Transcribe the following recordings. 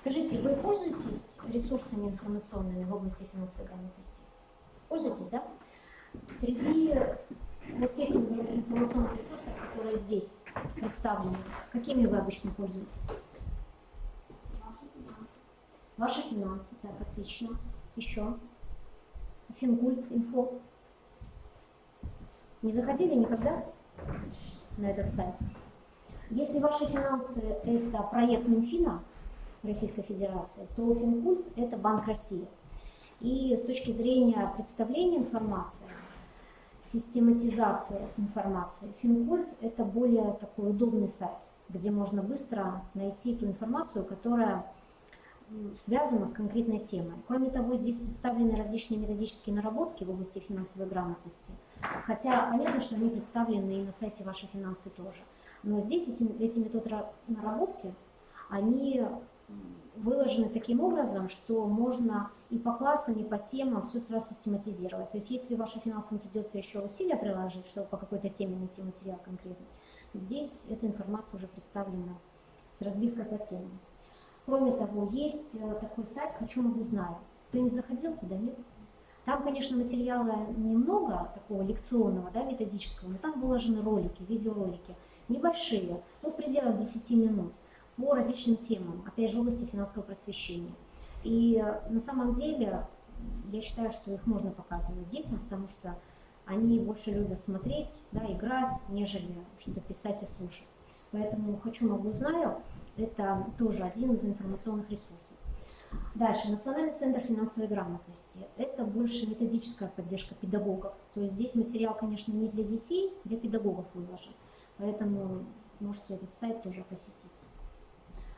Скажите, вы пользуетесь ресурсами информационными в области финансовой грамотности? Пользуетесь, да? Среди вот тех информационных ресурсов, которые здесь представлены, какими вы обычно пользуетесь? Ваши финансы, так, отлично. Еще. Финкульт, инфо. Не заходили никогда на этот сайт? Если ваши финансы – это проект Минфина Российской Федерации, то Финкульт – это Банк России. И с точки зрения представления информации, систематизации информации, Финкульт – это более такой удобный сайт, где можно быстро найти ту информацию, которая связана с конкретной темой. Кроме того, здесь представлены различные методические наработки в области финансовой грамотности. Хотя понятно, что они представлены и на сайте «Ваши финансы» тоже. Но здесь эти методы наработки, они выложены таким образом, что можно и по классам, и по темам все сразу систематизировать. То есть если вашим финансам придется еще усилия приложить, чтобы по какой-то теме найти материал конкретный, здесь эта информация уже представлена с разбивкой по темам. Кроме того, есть такой сайт «Хочу, могу, знаю». Кто-нибудь заходил туда, нет? Там, конечно, материала немного, такого лекционного, да, методического, но там выложены ролики, видеоролики, небольшие, в пределах 10 минут, по различным темам, опять же, в области финансового просвещения. И на самом деле, я считаю, что их можно показывать детям, потому что они больше любят смотреть, да, играть, нежели что-то писать и слушать. Поэтому «Хочу, могу, знаю» – это тоже один из информационных ресурсов. Дальше. Национальный центр финансовой грамотности. Это больше методическая поддержка педагогов. То есть здесь материал, конечно, не для детей, для педагогов выложен. Поэтому можете этот сайт тоже посетить.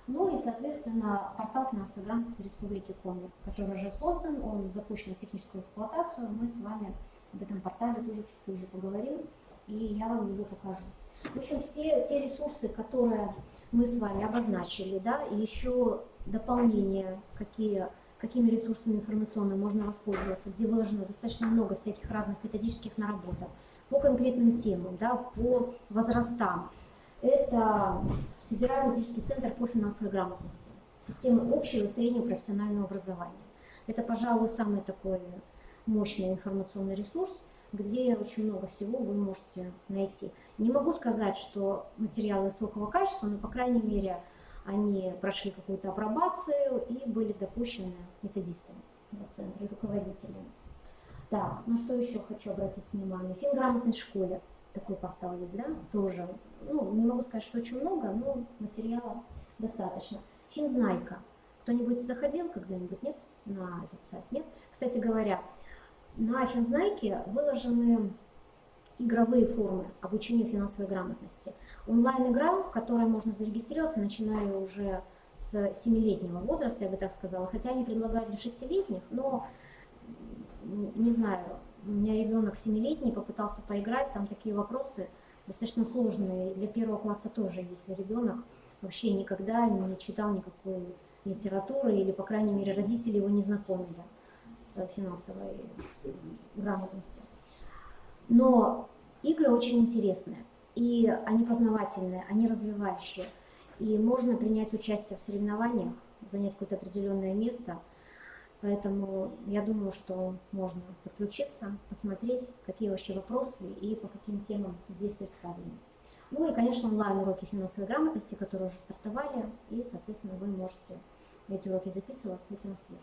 Ну и, соответственно, портал финансовой грамотности Республики Коми, который уже создан, он запущен в техническую эксплуатацию. Мы с вами об этом портале тоже чуть позже поговорим, и я вам его покажу. В общем, все те ресурсы, которые мы с вами обозначили, да, и еще дополнение, какими ресурсами информационными можно воспользоваться, где выложено достаточно много всяких разных методических наработок по конкретным темам, да, по возрастам. Это Федеральный методический центр по финансовой грамотности, система общего и среднего профессионального образования. Это, пожалуй, самый такой мощный информационный ресурс, где очень много всего вы можете найти. Не могу сказать, что материалы высокого качества, но, по крайней мере, они прошли какую-то апробацию и были допущены методистами в центре, руководителями. Так, на что еще хочу обратить внимание? В финграмотной школе такой портал есть, да, тоже. Не могу сказать, что очень много, но материала достаточно. Финзнайка. Кто-нибудь заходил когда-нибудь, нет, на этот сайт? Нет? Кстати говоря, на Финзнайке выложены игровые формы обучения финансовой грамотности. Онлайн-игра, в которой можно зарегистрироваться, начиная уже с 7-летнего возраста, я бы так сказала. Хотя они предлагают для 6-летних, но не знаю, у меня ребенок 7-летний попытался поиграть, там такие вопросы достаточно сложные. Для 1 класса тоже, если ребенок вообще никогда не читал никакой литературы или, по крайней мере, родители его не знакомили с финансовой грамотностью. Но игры очень интересные, и они познавательные, они развивающие, и можно принять участие в соревнованиях, занять какое-то определенное место. Поэтому я думаю, что можно подключиться, посмотреть, какие вообще вопросы и по каким темам здесь представлены. Ну и, конечно, онлайн-уроки финансовой грамотности, которые уже стартовали, и, соответственно, вы можете эти уроки записываться и транслировать.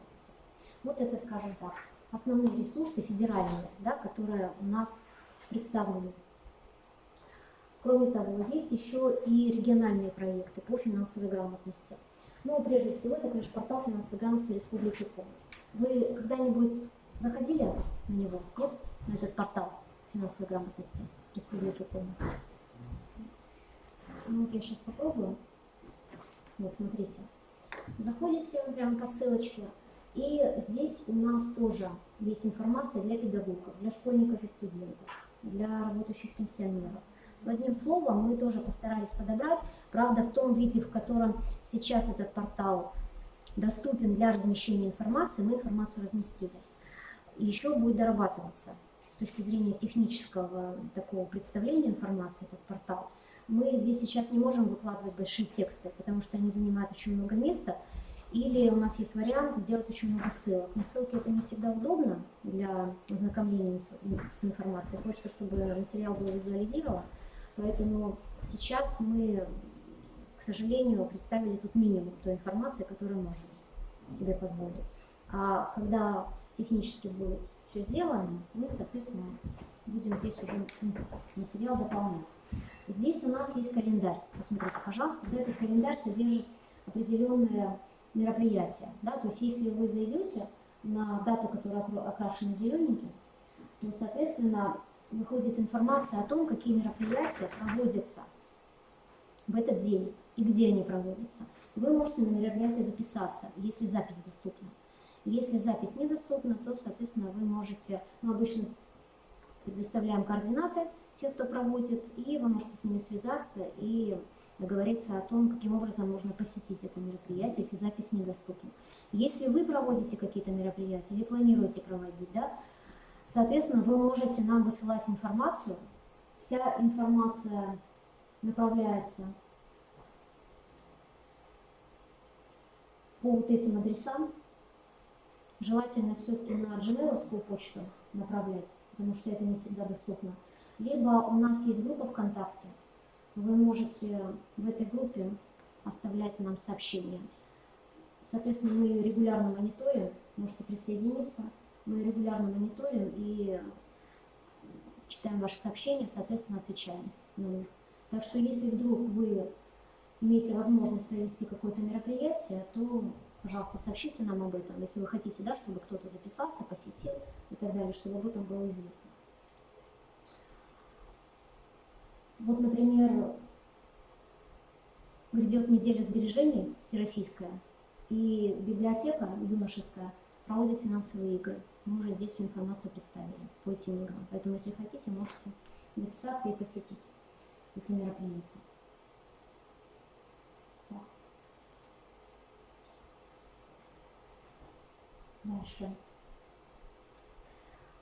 Вот это, скажем так, основные ресурсы федеральные, да, которые у нас представлены. Кроме того, есть еще и региональные проекты по финансовой грамотности. Ну, прежде всего, это, конечно, портал финансовой грамотности Республики Коми. Вы когда-нибудь заходили на него, нет? На этот портал финансовой грамотности Республики Коми? Ну, вот я сейчас попробую. Вот, смотрите. Заходите прямо по ссылочке. И здесь у нас тоже есть информация для педагогов, для школьников и студентов, для работающих пенсионеров. Одним словом, мы тоже постарались подобрать. Правда, в том виде, в котором сейчас этот портал доступен для размещения информации, мы информацию разместили. И еще будет дорабатываться с точки зрения технического такого представления информации, этот портал. Мы здесь сейчас не можем выкладывать большие тексты, потому что они занимают очень много места. Или у нас есть вариант делать очень много ссылок. Но ссылки это не всегда удобно для ознакомления с информацией. Хочется, чтобы материал был визуализирован. Поэтому сейчас мы, к сожалению, представили тут минимум той информации, которую можем себе позволить. А когда технически будет все сделано, мы, соответственно, будем здесь уже материал дополнять. Здесь у нас есть календарь. Посмотрите, пожалуйста, этот календарь содержит определенные мероприятия. Да? То есть если вы зайдете на дату, которая окрашена зелененьким, то, соответственно, выходит информация о том, какие мероприятия проводятся в этот день и где они проводятся. Вы можете на мероприятие записаться, если запись доступна. Если запись недоступна, то, соответственно, вы можете, обычно предоставляем координаты тех, кто проводит, и вы можете с ними связаться и договориться о том, каким образом можно посетить это мероприятие, если запись недоступна. Если вы проводите какие-то мероприятия или планируете проводить, да, соответственно, вы можете нам высылать информацию. Вся информация направляется по вот этим адресам. Желательно все-таки на Gmail-овскую почту направлять, потому что это не всегда доступно. Либо у нас есть группа ВКонтакте. Вы можете в этой группе оставлять нам сообщения. Соответственно, мы ее регулярно мониторим. Можете присоединиться. Мы ее регулярно мониторим и читаем ваши сообщения, соответственно, отвечаем на них. Так что если вдруг вы имеете возможность провести какое-то мероприятие, то, пожалуйста, сообщите нам об этом, если вы хотите, да, чтобы кто-то записался, посетил и так далее, чтобы об этом было известно. Вот, например, грядет неделя сбережений всероссийская, и библиотека юношеская проводит финансовые игры. Мы уже здесь всю информацию представили по этим играм. Поэтому, если хотите, можете записаться и посетить эти мероприятия. Так. Дальше.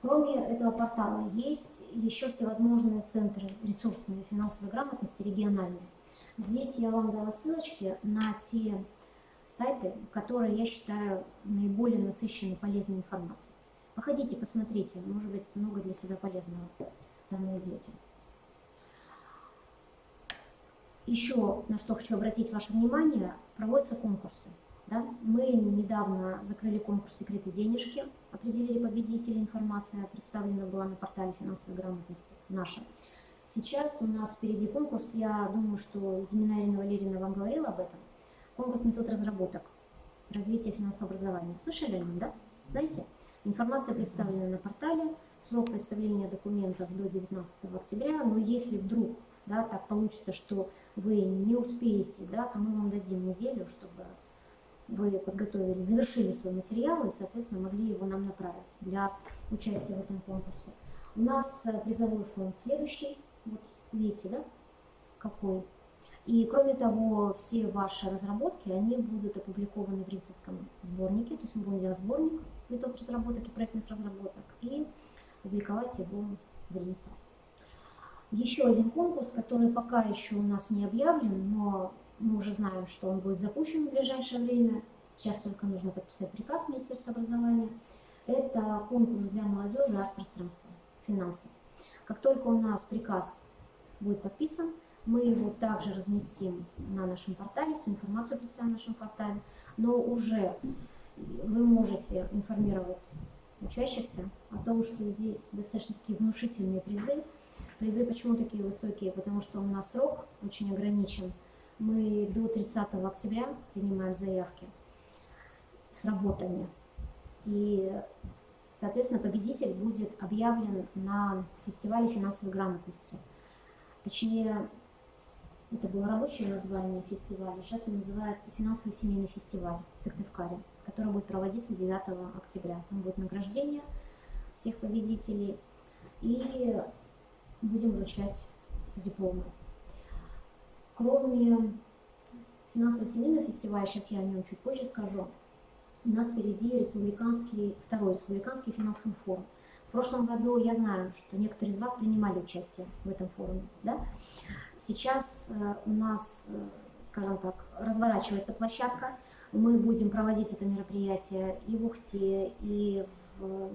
Кроме этого портала есть еще всевозможные центры ресурсной финансовой грамотности региональные. Здесь я вам дала ссылочки на те сайты, которые я считаю наиболее насыщенной полезной информацией. Походите, посмотрите, может быть, много для себя полезного там найдете. Еще на что хочу обратить ваше внимание, проводятся конкурсы. Да? Мы недавно закрыли конкурс «Секреты денежки», определили победителей, информация представлена была на портале финансовой грамотности наша. Сейчас у нас впереди конкурс, я думаю, что Зимина Ирина Валерьевна вам говорила об этом. Конкурс метод разработок, развития финансового образования. Слышали о нем, да? Знаете? Информация представлена на портале, срок представления документов до 19 октября, но если вдруг, да, так получится, что вы не успеете, да, то мы вам дадим неделю, чтобы вы подготовили, завершили свой материал и, соответственно, могли его нам направить для участия в этом конкурсе. У нас призовой фонд следующий, вот видите, да, какой. И, кроме того, все ваши разработки, они будут опубликованы в Ринцевском сборнике, то есть мы будем делать сборник метод разработок и проектных разработок и публиковать его в Ринце. Еще один конкурс, который пока еще у нас не объявлен, но мы уже знаем, что он будет запущен в ближайшее время. Сейчас только нужно подписать приказ Министерства образования. Это конкурс для молодежи арт-пространства, финансов. Как только у нас приказ будет подписан, мы его также разместим на нашем портале, всю информацию представим на нашем портале, но уже вы можете информировать учащихся о том, что здесь достаточно такие внушительные призы. Призы почему такие высокие? Потому что у нас срок очень ограничен. Мы до 30 октября принимаем заявки с работами. И, соответственно, победитель будет объявлен на фестивале финансовой грамотности. Точнее, это было рабочее название фестиваля. Сейчас он называется «Финансовый семейный фестиваль» в Сыктывкаре, который будет проводиться 9 октября. Там будет награждение всех победителей. И будем вручать дипломы. Кроме финансового семейного фестиваля, сейчас я о нем чуть позже скажу, у нас впереди второй республиканский финансовый форум. В прошлом году я знаю, что некоторые из вас принимали участие в этом форуме. Да? Сейчас у нас, скажем так, разворачивается площадка. Мы будем проводить это мероприятие и в Ухте, и в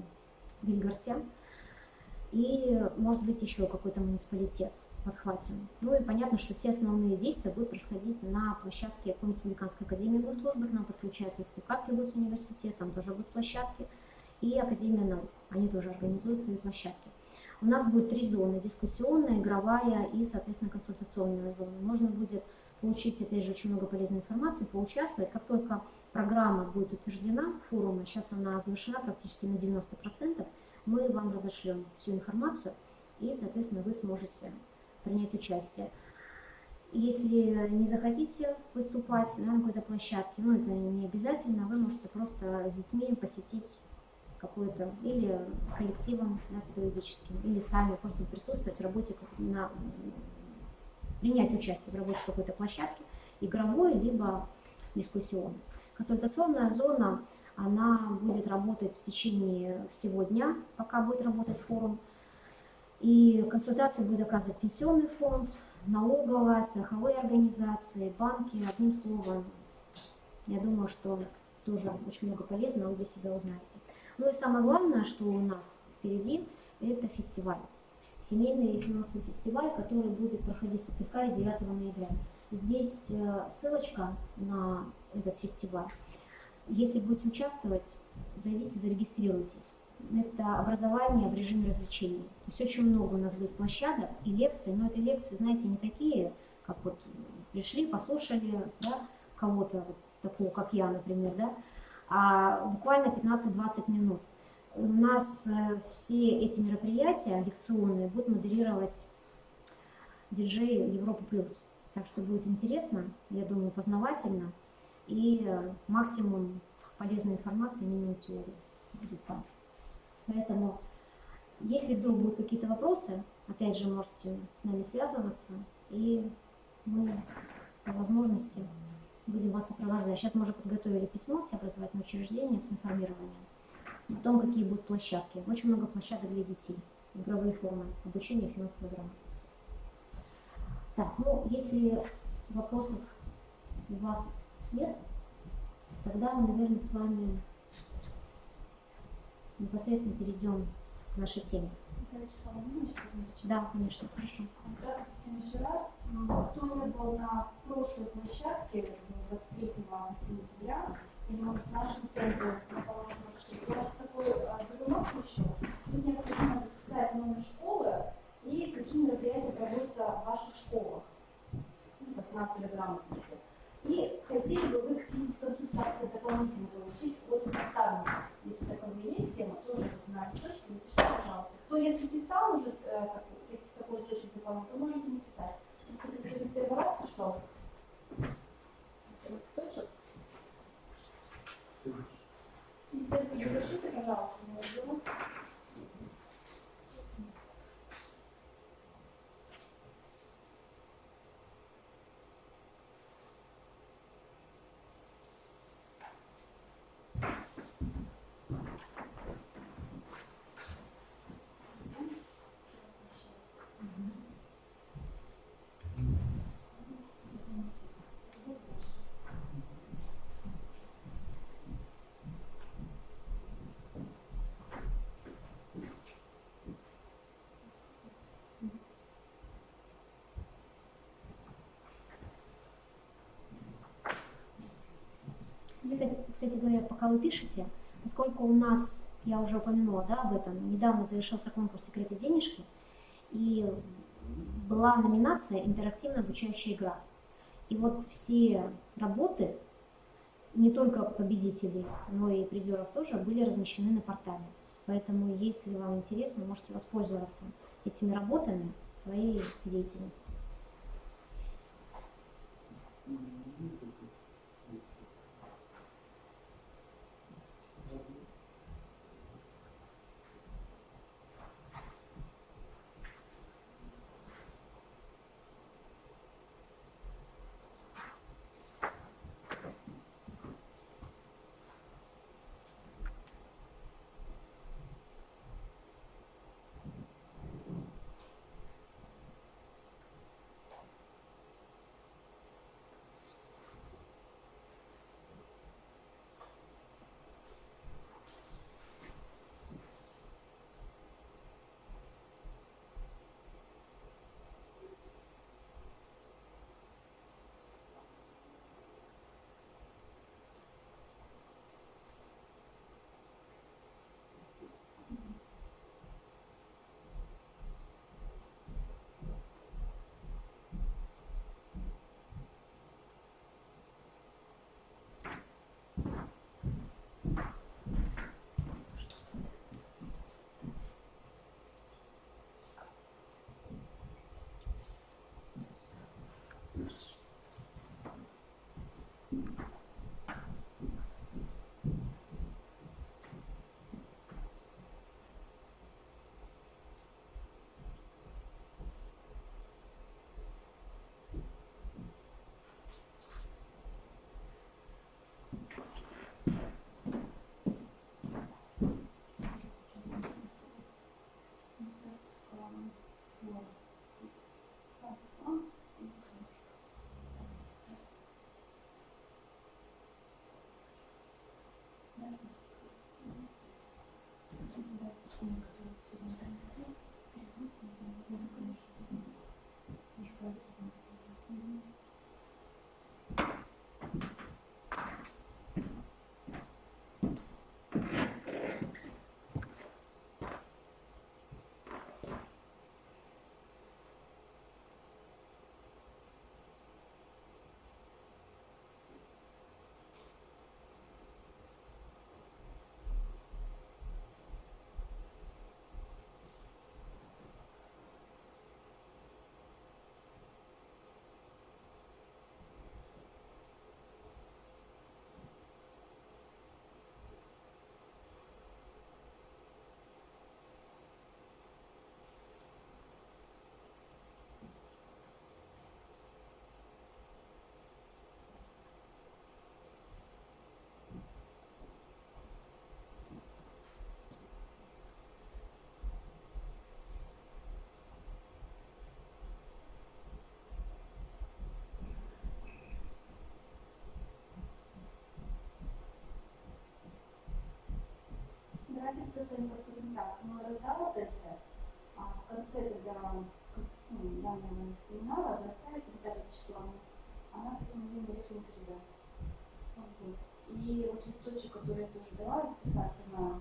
Вильгарте, и, может быть, еще какой-то муниципалитет подхватим. Ну и понятно, что все основные действия будут происходить на площадке Республиканской академии госслужбы, к нам подключается Степкатский госуниверситет, там тоже будут площадки, и Академия наук, они тоже организуют свои площадки. У нас будет 3 зоны: дискуссионная, игровая и, соответственно, консультационная зона. Можно будет получить, опять же, очень много полезной информации, поучаствовать. Как только программа будет утверждена, форума, сейчас она завершена практически на 90%, мы вам разошлем всю информацию, и, соответственно, вы сможете принять участие. Если не захотите выступать на какой-то площадке, ну это не обязательно, вы можете просто с детьми посетить какой-то или коллективом, да, педагогическим, или сами просто присутствовать в работе, принять участие в работе какой-то площадки, игровой, либо дискуссионной. Консультационная зона, она будет работать в течение всего дня, пока будет работать форум. И консультации будет оказывать пенсионный фонд, налоговая, страховые организации, банки. Одним словом, я думаю, что тоже очень много полезного вы для себя узнаете. Ну и самое главное, что у нас впереди, это фестиваль. Семейный финансовый фестиваль, который будет проходить в Сыктывкаре 9 ноября. Здесь ссылочка на этот фестиваль. Если будете участвовать, зайдите, зарегистрируйтесь. Это образование в режиме развлечений. То есть очень много у нас будет площадок и лекций, но это лекции, знаете, не такие, как вот пришли, послушали, да, кого-то вот такого, как я, например, да, а буквально 15-20 минут. У нас все эти мероприятия лекционные будут модерировать диджей Европа Плюс. Так что будет интересно, я думаю, познавательно, и максимум полезной информации, минимум теории будет там. Поэтому, если вдруг будут какие-то вопросы, опять же, можете с нами связываться, и мы по возможности будем вас сопровождать. Сейчас мы уже подготовили письмо все образовательные учреждения с информированием о том, какие будут площадки. Очень много площадок для детей, игровые формы обучения финансовой грамотности. Так, ну, если вопросов у вас нет, тогда мы, наверное, с вами непосредственно перейдем к нашей теме. Да, конечно, хорошо. Здравствуйте всем еще раз. Кто не был на прошлой площадке 23 сентября, или может в нашем центре на Полоне 46, у нас такой документ еще. Тут необходимо записать номер школы и какие мероприятия проводятся в ваших школах по финансовой грамотности. И хотели бы вы какие-то консультации дополнительно получить от наставника. Если такое есть тема, тоже на листочке, напишите, пожалуйста. Кто если писал уже такой источник заполнил, то можете не писать. Если кто-то первый раз пришел, листочек. И если запишите, пожалуйста, не забыл. Кстати говоря, пока вы пишете, поскольку у нас, я уже упомянула, да, об этом, недавно завершился конкурс «Секреты денежки», и была номинация «Интерактивная обучающая игра». И вот все работы, не только победителей, но и призеров тоже, были размещены на портале. Поэтому, если вам интересно, можете воспользоваться этими работами в своей деятельности. Давайте с цифрами поступим так. Мы раздала ТЦ, а в конце, когда данного семинара, вы оставите Виталия Вячеславовну, она потом мне директору передаст. Вот. И вот листочек, который я тоже дала, записаться на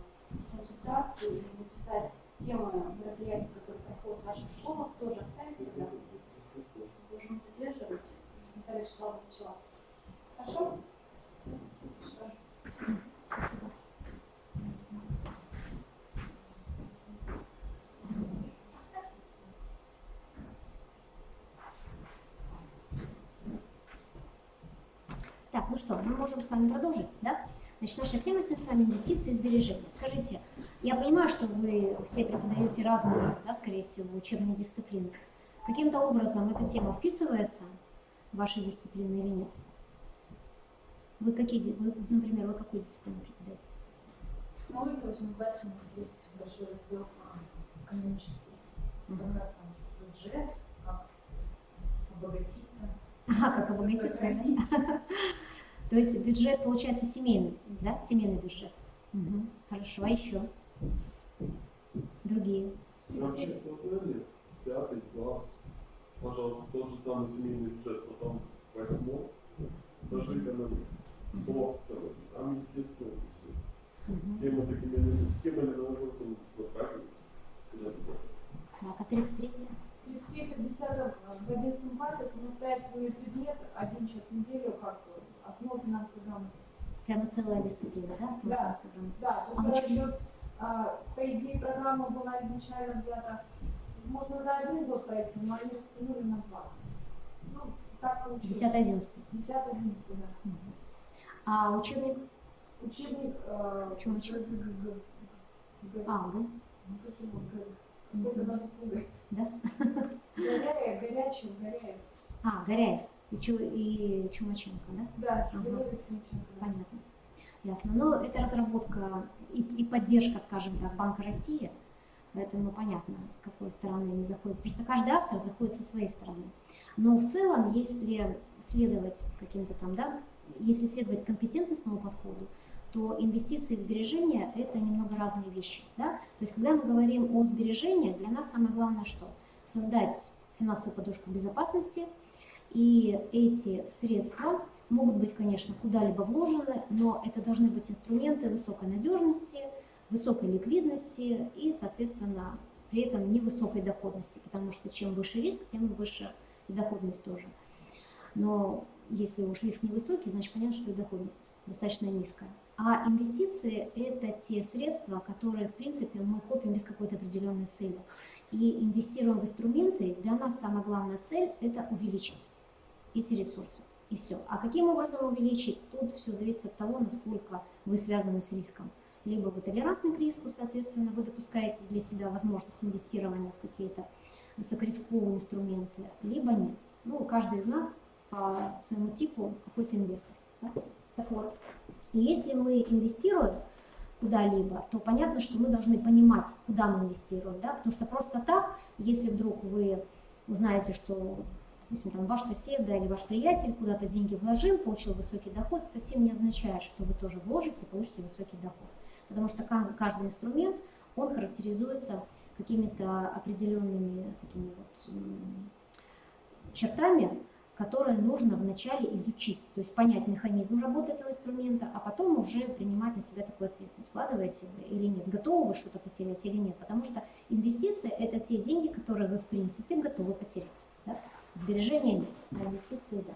консультацию и написать темы мероприятий, которые проходят в ваших школах, тоже оставите тогда. Должен задерживать Виталия Вячеславовича. Хорошо? Спасибо. Так, ну что, мы можем с вами продолжить, да? Значит, наша тема сегодня с вами инвестиции и сбережения. Скажите, я понимаю, что вы все преподаете разные, да, скорее всего, учебные дисциплины. Каким-то образом эта тема вписывается в ваши дисциплины или нет? Вы например, вы какую дисциплину преподаете? Ну, и, допустим, в классе у нас есть большой раздел экономический. Как раз там бюджет, как обогатиться. Ага, как обогатиться, да? То есть бюджет получается семейный, да? Семейный бюджет. Угу. Хорошо, а еще? Другие? Вообще сложнее, 5 класс, пожалуйста, тот же самый семейный бюджет, потом 8, даже экономика, по целому. Там, естественно, все. Темы такими образом затрагиваются. Так, а 33-е? 33-10 в 11 классе самостоятельный предмет, один час в неделю, как основа финансовой грамотности. Прямо целая дисциплина, да? Основа финансовой грамотности. Да, тут расчет, по идее, программа была изначально взята, можно за 1 год пройти, но они растянули на 2. Ну, так получилось. 10-11. 10-11, да. А учебник? Учебник, Почему учебник? А, да? Не знаю. Да? Горяев, Горячев, Горяев. А, Горяев и Чумаченко, да? Да, Ага. Горяев и Чумаченко. Понятно. Ясно. Но это разработка и поддержка, скажем так, Банка России, поэтому понятно, с какой стороны они заходят. Просто каждый автор заходит со своей стороны. Но в целом, если следовать каким-то там, да, если следовать компетентностному подходу, то инвестиции и сбережения – это немного разные вещи. Да? То есть, когда мы говорим о сбережениях, для нас самое главное что? Создать финансовую подушку безопасности, и эти средства могут быть, конечно, куда-либо вложены, но это должны быть инструменты высокой надежности, высокой ликвидности и, соответственно, при этом невысокой доходности, потому что чем выше риск, тем выше и доходность тоже. Но если уж риск невысокий, значит понятно, что и доходность достаточно низкая. А инвестиции – это те средства, которые, в принципе, мы копим без какой-то определенной цели. И инвестируем в инструменты, для нас самая главная цель – это увеличить эти ресурсы. И все. А каким образом увеличить? Тут все зависит от того, насколько вы связаны с риском. Либо вы толерантны к риску, соответственно, вы допускаете для себя возможность инвестирования в какие-то высокорисковые инструменты, либо нет. Ну, каждый из нас по своему типу какой-то инвестор. Да? Так вот, если мы инвестируем куда-либо, то понятно, что мы должны понимать, куда мы инвестируем. Да? Потому что просто так, если вдруг вы узнаете, что допустим, там ваш сосед, да, или ваш приятель куда-то деньги вложил, получил высокий доход, это совсем не означает, что вы тоже вложите и получите высокий доход. Потому что каждый инструмент, он характеризуется какими-то определенными такими вот чертами, которые нужно вначале изучить, то есть понять механизм работы этого инструмента, а потом уже принимать на себя такую ответственность, вкладываете вы или нет, готовы вы что-то потерять или нет, потому что инвестиции – это те деньги, которые вы в принципе готовы потерять. Да? Сбережения нет, а инвестиции – да.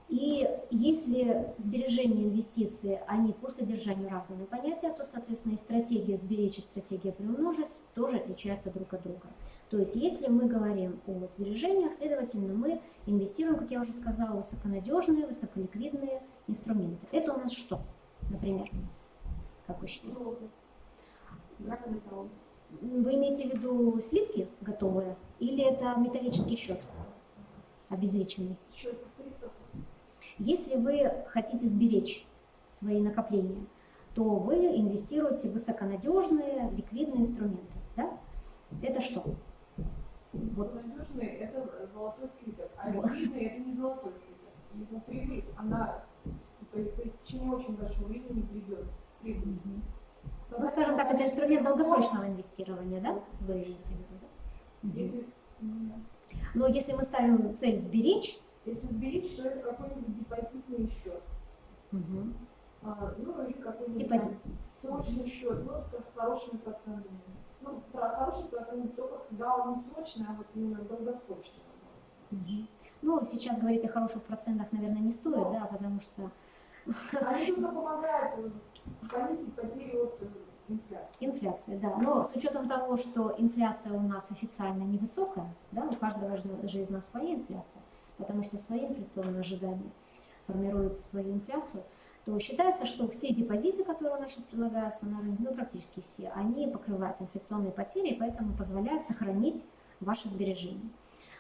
И если сбережения и инвестиции, они по содержанию разные понятия, то, соответственно, и стратегия сберечь, и стратегия приумножить тоже отличаются друг от друга. То есть, если мы говорим о сбережениях, следовательно, мы инвестируем, как я уже сказала, в высоконадежные, высоколиквидные инструменты. Это у нас что, например? Как вы считаете? Вы имеете в виду слитки готовые или это металлический счет обезличенный? Если вы хотите сберечь свои накопления, то вы инвестируете в высоконадежные ликвидные инструменты. Да? Это что? Высоконадежный – это золотой слиток, а ликвидный – это не золотой слиток. Его прибыль, она по истечению очень большого времени придет. Ну, скажем так, это инструмент долгосрочного инвестирования, да? Вы имеете в виду? Если, Но если мы ставим цель сберечь, если сберечь, то это какой-нибудь депозитный счет. Ну, или какой-нибудь депозит. срочный счет, ну, с хорошими процентами. Ну, про хороший процент только когда он не срочный, а вот именно долгосрочный. Ну, сейчас говорить о хороших процентах, наверное, не стоит, да, потому что... Они только помогают понизить потери от инфляции. Инфляция, да. Но с учетом того, что инфляция у нас официально невысокая, да, у каждого же из нас своя инфляция, потому что свои инфляционные ожидания формируют свою инфляцию, то считается, что все депозиты, которые у нас сейчас предлагаются на рынке, ну практически все, они покрывают инфляционные потери, и поэтому позволяют сохранить ваши сбережения.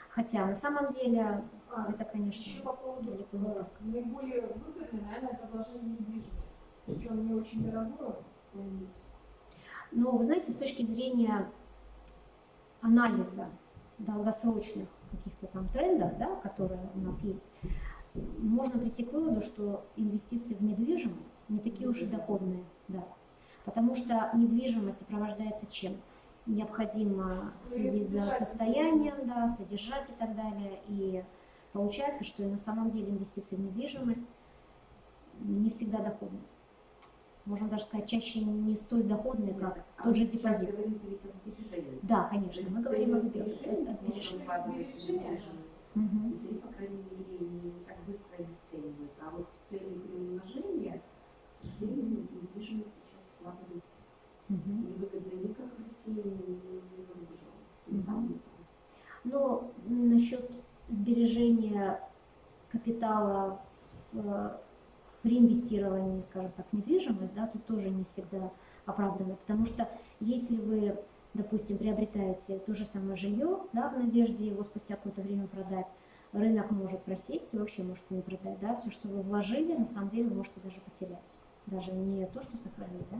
Хотя на самом деле это, конечно, еще по поводу далеко не так. наиболее выгодное, наверное, это вложение в недвижимость. Причем не очень дорогое. Но вы знаете, с точки зрения анализа долгосрочных каких-то там трендов, да, которые у нас есть, можно прийти к выводу, что инвестиции в недвижимость не такие уж и доходные. Да. Потому что недвижимость сопровождается чем? Необходимо следить за состоянием, да, содержать и так далее. И получается, что и на самом деле инвестиции в недвижимость не всегда доходны. Можно даже сказать, чаще не столь доходные, как тот же депозит. Да, конечно, мы говорим о сбережениях. Музей, по крайней мере, не так быстро обесцениваются. А вот с целью приумножения, к сожалению, недвижимость сейчас вкладывают невыгодно ни как в России, ни за рубежом. Но насчет сбережения капитала при инвестировании, скажем так, в недвижимость, да, тут тоже не всегда оправдано, потому что если вы, допустим, приобретаете то же самое жилье, да, в надежде его спустя какое-то время продать, рынок может просесть, и вы вообще можете не продать, да, все, что вы вложили, на самом деле вы можете даже потерять, даже не то, что сохранить, да,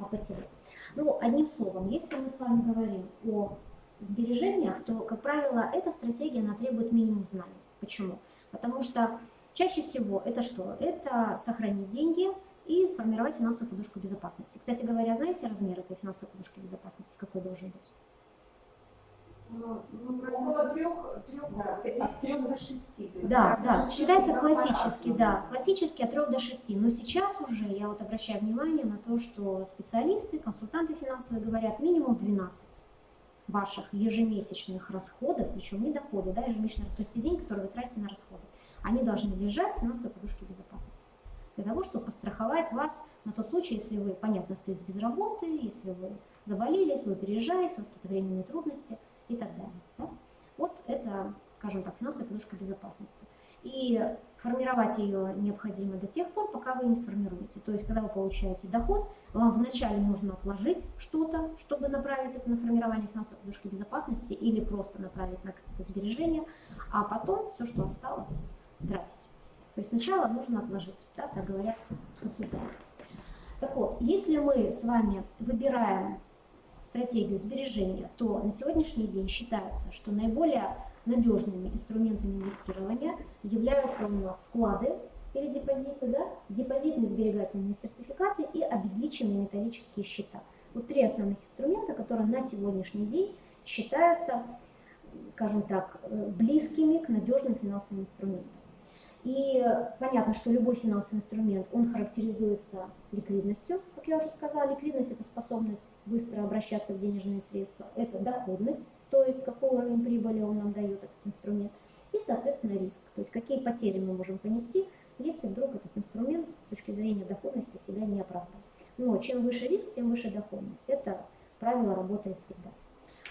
а потерять. Ну, одним словом, если мы с вами говорим о сбережениях, то, как правило, эта стратегия, она требует минимум знаний. Почему? Потому что чаще всего это что? Это сохранить деньги и сформировать финансовую подушку безопасности. Кстати говоря, знаете размер этой финансовой подушки безопасности, какой должен быть? Около 3 от 3 до 6. Да, считается классически, да, классически от 3 до 6. Но сейчас уже я вот обращаю внимание на то, что специалисты, консультанты финансовые говорят минимум 12 ваших ежемесячных расходов, причем не доходы, да, ежемесячных, то есть те деньги, которые вы тратите на расходы, они должны лежать в финансовой подушке безопасности. Для того, чтобы постраховать вас на тот случай, если вы, понятно, остаетесь без работы, если вы заболели, если вы переезжаете, у вас какие-то временные трудности и так далее. Да? Вот это, скажем так, финансовая подушка безопасности. И формировать ее необходимо до тех пор, пока вы не сформируете. То есть, когда вы получаете доход, вам вначале нужно отложить что-то, чтобы направить это на формирование финансовой подушки безопасности или просто направить на какие-то сбережения, а потом все, что осталось, тратить. То есть сначала нужно отложить, да, так говорят консультанты. Так вот, если мы с вами выбираем стратегию сбережения, то на сегодняшний день считается, что наиболее надежными инструментами инвестирования являются у нас вклады или депозиты, да, депозитные сберегательные сертификаты и обезличенные металлические счета. Вот три основных инструмента, которые на сегодняшний день считаются, скажем так, близкими к надежным финансовым инструментам. И понятно, что любой финансовый инструмент, он характеризуется ликвидностью, как я уже сказала. Ликвидность – это способность быстро обращаться в денежные средства, это доходность, то есть какой уровень прибыли он нам дает, этот инструмент, и, соответственно, риск, то есть какие потери мы можем понести, если вдруг этот инструмент с точки зрения доходности себя не оправдал. Но чем выше риск, тем выше доходность. Это правило работает всегда.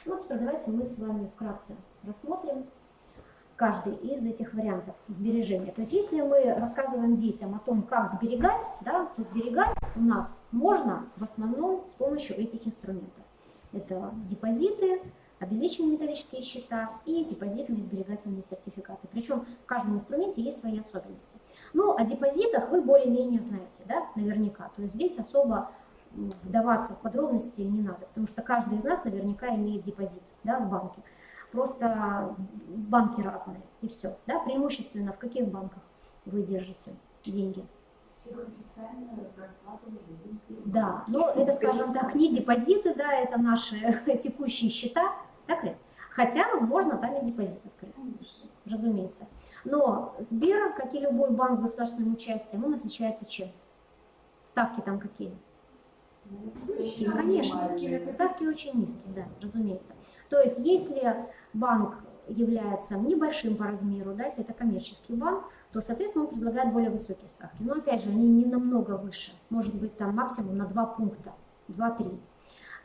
Ну, теперь давайте мы с вами вкратце рассмотрим каждый из этих вариантов сбережения. То есть если мы рассказываем детям о том, как сберегать, да, то сберегать у нас можно в основном с помощью этих инструментов. Это депозиты, обезличенные металлические счета и депозитные сберегательные сертификаты. Причем в каждом инструменте есть свои особенности. Но о депозитах вы более-менее знаете, да, наверняка. То есть здесь особо вдаваться в подробности не надо, потому что каждый из нас наверняка имеет депозит, да, в банке. Просто банки разные, и все. Да? Преимущественно в каких банках вы держите деньги? Всех официально зарплаты. Да, но это, скажем так, не депозиты, да, это наши текущие счета, так ведь? Хотя можно там и депозит открыть, разумеется. Но Сбер, как и любой банк с государственным участием, он отличается чем? Ставки там какие? Низкие, конечно. Ставки очень низкие, да, разумеется. То есть, если банк является небольшим по размеру, да, если это коммерческий банк, то, соответственно, он предлагает более высокие ставки. Но, опять же, они не намного выше. Может быть, там максимум на 2 пункта, 2-3.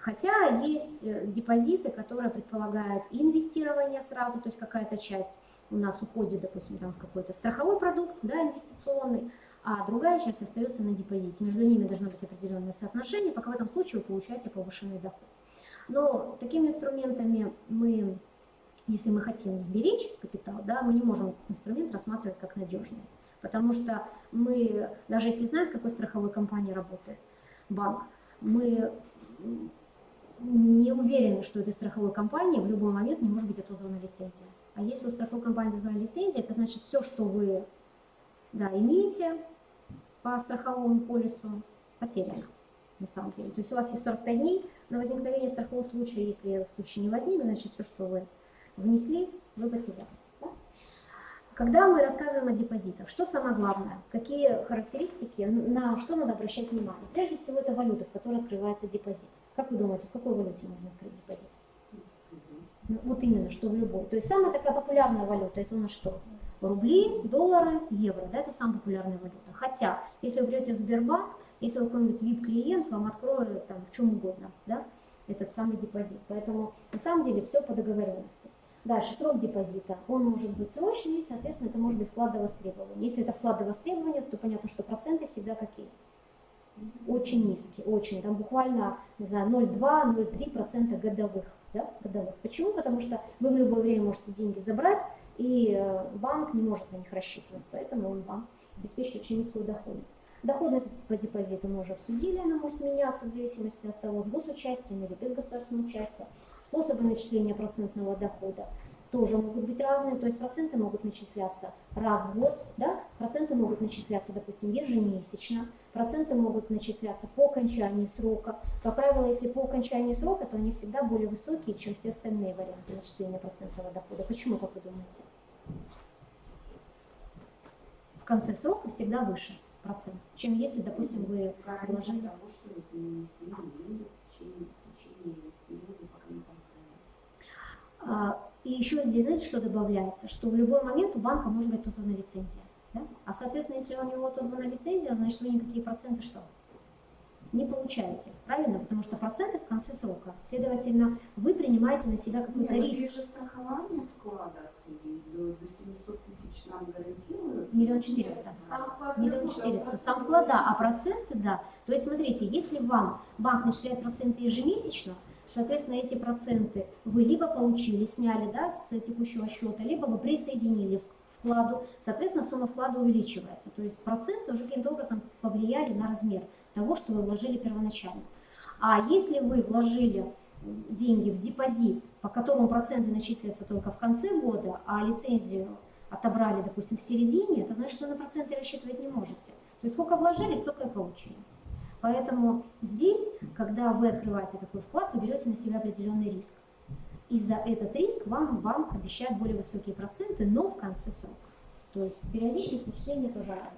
Хотя есть депозиты, которые предполагают и инвестирование сразу, то есть какая-то часть у нас уходит, допустим, там в какой-то страховой продукт, да, инвестиционный, а другая часть остается на депозите. Между ними должно быть определенное соотношение, только в этом случае вы получаете повышенный доход. Но такими инструментами мы, если мы хотим сберечь капитал, да, мы не можем инструмент рассматривать как надежный. Потому что мы, даже если знаем, с какой страховой компанией работает банк, мы не уверены, что этой страховой компании в любой момент не может быть отозвана лицензия. А если у страховой компании отозвана лицензия, это значит все, что вы, да, имеете по страховому полису, потеряно на самом деле. То есть у вас есть 45 дней на возникновение страхового случая. Если этот случай не возник, значит все, что вы внесли, вы потеряли. Да? Когда мы рассказываем о депозитах, что самое главное, какие характеристики, на что надо обращать внимание? Прежде всего, это валюта, в которой открывается депозит. Как вы думаете, в какой валюте можно открыть депозит? Ну, вот именно, что в любой. То есть самая такая популярная валюта, это у нас что? Рубли, доллары, евро. Да, это самая популярная валюта. Хотя, если вы придете в Сбербанк, если вы какой-нибудь VIP-клиент, вам откроют там в чем угодно, да, этот самый депозит. Поэтому на самом деле все по договоренности. Дальше, срок депозита. Он может быть срочный, соответственно, это может быть вклад до востребования. Если это вклад до востребования, то понятно, что проценты всегда какие? Очень низкие, очень. Там буквально, не знаю, 0,2-0,3% годовых. Да, годовых. Почему? Потому что вы в любое время можете деньги забрать, и банк не может на них рассчитывать. Поэтому он вам обеспечит очень низкую доходность. Доходность по депозиту мы уже обсудили, она может меняться в зависимости от того, с госучастием или без государственного участия. Способы начисления процентного дохода тоже могут быть разные, то есть проценты могут начисляться раз в год, да? Проценты могут начисляться, допустим, ежемесячно, проценты могут начисляться по окончании срока. Как правило, если по окончании срока, то они всегда более высокие, чем все остальные варианты начисления процентного дохода. Почему, как вы думаете? В конце срока всегда выше процент, чем если, допустим, вы вложили. Того, что вы внесли деньги в течение периода, пока не понравится. И еще здесь, знаете, что добавляется? Что в любой момент у банка может быть отозвана лицензия. Да? А, соответственно, если у него отозвана лицензия, значит, вы никакие проценты что? Не получаете. Правильно? Потому что проценты в конце срока. Следовательно, вы принимаете на себя какой-то риск. Есть же страхование вклада, до 700 тысяч нам гарантируют. 1 400 000. 1 400 000. Сам вклад, да, а проценты, да. То есть, смотрите, если вам банк начисляет проценты ежемесячно, соответственно, эти проценты вы либо получили, сняли, да, с текущего счета, либо вы присоединили к вкладу, соответственно, сумма вклада увеличивается. То есть проценты уже каким-то образом повлияли на размер того, что вы вложили первоначально. А если вы вложили деньги в депозит, по которому проценты начислятся только в конце года, а лицензию отобрали, допустим, в середине, это значит, что вы на проценты рассчитывать не можете. То есть сколько вложили, столько и получили. Поэтому здесь, когда вы открываете такой вклад, вы берете на себя определенный риск. И за этот риск вам банк обещает более высокие проценты, но в конце срока. То есть периодичность начисления тоже разная.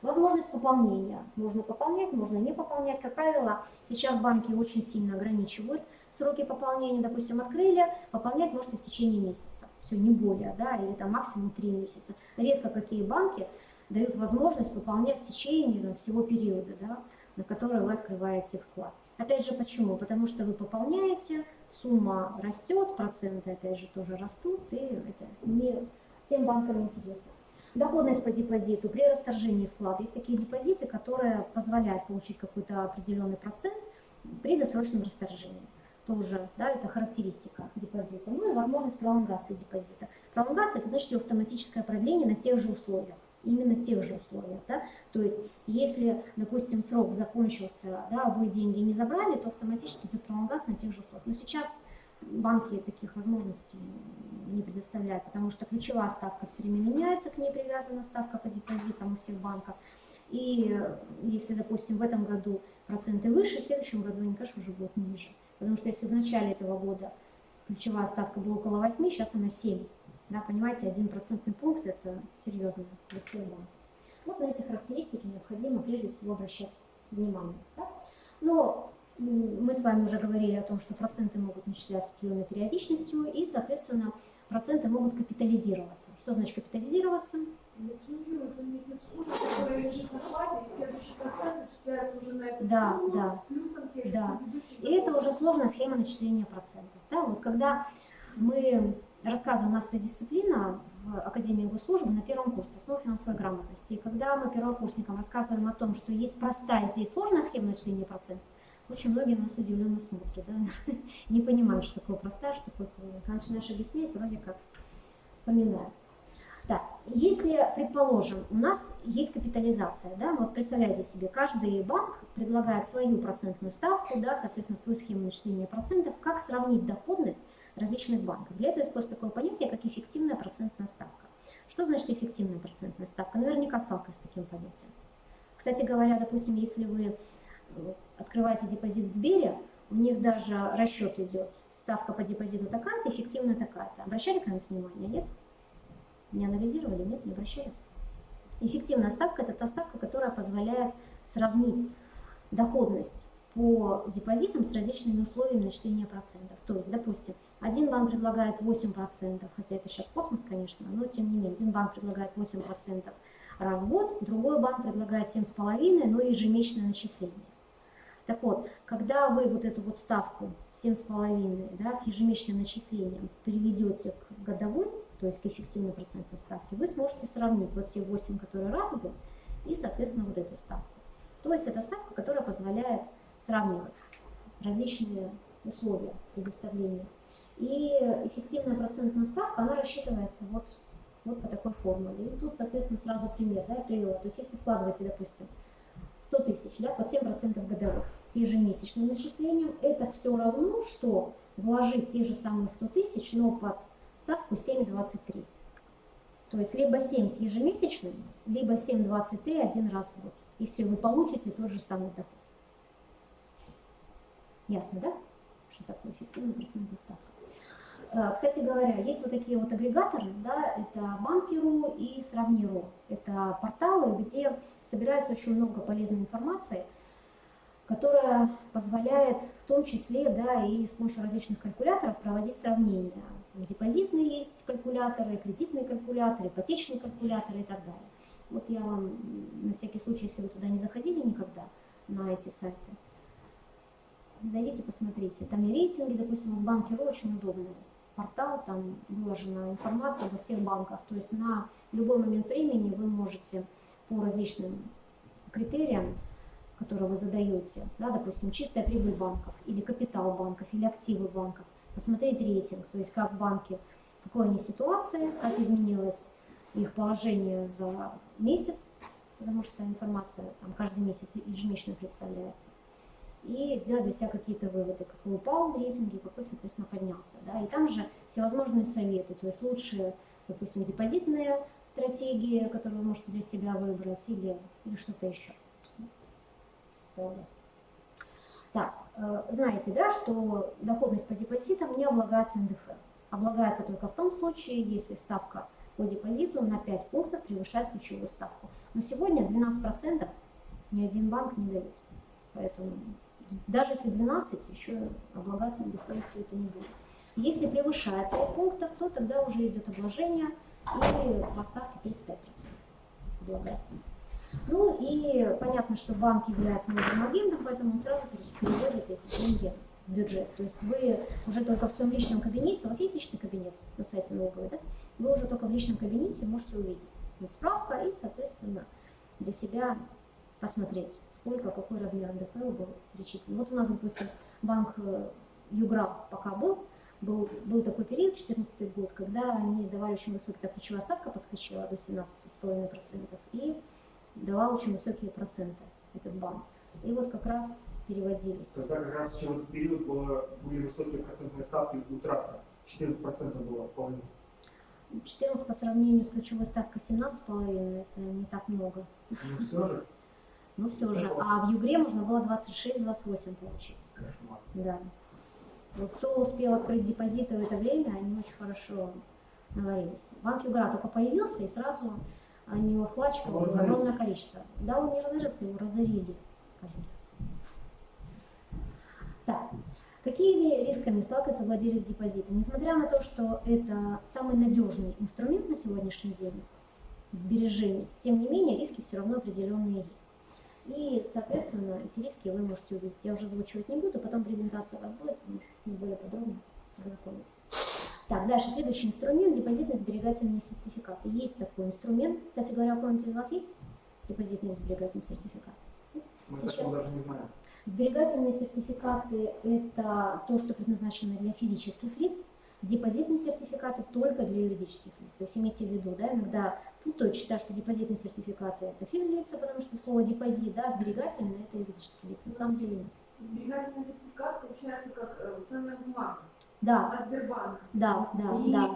Возможность пополнения. Можно пополнять, можно не пополнять. Как правило, сейчас банки очень сильно ограничивают сроки пополнения. Допустим, открыли, пополнять можете в течение месяца. Все, не более, да, или там максимум 3 месяца. Редко какие банки дают возможность пополнять в течение там, всего периода, да, на который вы открываете вклад. Опять же, почему? Потому что вы пополняете, сумма растет, проценты опять же тоже растут, и это не всем банкам интересно. Доходность по депозиту при расторжении вклада. Есть такие депозиты, которые позволяют получить какой-то определенный процент при досрочном расторжении. Тоже, да, это характеристика депозита. Ну и возможность пролонгации депозита. Пролонгация – это значит автоматическое продление на тех же условиях. Именно тех же условиях. Да? То есть, если, допустим, срок закончился, да, вы деньги не забрали, то автоматически идет пролонгация на тех же условиях. Но сейчас банки таких возможностей не предоставляют, потому что ключевая ставка все время меняется, к ней привязана ставка по депозитам у всех банков. И если, допустим, в этом году проценты выше, в следующем году они, конечно, уже будут ниже. Потому что если в начале этого года ключевая ставка была около 8, сейчас она 7. Да, понимаете, 1 процентный пункт – это серьезно для всех банков. Вот на эти характеристики необходимо прежде всего обращать внимание. Да? Но мы с вами уже говорили о том, что проценты могут начисляться определенной периодичностью, и, соответственно, проценты могут капитализироваться. Что значит капитализироваться? Суммируется вместе с суммой, которая лежит на вкладе, и следующий процент начисляется уже на эту Да, сумму да. с плюсом тех Да. предыдущих. И это уже сложная схема начисления процентов. Да? Вот когда мы рассказываем, у нас эта дисциплина в Академии госслужбы на первом курсе «Основы финансовой грамотности». И когда мы первокурсникам рассказываем о том, что есть простая и есть сложная схема начисления процентов, очень многие нас удивленно смотрят, да? Не понимают, что такое простая, что такое сложная. Когда начинаешь объяснять, вроде как вспоминают. Так, если, предположим, у нас есть капитализация, да, вот представляете себе, каждый банк предлагает свою процентную ставку, да, соответственно, свою схему начисления процентов, как сравнить доходность различных банков. Для этого используется такое понятие, как эффективная процентная ставка. Что значит эффективная процентная ставка? Наверняка сталкивались с таким понятием. Кстати говоря, допустим, если вы открываете депозит в Сбере, у них даже расчет идет. Ставка по депозиту такая-то, эффективная такая-то. Обращали к нему внимание, нет? Не анализировали, нет, не обращали. Эффективная ставка – это та ставка, которая позволяет сравнить доходность по депозитам с различными условиями начисления процентов. То есть, допустим, один банк предлагает 8%, хотя это сейчас космос, конечно, но тем не менее, один банк предлагает 8% раз в год, другой банк предлагает 7,5%, но и ежемесячное начисление. Так вот, когда вы вот эту вот ставку 7,5%, да, с ежемесячным начислением переведете к годовой, то есть к эффективной процентной ставке, вы сможете сравнить вот те 8, которые раз в год, и, соответственно, вот эту ставку. То есть это ставка, которая позволяет сравнивать различные условия предоставления. И эффективная процентная ставка, она рассчитывается вот по такой формуле. И тут, соответственно, сразу пример, да, я привела. То есть если вкладываете, допустим, 100 тысяч, да, под 7% годовых с ежемесячным начислением, это все равно, что вложить те же самые 100 тысяч, но под ставку 7,23. То есть либо 7 с ежемесячным, либо 7,23 один раз в год. И все, вы получите тот же самый доход. Ясно, да? Что такое эффективная процентная ставка? Кстати говоря, есть вот такие вот агрегаторы, да, это Банки.ру и Сравни.ру. Это порталы, где собирается очень много полезной информации, которая позволяет в том числе, да, и с помощью различных калькуляторов проводить сравнения. Депозитные есть калькуляторы, кредитные калькуляторы, ипотечные калькуляторы и так далее. Вот я вам на всякий случай, если вы туда не заходили никогда, на эти сайты, зайдите, посмотрите. Там и рейтинги, допустим, в Банки.ру очень удобный портал, там выложена информация обо всех банках. То есть на любой момент времени вы можете по различным критериям, которые вы задаете, да, допустим, чистая прибыль банков, или капитал банков, или активы банков, посмотреть рейтинг, то есть как банки, в какой они ситуации, как изменилось их положение за месяц, потому что информация там каждый месяц ежемесячно представляется. и сделать для себя какие-то выводы, какой упал в рейтинге, какой, соответственно, поднялся. Да? И там же всевозможные советы, то есть лучше, допустим, депозитные стратегии, которые вы можете для себя выбрать, или что-то еще. Так, знаете, да, что доходность по депозитам не облагается НДФЛ. Облагается только в том случае, если ставка по депозиту на 5 пунктов превышает ключевую ставку. Но сегодня 12% ни один банк не дает. Поэтому даже если 12, еще облагаться НДФЛ все это не будет. Если превышает 5 пунктов, то тогда уже идет обложение и по ставке 35% облагается. Ну и понятно, что банк является налоговым агентом, поэтому он сразу переводит эти деньги в бюджет. То есть вы уже только в своем личном кабинете, у вас есть личный кабинет на сайте налоговой, да? Вы уже только в личном кабинете можете увидеть справка и, соответственно, для себя посмотреть, сколько, какой размер НДФЛ был перечислен. Вот у нас, допустим, банк Югра пока был такой период, 2014 год, когда они давали очень высокие, так ключевая ставка подскочила до 17,5%, и давал очень высокие проценты этот банк. И вот как раз переводились. Тогда как раз еще в этот период были высокие процентные ставки у Траста. 14% было с половиной. 14 по сравнению с ключевой ставкой 17,5, это не так много. Ну все же. Ну все же. А в Югре можно было 26-28 получить. Кошмар. Да. Вот кто успел открыть депозиты в это время, они очень хорошо наварились. Банк Югра только появился, и сразу у него вкладчиков было огромное количество. Да, он не разорился, его разорили, скажем так. Какими рисками сталкивается владелец депозита? Несмотря на то, что это самый надежный инструмент на сегодняшний день сбережений, тем не менее риски все равно определенные есть. И, соответственно, эти риски вы можете увидеть. Я уже озвучивать не буду, потом презентация у вас будет, вы можете с ней более подробно ознакомиться. Так, дальше следующий инструмент – депозитные сберегательные сертификаты. Есть такой инструмент. Кстати говоря, у кого-нибудь из вас есть депозитные сберегательные сертификаты? Мы такого даже не знаем. Сберегательные сертификаты – это то, что предназначено для физических лиц. Депозитные сертификаты только для юридических лиц. То есть имейте в виду, да, иногда путают, считают, что депозитные сертификаты – это физлица, потому что слово депозит, да, сберегательные – это юридические лица. На самом деле нет. Сберегательный сертификат получается как ценная бумага. Да. От Сбербанка. Да.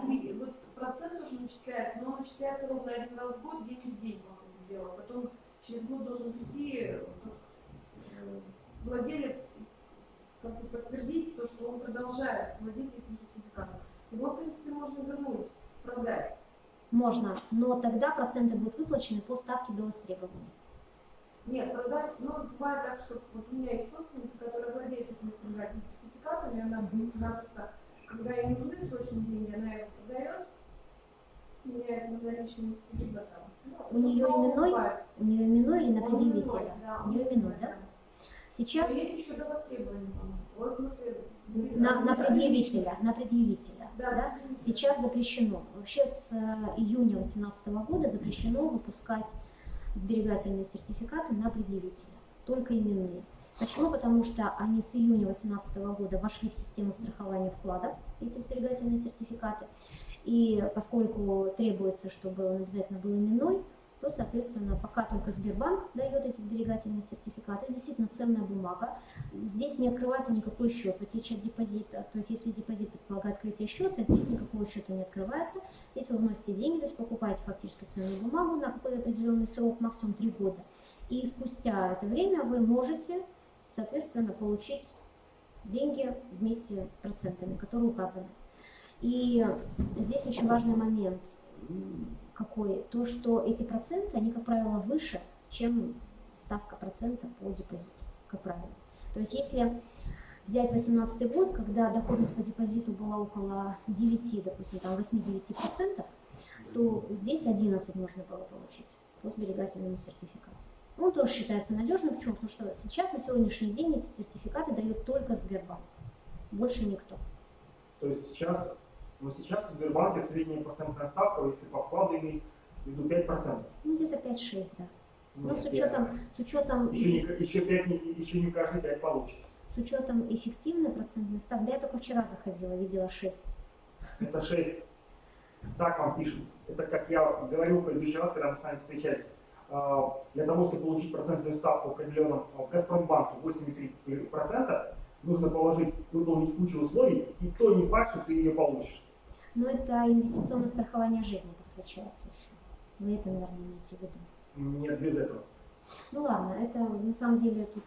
И вот процент тоже начисляется, но он начисляется ровно один раз в год, день в день он это делал. Потом через год должен прийти владелец как бы подтвердить то, что он продолжает владеть этим сертификатом. Его, в принципе, можно вернуть, продать. Можно, но тогда проценты будут выплачены по ставке до востребования. Нет, продать, ну, бывает так, что вот у меня есть собственница, которая владеет этими сберегательными сертификатами, она напросто, когда ей нужны срочные деньги, она их продает, меняет на наличность, либо там. У нее именной или на предъявителя? Да, У нее именной, да? Сейчас но есть еще до востребования, в смысле, на предъявителя, Да. да? Сейчас запрещено. Вообще с июня 2018 года запрещено выпускать сберегательные сертификаты на предъявителя, только именные. Почему? Потому что они с июня 2018 года вошли в систему страхования вкладов, эти сберегательные сертификаты. И поскольку требуется, чтобы он обязательно был именной, то, соответственно, пока только Сбербанк дает эти сберегательные сертификаты. Это действительно ценная бумага. Здесь не открывается никакой счет, в отличие от депозита. То есть, если депозит предполагает открытие счета, здесь никакого счета не открывается. Здесь вы вносите деньги, то есть покупаете фактически ценную бумагу на какой-то определенный срок, максимум 3 года. И спустя это время вы можете, соответственно, получить деньги вместе с процентами, которые указаны. И здесь очень важный момент. Какой? То, что эти проценты, они, как правило, выше, чем ставка процента по депозиту, как правило. То есть, если взять 2018 год, когда доходность по депозиту была около 9, допустим, там 8-9%, то здесь 11 можно было получить по сберегательному сертификату. Он тоже считается надежным. Почему? Потому что сейчас, на сегодняшний день, эти сертификаты дает только Сбербанк, больше никто. То есть сейчас в Сбербанке средняя процентная ставка, если по вкладу иметь в виду 5%. Ну, где-то 5-6, да. Ну, с учетом Еще не каждый 5 получит. С учетом эффективной процентной ставки, да, я только вчера заходила, видела 6. Это 6. Так вам пишут. Это как я говорил в предыдущий раз, когда мы с вами встречались. для того, чтобы получить процентную ставку в определенном в Газпромбанке 8,3%, нужно выполнить кучу условий, и то не факт, что ты ее получишь. Но это инвестиционное страхование жизни подключается еще. Вы это, наверное, имеете в виду. Нет, без этого. Ну ладно, это на самом деле тут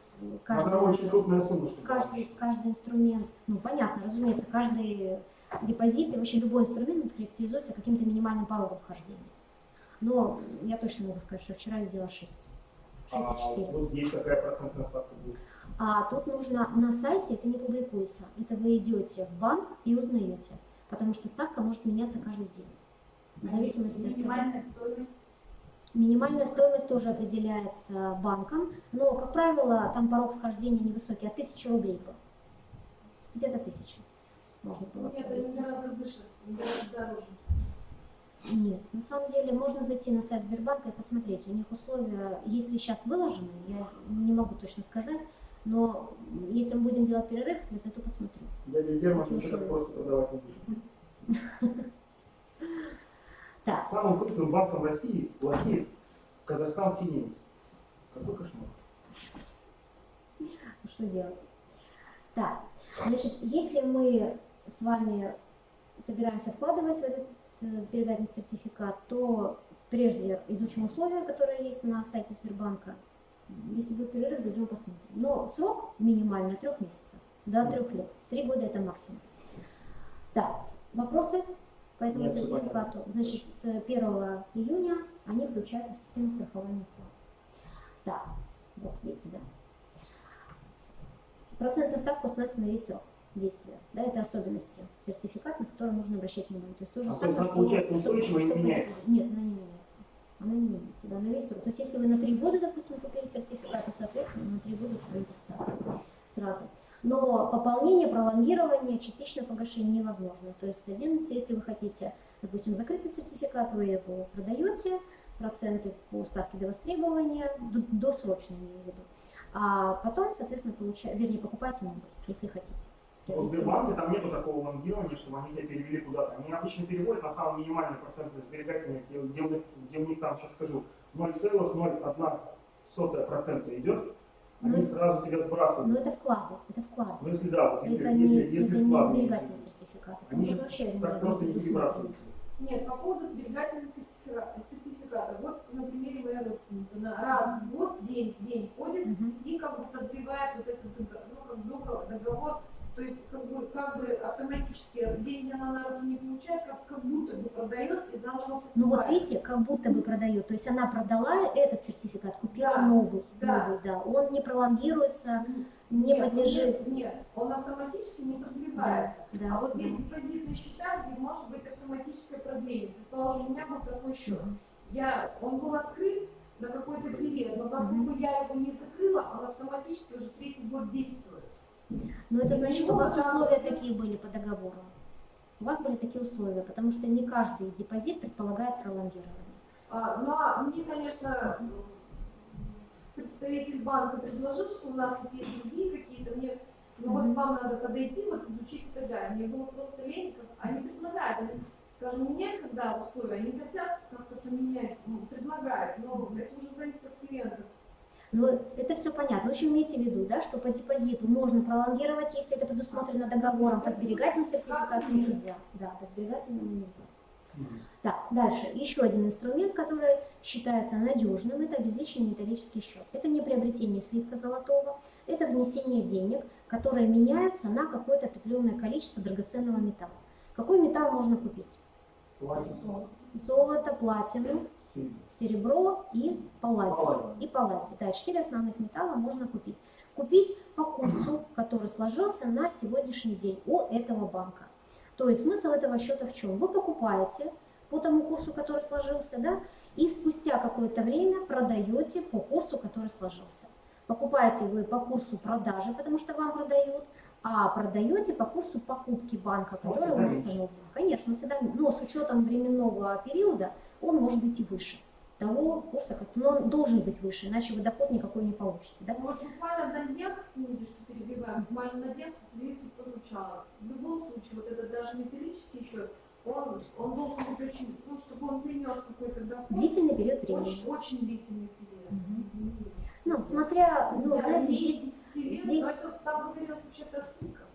Это очень крупная сумма, что каждый инструмент, ну понятно, разумеется, каждый депозит и вообще любой инструмент характеризуется каким-то минимальным порогом вхождения. Но я точно могу сказать, что вчера я делала 6. 6,4. Вот здесь какая процентная ставка будет? А тут нужно на сайте, это не публикуется. Это вы идете в банк и узнаете. Потому что ставка может меняться каждый день. В зависимости от Минимальная стоимость. Минимальная стоимость тоже определяется банком, но, как правило, там порог вхождения невысокий, от 1000 рублей был. Где-то 1000 можно было Нет, они провести. гораздо выше, гораздо дороже. Нет, на самом деле можно зайти на сайт Сбербанка и посмотреть. У них условия, если сейчас выложены, я не могу точно сказать, но если мы будем делать перерыв, я зайду посмотрю. Дядя Герман ничего так просто продавать не будет. Так, Самым крупным банком России владеет казахстанский немец. Какой кошмар. что делать? Так, значит, если мы с вами собираемся вкладывать в этот сберегательный сертификат, то прежде изучим условия, которые есть на сайте Сбербанка. Если будет перерыв, зайдем посмотрим. Но срок минимально 3 месяцев, до 3 лет. 3 года это максимум. Так, вопросы по этому Нет, сертификату? Значит, с 1 июня они включаются в систему страхования вклада. Так, вот видите, да. Процентная ставка установится на весь срок действия. Да, это особенности сертификата, на которые нужно обращать внимание. То есть то же самое, она получается устойчиво не меняется? Нет, она не меняется. Она не меняется, да, на весь срок. То есть если вы на 3 года, допустим, купили сертификат, то, соответственно, на 3 года установите ставку сразу. Но пополнение, пролонгирование, частичное погашение невозможно. То есть если вы хотите, допустим, закрытый сертификат, вы его продаете, проценты по ставке до востребования, досрочно имею в виду. А потом, соответственно, покупайте новый, если хотите. Вот в Сбербанке там нету такого лонгирования, чтобы они тебя перевели куда-то. Они обычно переводят на самый минимальный процент сберегательный, где у них там, сейчас скажу, 0,01% идет, они сразу тебя сбрасывают. Но это вклады, это вклады. Ну если да, вот Это если не вклад, сберегательный сертификат. они Это сейчас вообще так просто не перебрасывают. Нет, по поводу сберегательных сертификата. Вот на примере моей родственницы. Она раз в год, день в день ходит и как бы продлевает вот этот договор. То есть как бы автоматически деньги она на руки не получает, как будто бы продает и заново покупает. Ну вот видите, как будто бы продает. То есть она продала этот сертификат, купила новый. Да. Новый, да. Он не пролонгируется, не подлежит. Нет, он автоматически не продлевается. Да, А вот да. есть депозитные счета, где может быть автоматическое продление. Предположим, у меня был такой счет. Он был открыт на какой-то период, но поскольку я его не закрыла, он автоматически уже 3-й год действует. Но это значит, у вас условия такие были по договору. У вас были такие условия, потому что не каждый депозит предполагает пролонгирование. Мне, конечно, представитель банка предложил, что у нас вот есть другие какие-то, вот вам надо подойти, вот изучить и так далее. Мне было просто лень, они предлагают, скажем, менять, когда условия, они хотят как-то поменять, предлагают, но это уже зависит от клиентов. Но это все понятно. В общем, имейте в виду, да, что по депозиту можно пролонгировать, если это предусмотрено договором, по сберегательному сертификату нельзя. Да, по сберегательному нельзя. Так, дальше. Еще один инструмент, который считается надежным, это обезличенный металлический счет. Это не приобретение слитка золотого, это внесение денег, которые меняются на какое-то определенное количество драгоценного металла. Какой металл можно купить? Золото, платину, серебро и палладий. Да, 4 основных металла можно купить. Купить по курсу, который сложился на сегодняшний день у этого банка. То есть смысл этого счета в чем? Вы покупаете по тому курсу, который сложился, да, и спустя какое-то время продаете по курсу, который сложился. Покупаете вы по курсу продажи, потому что вам продают, а продаете по курсу покупки банка, который он установлен. Конечно, всегда, но с учетом временного периода он может быть и выше того курса, но он должен быть выше, иначе вы доход никакой не получите. Да? Вот буквально на днях, извините, что перебиваем, буквально на днях по телевизору прозвучало. В любом случае, вот это даже металлический счет, он должен быть очень, ну, чтобы он принес какой-то доход. Длительный период времени. Очень длительный период. Ну, смотря, ну, знаете, здесь Там говорилось вообще-то о ссылках.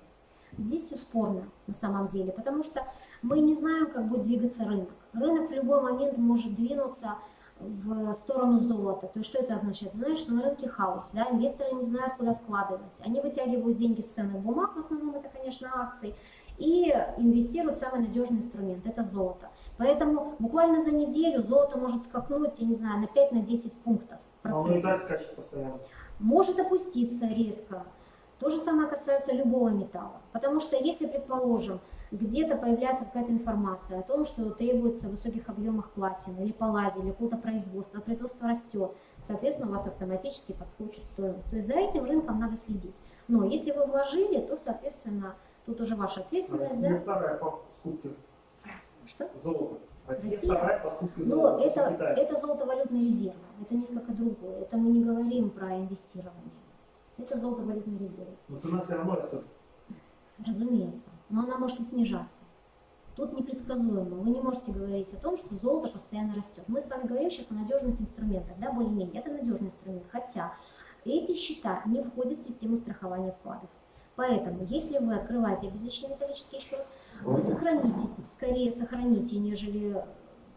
здесь все спорно на самом деле, потому что мы не знаем, как будет двигаться рынок. Рынок в любой момент может двинуться в сторону золота. То есть что это означает? Знаешь, что на рынке хаос, да, инвесторы не знают, куда вкладывать. Они вытягивают деньги с ценных бумаг, в основном это, конечно, акции, и инвестируют в самый надежный инструмент, это золото. Поэтому буквально за неделю золото может скакнуть, я не знаю, на 5-10 пунктов А он и процентов. так скачет постоянно. Может опуститься резко. То же самое касается любого металла. Потому что если, предположим, где-то появляется какая-то информация о том, что требуется в высоких объемах платины или палладия, или какого-то производства, а производство растет, соответственно, у вас автоматически подскочит стоимость. То есть за этим рынком надо следить. Но если вы вложили, то, соответственно, тут уже ваша ответственность. Россия Да? вторая по скупке Что? золота. Россия Россия? вторая по скупке Но золота. это золото-валютные резервы, это несколько другое. Это мы не говорим про инвестирование. Это золото-валютные резервы. Но цена все равно растет. Разумеется, но она может и снижаться. Тут непредсказуемо. Вы не можете говорить о том, что золото постоянно растет. Мы с вами говорим сейчас о надежных инструментах, да, более-менее. Это надежный инструмент, хотя эти счета не входят в систему страхования вкладов. Поэтому, если вы открываете обезличенный металлический счет, вы сохраните, скорее сохраните, нежели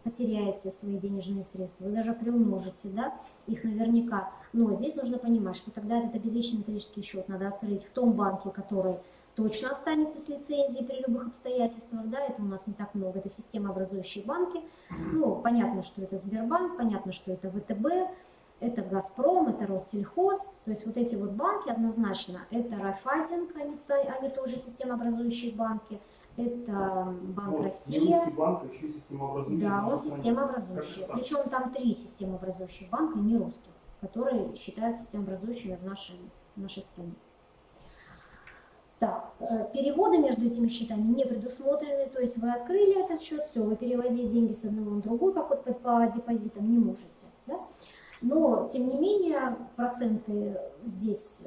потеряете свои денежные средства, вы даже приумножите, да, их наверняка. Но здесь нужно понимать, что тогда этот обезличенный металлический счет надо открыть в том банке, который точно останется с лицензией при любых обстоятельствах, да, это у нас не так много, это системообразующие банки, ну, понятно, что это Сбербанк, понятно, что это ВТБ, это Газпром, это Россельхоз, то есть вот эти вот банки однозначно, это Райфайзен, они тоже системообразующие банки, это Банк Вот, Россия. не русский банк, а еще и системообразующий. Да, он Может, системообразующий. как это? Причем там 3 системообразующих банка, не русских, которые считаются системообразующими в нашей стране. Так, переводы между этими счетами не предусмотрены, то есть вы открыли этот счет, все, вы переводить деньги с одного на другой, как вот по депозитам, не можете. Да? Но, тем не менее, проценты здесь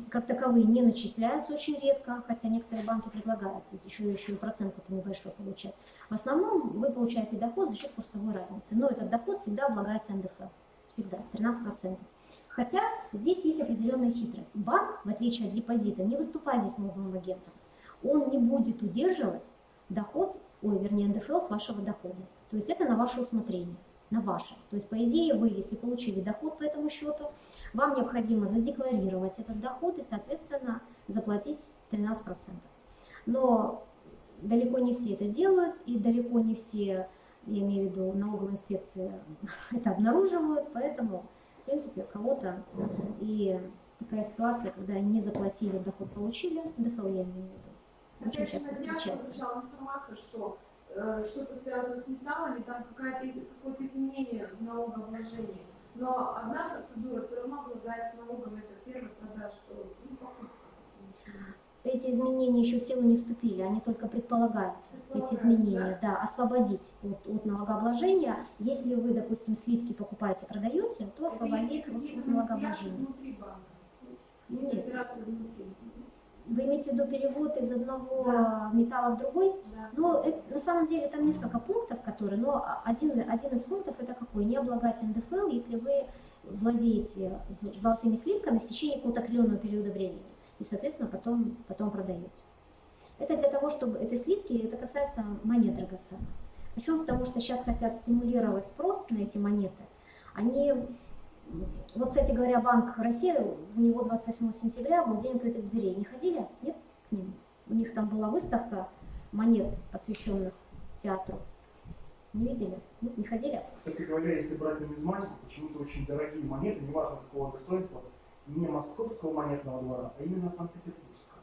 как таковые не начисляются очень редко, хотя некоторые банки предлагают еще и процент-то небольшой получать. В основном вы получаете доход за счет курсовой разницы, но этот доход всегда облагается НДФЛ, всегда, 13%. Хотя здесь есть определенная хитрость. Банк, в отличие от депозита, не выступает здесь налоговым агентом. Он не будет удерживать доход, НДФЛ с вашего дохода. То есть это на ваше усмотрение, на ваше. То есть, по идее, вы, если получили доход по этому счету, вам необходимо задекларировать этот доход и, соответственно, заплатить 13%. Но далеко не все это делают, и далеко не все, я имею в виду налоговая инспекция, это обнаруживают, поэтому... В принципе, у кого-то и такая ситуация, когда не заплатили, доход получили, НДФЛ я имею в виду, очень часто На днях встречается. прозвучала информация, что что-то связано с металлами, там какое-то изменение в налогообложении. Но одна процедура все равно облагается налогом, это первый продаж, что покупка. Эти изменения еще в силу не вступили, они только предполагаются, эти изменения, да, освободить от налогообложения. Если вы, допустим, слитки покупаете, продаете, то освободить от налогообложения. Внутри банка. Нет. Операции внутри. Вы имеете в виду перевод из одного металла в другой? Да. Но на самом деле там несколько пунктов, которые, но один из пунктов это какой? Не облагать НДФЛ, если вы владеете золотыми слитками в течение какого-то определенного периода времени. И, соответственно, потом продаете. Это для того, чтобы это слитки, это касается монет драгоценных. Почему? Потому что сейчас хотят стимулировать спрос на эти монеты. Они, вот, кстати говоря, Банк России, у него 28 сентября был день открытых дверей. Не ходили? Нет? К ним? У них там была выставка монет, посвященных театру. Не видели? Нет, не ходили? Кстати говоря, если брать нумизматику, почему-то очень дорогие монеты, неважно какого достоинства, не московского монетного двора, а именно Санкт-Петербургского.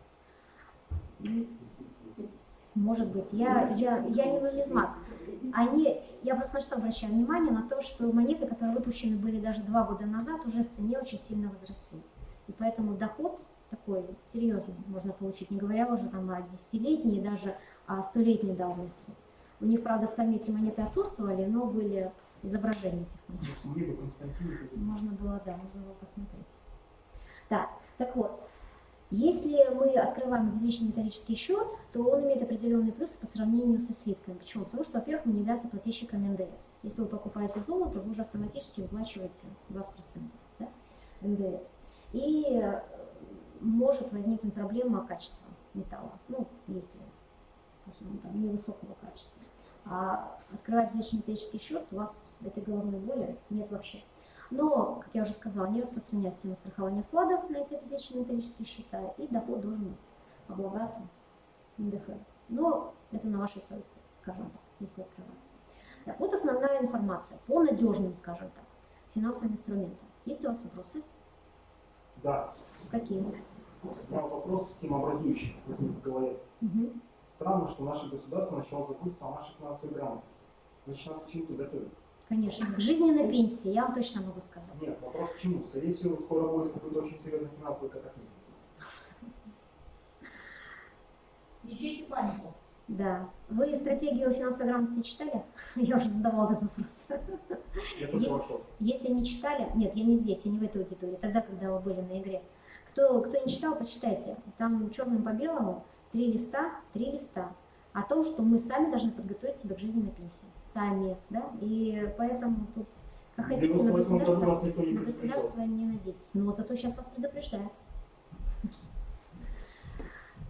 Может быть. Я не нумизмат. Я просто на что обращаю внимание, на то, что монеты, которые выпущены были даже 2 года назад, уже в цене очень сильно возросли. И поэтому доход такой серьезный можно получить, не говоря уже там о 10-летней, даже о 100-летней давности. У них, правда, сами эти монеты отсутствовали, но были изображения этих монет. Можно было посмотреть. Да, так вот, Если мы открываем обезличенный металлический счет, то он имеет определенные плюсы по сравнению со слитками. Почему? Потому что, во-первых, он не является плательщиком НДС. Если вы покупаете золото, вы уже автоматически выплачиваете 20%, да, НДС. И может возникнуть проблема качества металла, ну, если он там невысокого качества. А открывая обезличенный металлический счет, у вас этой головной боли нет вообще. Но, как я уже сказала, не распространяется тема страхования вкладов на эти обезличенные металлические счета, и доход должен облагаться НДФЛ. Но это на вашей совести, скажем так, если открываете. Так, вот основная информация по надежным, скажем так, финансовым инструментам. Есть у вас вопросы? Да. Какие? У меня вопрос системообразующий возник в голове. Угу. Странно, что наше государство начало заботиться о нашей финансовой грамотности. Значит, нас к чему-то готовят. Конечно, к жизненной пенсии, я вам точно могу сказать. Нет, вопрос к чему? Скорее всего, скоро будет какой-то очень серьезный финансовый катаклизм. Ищите панику. Да. Вы стратегию финансовой грамотности читали? Я уже задавала этот вопрос. Я только вошел. Если не читали, нет, я не здесь, я не в этой аудитории, тогда, когда вы были на игре. Кто не читал, почитайте. Там черным по белому 3 листа о том, что мы сами должны подготовить себя к жизненной пенсии. Сами, да? И поэтому тут, как хотите, на государство не надейтесь. Но зато сейчас вас предупреждают.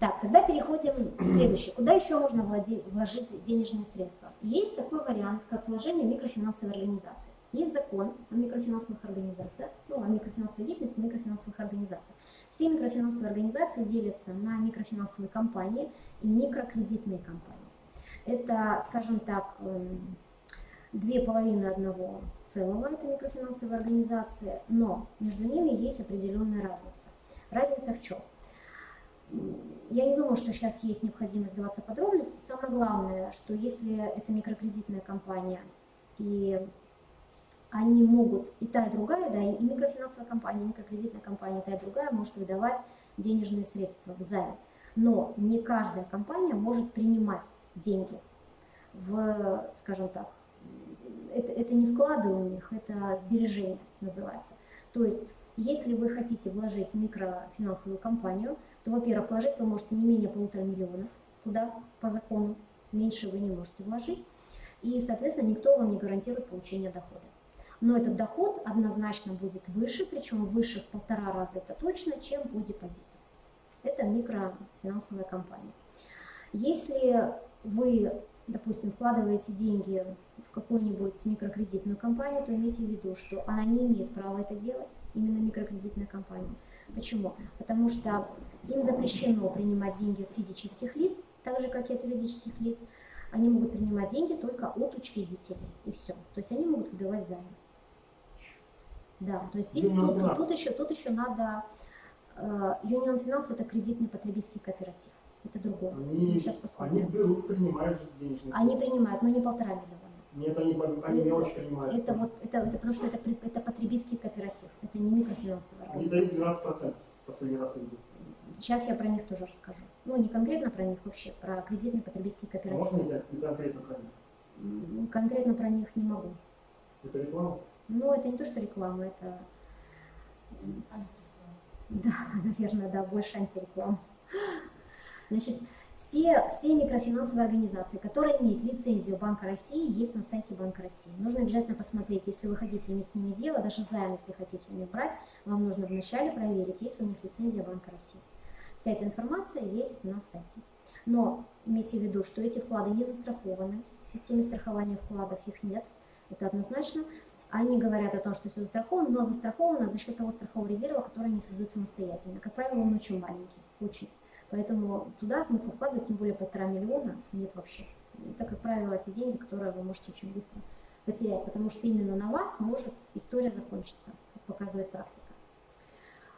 Так, тогда переходим к следующему. Куда еще можно вложить денежные средства? Есть такой вариант, как вложение в микрофинансовые организации. Есть закон о микрофинансовых организациях, о микрофинансовой деятельности, микрофинансовых организациях. Все микрофинансовые организации делятся на микрофинансовые компании и микрокредитные компании. Это, скажем так, две половины одного целого, это микрофинансовые организации, но между ними есть определенная разница. Разница в чем? Я не думаю, что сейчас есть необходимость вдаваться в подробности. Самое главное, что если это микрокредитная компания, и они могут, и та, и другая, да, и микрофинансовая компания, и микрокредитная компания, и та, и другая может выдавать денежные средства в займ. Но не каждая компания может принимать деньги в, скажем так, это не вклады у них, это сбережения называется. То есть, если вы хотите вложить в микрофинансовую компанию, то, во-первых, вложить вы можете не менее 1,5 миллиона, куда по закону, меньше вы не можете вложить, и, соответственно, никто вам не гарантирует получение дохода. Но этот доход однозначно будет выше, причем выше в 1,5 раза это точно, чем по депозиту. Это микрофинансовая компания. Если вы, допустим, вкладываете деньги в какую-нибудь микрокредитную компанию, то имейте в виду, что она не имеет права это делать, именно микрокредитная компания. Почему? Потому что им запрещено принимать деньги от физических лиц, так же, как и от юридических лиц. Они могут принимать деньги только от учредителей, и все. То есть они могут выдавать займы. Да, то есть здесь тут еще надо... Union Finance — это кредитный потребительский кооператив. Это другое. Сейчас посмотрим. Они берут, принимают же денежные. Они принимают, но не 1,5 миллиона. Нет, они мелочь принимают. Это потому что это потребительский кооператив, это не микрофинансовая организация. Они дают 12% последний раз идут. Сейчас я про них тоже расскажу. Ну, не конкретно про них вообще, про кредитный потребительский кооператив. Можно не конкретно про них? Конкретно про них не могу. Это реклама? Ну, это не то, что реклама, это... Да, наверное, да, больше антиреклама. Значит, все микрофинансовые организации, которые имеют лицензию Банка России, есть на сайте Банка России. Нужно обязательно посмотреть, если вы хотите иметь с ними дело, даже займ, если хотите у них брать, вам нужно вначале проверить, есть ли у них лицензия Банка России. Вся эта информация есть на сайте. Но имейте в виду, что эти вклады не застрахованы, в системе страхования вкладов их нет, это однозначно. Они говорят о том, что все застраховано, но застраховано за счет того страхового резерва, который они создают самостоятельно. Как правило, он очень маленький, очень. Поэтому туда смысла вкладывать, тем более 1,5 миллиона, нет вообще. Это, как правило, те деньги, которые вы можете очень быстро потерять, потому что именно на вас может история закончиться, как показывает практика.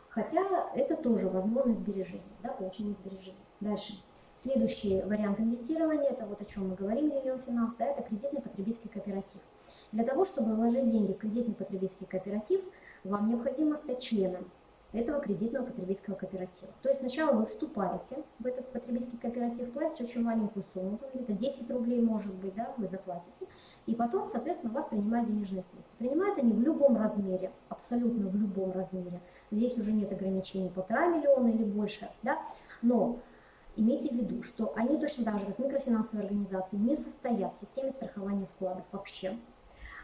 Хотя это тоже возможность сбережения, да, получение сбережений. Дальше. Следующий вариант инвестирования, это вот о чем мы говорим, Union Finance, да, это кредитный потребительский кооператив. Для того, чтобы вложить деньги в кредитный потребительский кооператив, вам необходимо стать членом этого кредитного потребительского кооператива. То есть сначала вы вступаете в этот потребительский кооператив, платите очень маленькую сумму, где-то 10 рублей может быть, да, вы заплатите, и потом, соответственно, у вас принимают денежные средства. Принимают они в любом размере, абсолютно в любом размере. Здесь уже нет ограничений по 1,5 миллиона или больше, да, но имейте в виду, что они точно так же, как микрофинансовые организации, не состоят в системе страхования вкладов вообще.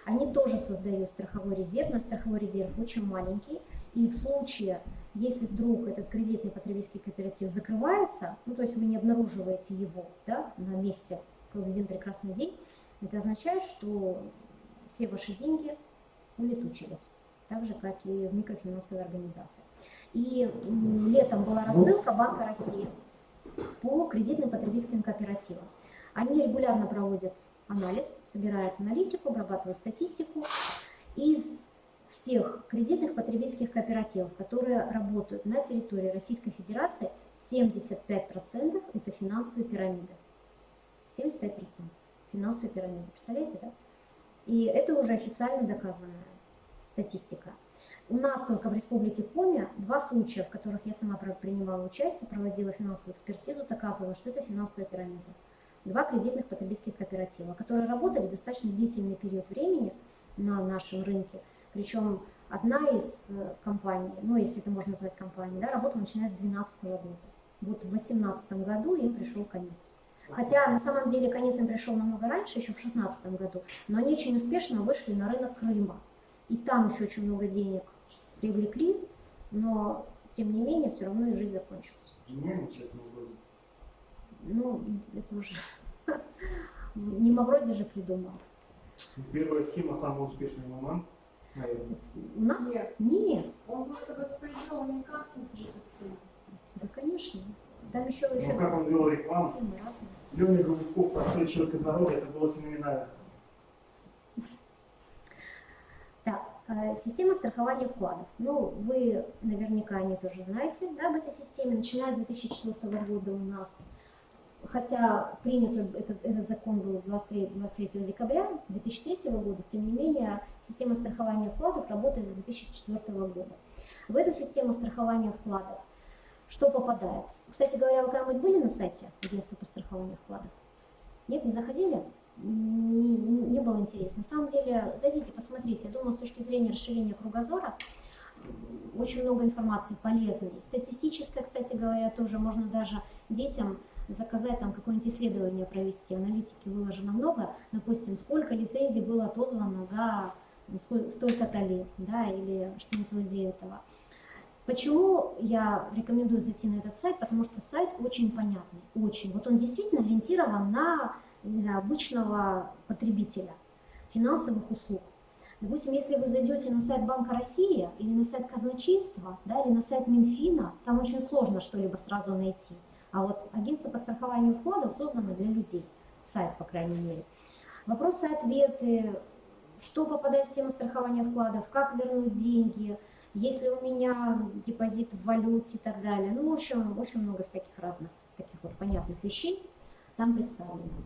Они тоже создают страховой резерв, но страховой резерв очень маленький. И в случае, если вдруг этот кредитный потребительский кооператив закрывается, ну то есть вы не обнаруживаете его, да, на месте в один прекрасный день, это означает, что все ваши деньги улетучились, так же, как и в микрофинансовой организации. И летом была рассылка Банка России по кредитным потребительским кооперативам. Они регулярно проводят анализ, собирают аналитику, обрабатывают статистику. Из всех кредитных потребительских кооперативов, которые работают на территории Российской Федерации, 75% это финансовые пирамиды. 75% финансовые пирамиды. Представляете, да? И это уже официально доказанная статистика. У нас только в Республике Коми 2 случая, в которых я сама принимала участие, проводила финансовую экспертизу, доказывала, что это финансовая пирамида. 2 кредитных потребительских кооператива, которые работали достаточно длительный период времени на нашем рынке. Причем одна из компаний, ну если это можно назвать компанией, да, работала начиная с 2012 года. Вот в 2018 году им пришел конец. Хотя на самом деле конец им пришел намного раньше, еще в 2016 году, но они очень успешно вышли на рынок Крыма. И там еще очень много денег привлекли, но тем не менее все равно и жизнь закончилась. Ну, это уже не Мавроди же придумал. Первая схема самый успешный момент, наверное. У нас? Нет. Нет. Он просто воспроизвел американскую систему. Да, конечно. Там еще Ну, как он вел рекламу, схемы разные. Леня Голубков, простой человек из народа, это было феноменально. Так, система страхования вкладов. Ну, вы наверняка о ней тоже знаете, да, об этой системе. Начиная с 2004 года у нас, хотя принят этот закон был 23 декабря 2003 года, тем не менее, система страхования вкладов работает с 2004 года. В эту систему страхования вкладов что попадает? Кстати говоря, вы когда-нибудь были на сайте агентства по страхованию вкладов? Нет, не заходили? Не было интересно. На самом деле, зайдите, посмотрите. Я думаю, с точки зрения расширения кругозора, очень много информации полезной. Статистическая, кстати говоря, тоже можно даже детям заказать там какое-нибудь исследование провести. Аналитики выложено много. Допустим, сколько лицензий было отозвано за столько-то лет, да, или что-нибудь вроде этого. Почему я рекомендую зайти на этот сайт? Потому что сайт очень понятный, очень. Вот он действительно ориентирован на обычного потребителя финансовых услуг. Допустим, если вы зайдете на сайт Банка России или на сайт казначейства, да, или на сайт Минфина, там очень сложно что-либо сразу найти. А вот агентство по страхованию вкладов создано для людей, сайт, по крайней мере. Вопросы-ответы, что попадает в систему страхования вкладов, как вернуть деньги, если у меня депозит в валюте и так далее. Ну, в общем, очень много всяких разных таких вот понятных вещей там представлено.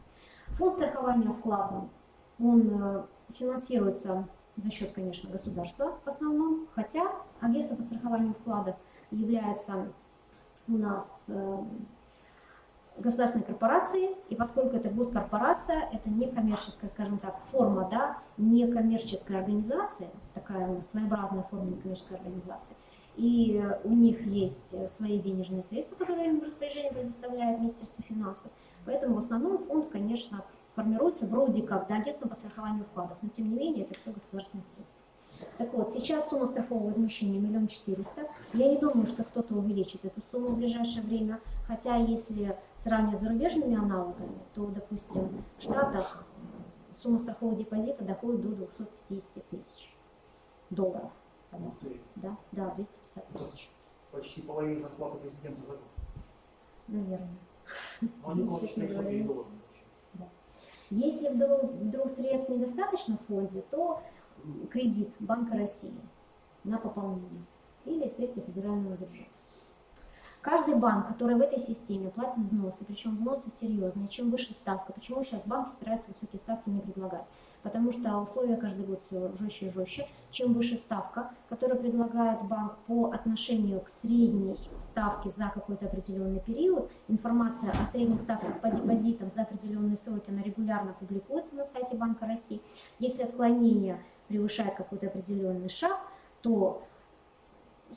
Фонд страхования вкладов, он финансируется за счет, конечно, государства в основном, хотя агентство по страхованию вкладов является у нас государственной корпорацией, и поскольку это госкорпорация, это не коммерческая, скажем так, форма, да, не коммерческая организация, такая у нас своеобразная форма некоммерческой организации, и у них есть свои денежные средства, которые им в распоряжение предоставляет Министерство финансов, поэтому в основном фонд, конечно, формируется вроде как, да, агентством по страхованию вкладов, но тем не менее это все государственные средства. Так вот, сейчас сумма страхового возмещения 1 400 000. Я не думаю, что кто-то увеличит эту сумму в ближайшее время. Хотя, если сравнивать с зарубежными аналогами, то, допустим, в Штатах сумма страхового депозита доходит до 250 000 долларов. Да, 250 000. Почти половина зарплаты президента за год. Наверное. Он около 400 000 долларов. Да. Если вдруг средств недостаточно в фонде, то кредит Банка России на пополнение или средства федерального бюджета. Каждый банк, который в этой системе платит взносы, причем взносы серьезные, чем выше ставка, почему сейчас банки стараются высокие ставки не предлагать? потому что условия каждый год все жестче и жестче. Чем выше ставка, которую предлагает банк по отношению к средней ставке за какой-то определенный период, информация о средних ставках по депозитам за определенные сроки, она регулярно публикуется на сайте Банка России. Если отклонение превышает какой-то определенный шаг, то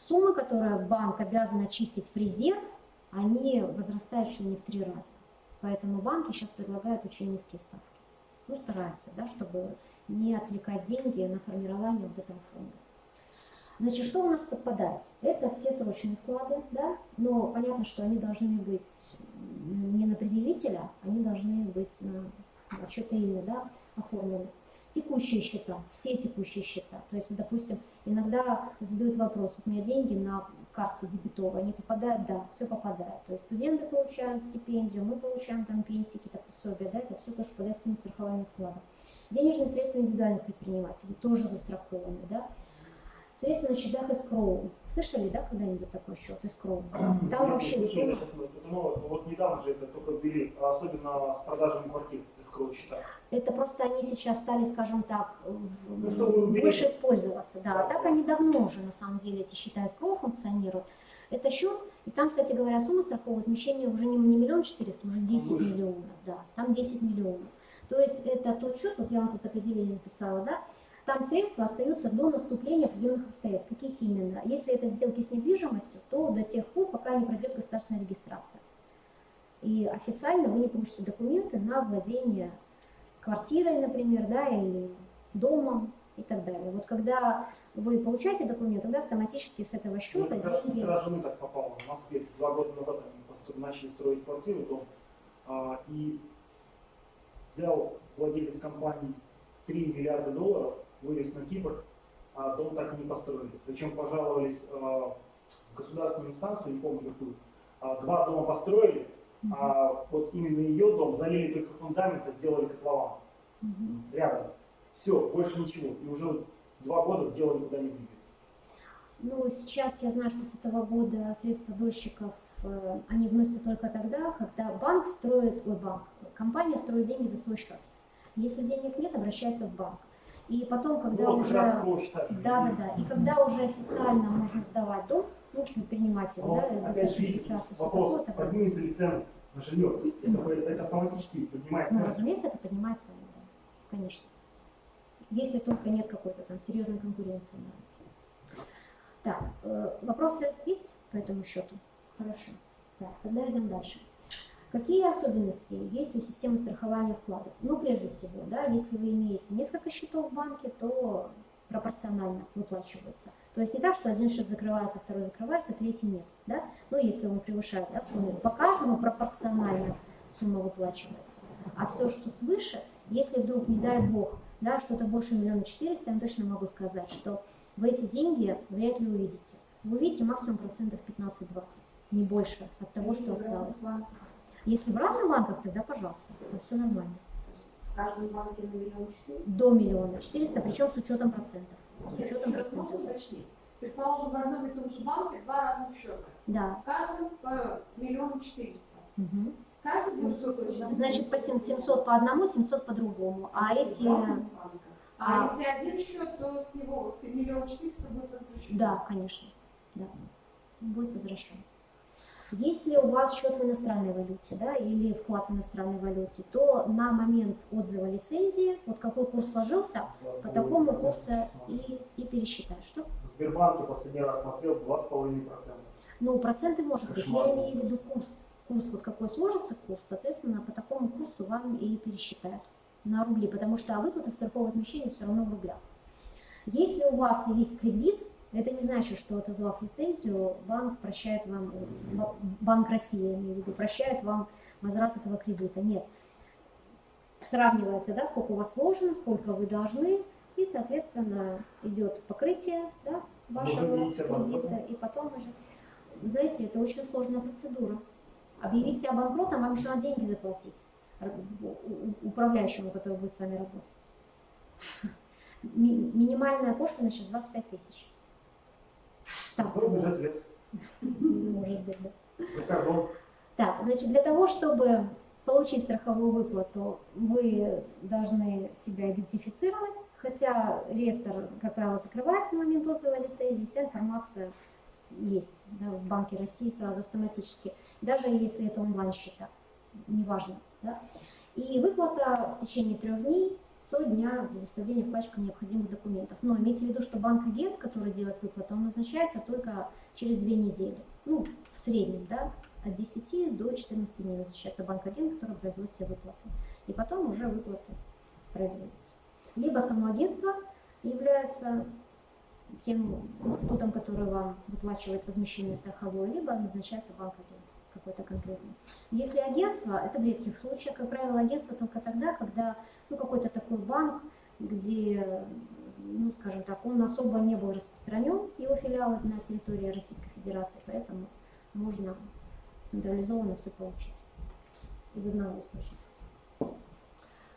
суммы, которые банк обязан отчислить в резерв, они возрастают чуть ли не в 3 раза. Поэтому банки сейчас предлагают очень низкие ставки. Ну, стараются, да, чтобы не отвлекать деньги на формирование вот этого фонда. Значит, что у нас подпадает? Это все срочные вклады, да, но понятно, что они должны быть не на предъявителя, они должны быть на что-то имя, да, оформлены. Текущие счета, все текущие счета. То есть, допустим, иногда задают вопрос, у меня деньги на карте дебетовой, они попадают? Да, все попадает. То есть студенты получают стипендию, мы получаем там пенсии, какие-то пособия, да, это все то, что подается на страхование вклада. Денежные средства индивидуальных предпринимателей тоже застрахованы, да. Средства на счетах эскроу. Слышали, да, когда-нибудь такой счет эскроу? Там вообще слушай, вот недавно же это только ввели, особенно с продажами квартир эскроу счета. Это просто они сейчас стали, скажем так, что больше использоваться. Да. А так они давно уже, на самом деле, эти счета эскроу функционируют. Это счет, и там, кстати говоря, сумма страхового возмещения уже не 1 400 000, уже 10 миллионов. Да, там 10 миллионов. То есть это тот счет, вот я вам тут определение написала, да, там средства остаются до наступления определенных обстоятельств. Каких именно? Если это сделки с недвижимостью, то до тех пор, пока не пройдет государственная регистрация. И официально вы не получите документы на владение квартирой, например, да, или домом и так далее. Вот когда вы получаете документ, тогда автоматически с этого счета деньги... Сестра жены так попала. В Москве 2 года назад они начали строить квартиру, дом, и взял владелец компании $3 миллиарда, вывез на Кипр, а дом так и не построили. Причем пожаловались в государственную инстанцию, не помню какую, 2 дома построили, а вот именно ее дом залили только фундамент, а сделали котлован. Рядом. Все, больше ничего. И уже 2 года дело никуда не двигается. Ну, сейчас я знаю, что с этого года средства дольщиков, они вносятся только тогда, когда компания строит деньги за свой счет. Если денег нет, обращается в банк. И потом, когда вот, уже... Да. И когда уже официально можно сдавать дом, ну, предпринимателю, да, опять же, регистрация, вопрос, поднимется ли цены на жилье? Это автоматически поднимает цены? Ну, разумеется, это поднимает цены, да, конечно. Если только нет какой-то там серьезной конкуренции. Да. Так, вопросы есть по этому счету? Хорошо. Так, тогда идем дальше. Какие особенности есть у системы страхования вкладов? Ну, прежде всего, да, если вы имеете несколько счетов в банке, то пропорционально выплачиваются. То есть не так, что один счет закрывается, второй закрывается, третий нет. Да? Ну, если он превышает, да, сумму, по каждому пропорционально сумма выплачивается. А все, что свыше, если вдруг, не дай бог, да, что-то больше 1 400 000, я точно могу сказать, что вы эти деньги вряд ли увидите. Вы увидите максимум процентов 15-20, не больше от того, что осталось. Если в разных банках, тогда пожалуйста, то все нормально. В каждом банке на 1 400 000? До 1 400 000, причем с учетом процентов. С учетом процентов. Могу уточнить? Предположим, в одном и том же банке 2 разных счета. Да. В каждом по 1 400 000. Угу. Каждый 700 000. Значит, по 700 по одному, 700 по другому. А эти... А если один счет, то с него 1 400 000 будет возвращен? Да, конечно. Да. Будет возвращен. Если у вас счет в иностранной валюте, да, или вклад в иностранной валюте, то на момент отзыва лицензии, вот какой курс сложился, по такому курсу и пересчитать. Что? В Сбербанке последний раз смотрел 2,5%. Ну, проценты может быть. Я имею в виду курс. Курс, вот какой сложится курс, соответственно, по такому курсу вам и пересчитают на рубли, потому что выплата страхового возмещения все равно в рублях. Если у вас есть кредит, это не значит, что, отозвав лицензию, банк прощает вам, Банк России, я имею в виду, прощает вам возврат этого кредита. Нет. Сравнивается, да, сколько у вас вложено, сколько вы должны, и, соответственно, идет покрытие, да, вашего кредита, и потом уже... Вы знаете, это очень сложная процедура. Объявить себя банкротом, вам еще надо деньги заплатить управляющему, который будет с вами работать. Минимальная пошлина сейчас 25 000. Ставка. Может быть, Может быть, да. да. Так, значит, для того, чтобы получить страховую выплату, вы должны себя идентифицировать, хотя реестр, как правило, закрывается в момент отзыва лицензии, вся информация есть, да, в Банке России сразу автоматически, даже если это онлайн-счета, неважно. Да. И выплата в течение 3 дней со дня предоставления вкладчикам необходимых документов. Но имейте в виду, что банк-агент, который делает выплату, он назначается только через 2 недели. Ну, в среднем, да, от 10 до 14 дней назначается банк-агент, который производит все выплаты. И потом уже выплаты производятся. Либо само агентство является тем институтом, который вам выплачивает возмещение страховое, либо назначается банк-агент какой-то конкретный. Если агентство, это в редких случаях, как правило, агентство только тогда, когда какой-то такой банк, где, ну, скажем так, он особо не был распространен, его филиалы на территории Российской Федерации, поэтому можно централизованно все получить из одного источника.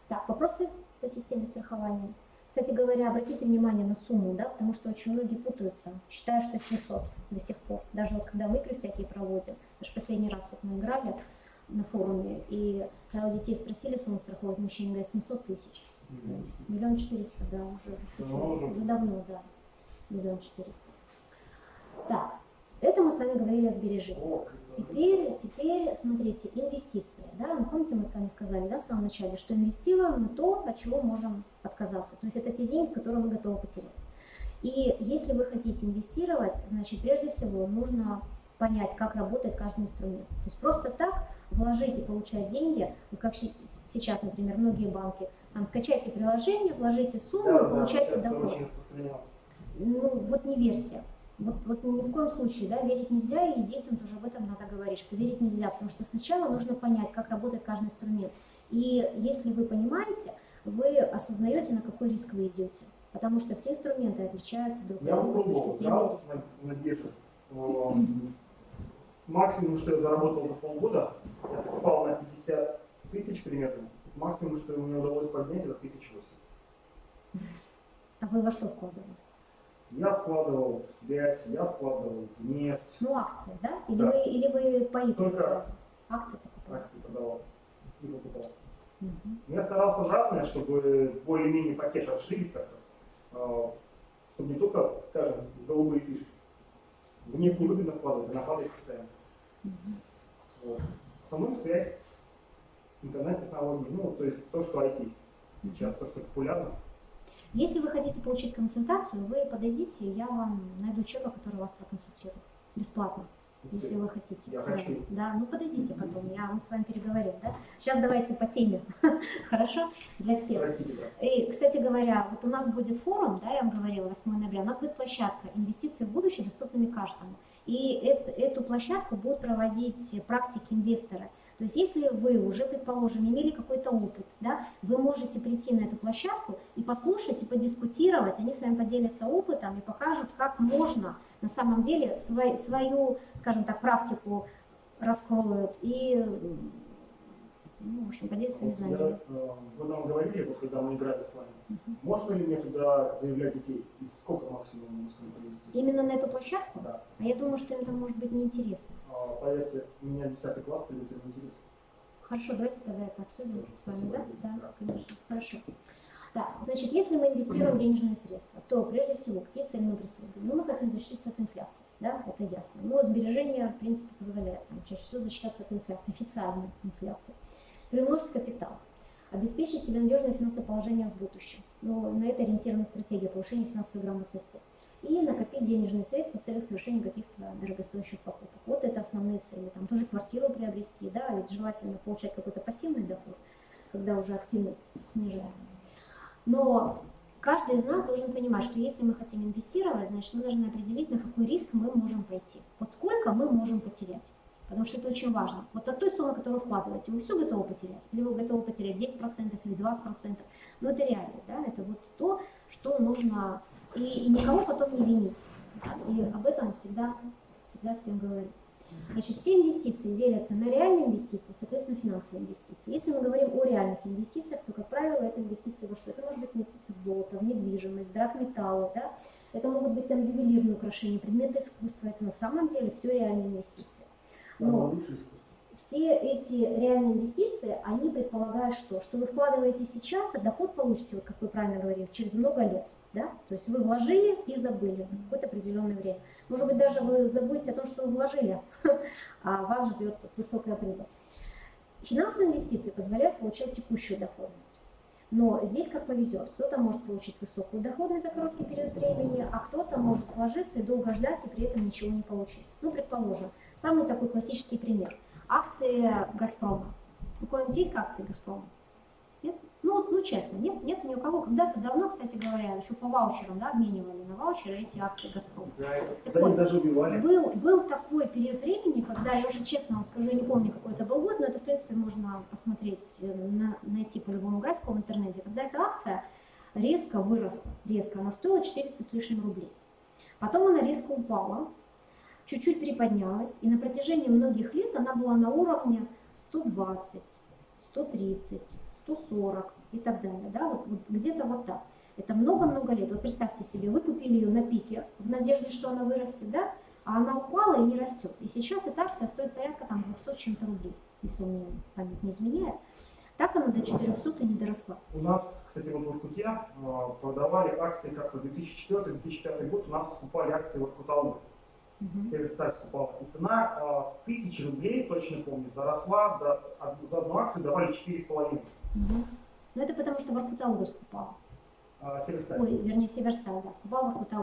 Так, вопросы по системе страхования? Кстати говоря, обратите внимание на сумму, да, потому что очень многие путаются, считают, что 700 до сих пор. Даже вот когда мы игры всякие проводим, даже последний раз вот мы играли на форуме, и когда у детей спросили сумму страхового возмещения, говорят, 700 тысяч. 1 400 000, да, уже давно, да, 1 400 000. Так, это мы с вами говорили о сбережениях. Теперь, смотрите, инвестиции. Да? Ну, помните, мы с вами сказали, да, в самом начале, что инвестируем мы то, от чего можем отказаться. То есть это те деньги, которые мы готовы потерять. И если вы хотите инвестировать, значит, прежде всего нужно понять, как работает каждый инструмент. То есть просто так вложить и получать деньги, вот как сейчас, например, многие банки, там, скачайте приложение, вложите сумму и получайте доход. Ну, вот не верьте. Вот ни в коем случае, да, верить нельзя, и детям тоже об этом надо говорить, что верить нельзя, потому что сначала нужно понять, как работает каждый инструмент. И если вы понимаете, вы осознаете, на какой риск вы идете, потому что все инструменты отличаются друг от друга с точки зрения риска. На бирже. Максимум, что я заработал за полгода, я покупал на 50 тысяч примерно. Максимум, что мне удалось поднять, это 1008. А вы во что вкладывали? Я вкладывал в связь, я вкладывал в нефть. Ну, акции, да? Или, Да. или вы паи Только акции покупали? акции продавал и покупал. Мгм. Я старался разное, чтобы более-менее пакет расширить как-то, чтобы не только, скажем, голубые фишки. В нефть невыгодно вкладывать, она падает постоянно. Мгм. Вот. Саму связь, интернет-технологии, ну, то есть то, что IT. Сейчас то, что популярно. Если вы хотите получить консультацию, вы подойдите, я вам найду человека, который вас проконсультирует. Бесплатно, если вы хотите. Я Да. хочу. Да, ну подойдите потом, мы с вами переговорим, да? Сейчас давайте по теме, хорошо? Для всех. Простите, да. И, кстати говоря, вот у нас будет форум, да, я вам говорила, 8 ноября, у нас будет площадка «Инвестиции в будущее доступными каждому». И эту площадку будут проводить практики-инвесторы. То есть если вы уже, предположим, имели какой-то опыт, да, вы можете прийти на эту площадку и послушать, и подискутировать, они с вами поделятся опытом и покажут, как можно на самом деле свою, скажем так, практику раскроют и, ну, в общем, поделятся своими знаниями. Вы нам говорили, вот когда мы играли с вами, можно ли мне туда заявлять детей? И сколько максимум мы с ними провести? Именно на эту площадку? Да. А я думаю, что им там может быть неинтересно. Поверьте, у меня 10 класс, придет им интересно. Хорошо, давайте тогда это обсудим с вами, да? Спасибо. Да, конечно. Хорошо. Так, значит, если мы инвестируем денежные средства, то прежде всего, какие цели мы преследуем? Ну, мы хотим защититься от инфляции, да, это ясно. Но сбережения, в принципе, позволяют нам чаще всего защищаться от инфляции, официальной инфляции. Приумножить капитал, обеспечить себе надежное финансовое положение в будущем. Но на это ориентирована стратегия повышения финансовой грамотности. И накопить денежные средства в целях совершения каких-то дорогостоящих покупок. Вот это основные цели. Там тоже квартиру приобрести, да, ведь желательно получать какой-то пассивный доход, когда уже активность снижается. Но каждый из нас должен понимать, что если мы хотим инвестировать, значит, мы должны определить, на какой риск мы можем пойти. Вот сколько мы можем потерять. Потому что это очень важно. Вот от той суммы, которую вкладываете, вы все готовы потерять? Или вы готовы потерять 10% или 20%? Но это реально, да? Это вот то, что нужно... И никого потом не винить. Да? И об этом всегда всем говорить. Значит, все инвестиции делятся на реальные инвестиции, соответственно, финансовые инвестиции. Если мы говорим о реальных инвестициях, то, как правило, это инвестиции во что? Это может быть инвестиции в золото, в недвижимость, в драгметаллы, да? Это могут быть там ювелирные украшения, предметы искусства. Это на самом деле все реальные инвестиции. Но все эти реальные инвестиции, они предполагают что? Что вы вкладываете сейчас, а доход получите, вот как вы правильно говорили, через много лет. Да? То есть вы вложили и забыли на какое-то определенное время. Может быть, даже вы забудете о том, что вы вложили, а вас ждет высокая прибыль. Финансовые инвестиции позволяют получать текущую доходность. Но здесь как повезет. Кто-то может получить высокую доходность за короткий период времени, а кто-то может вложиться и долго ждать, и при этом ничего не получить. Ну, предположим, самый такой классический пример. Акции «Газпрома». У кого-нибудь есть акции «Газпрома»? Нет? Ну, честно, нет ни у кого. Когда-то давно, кстати говоря, еще по ваучерам, да, обменивали на ваучеры эти акции «Газпрома». За них даже убивали. Был такой период времени, когда, я уже честно вам скажу, я не помню, какой это был год, но это, в принципе, можно посмотреть, найти по любому графику в интернете, когда эта акция резко выросла, она стоила 400 с лишним рублей. Потом она резко упала, чуть-чуть приподнялась, и на протяжении многих лет она была на уровне 120, 130, 140 и так далее, да, вот где-то вот так. Это много-много лет. Вот представьте себе, вы купили ее на пике в надежде, что она вырастет, да, а она упала и не растет. И сейчас эта акция стоит порядка там 200 с чем-то рублей, если мне память не изменяет. Так она до 400 и не доросла. У нас, кстати, вот в Воркуте продавали акции как-то 2004-2005 год, у нас скупали акции Воркута. Северсталь скупала. И цена с 1000 рублей, точно помню, доросла, за одну акцию давали 4,5. Но это потому, что Воркута скупала. Северсталь. Ой, вернее, Северсталь, да, скупал Воркута.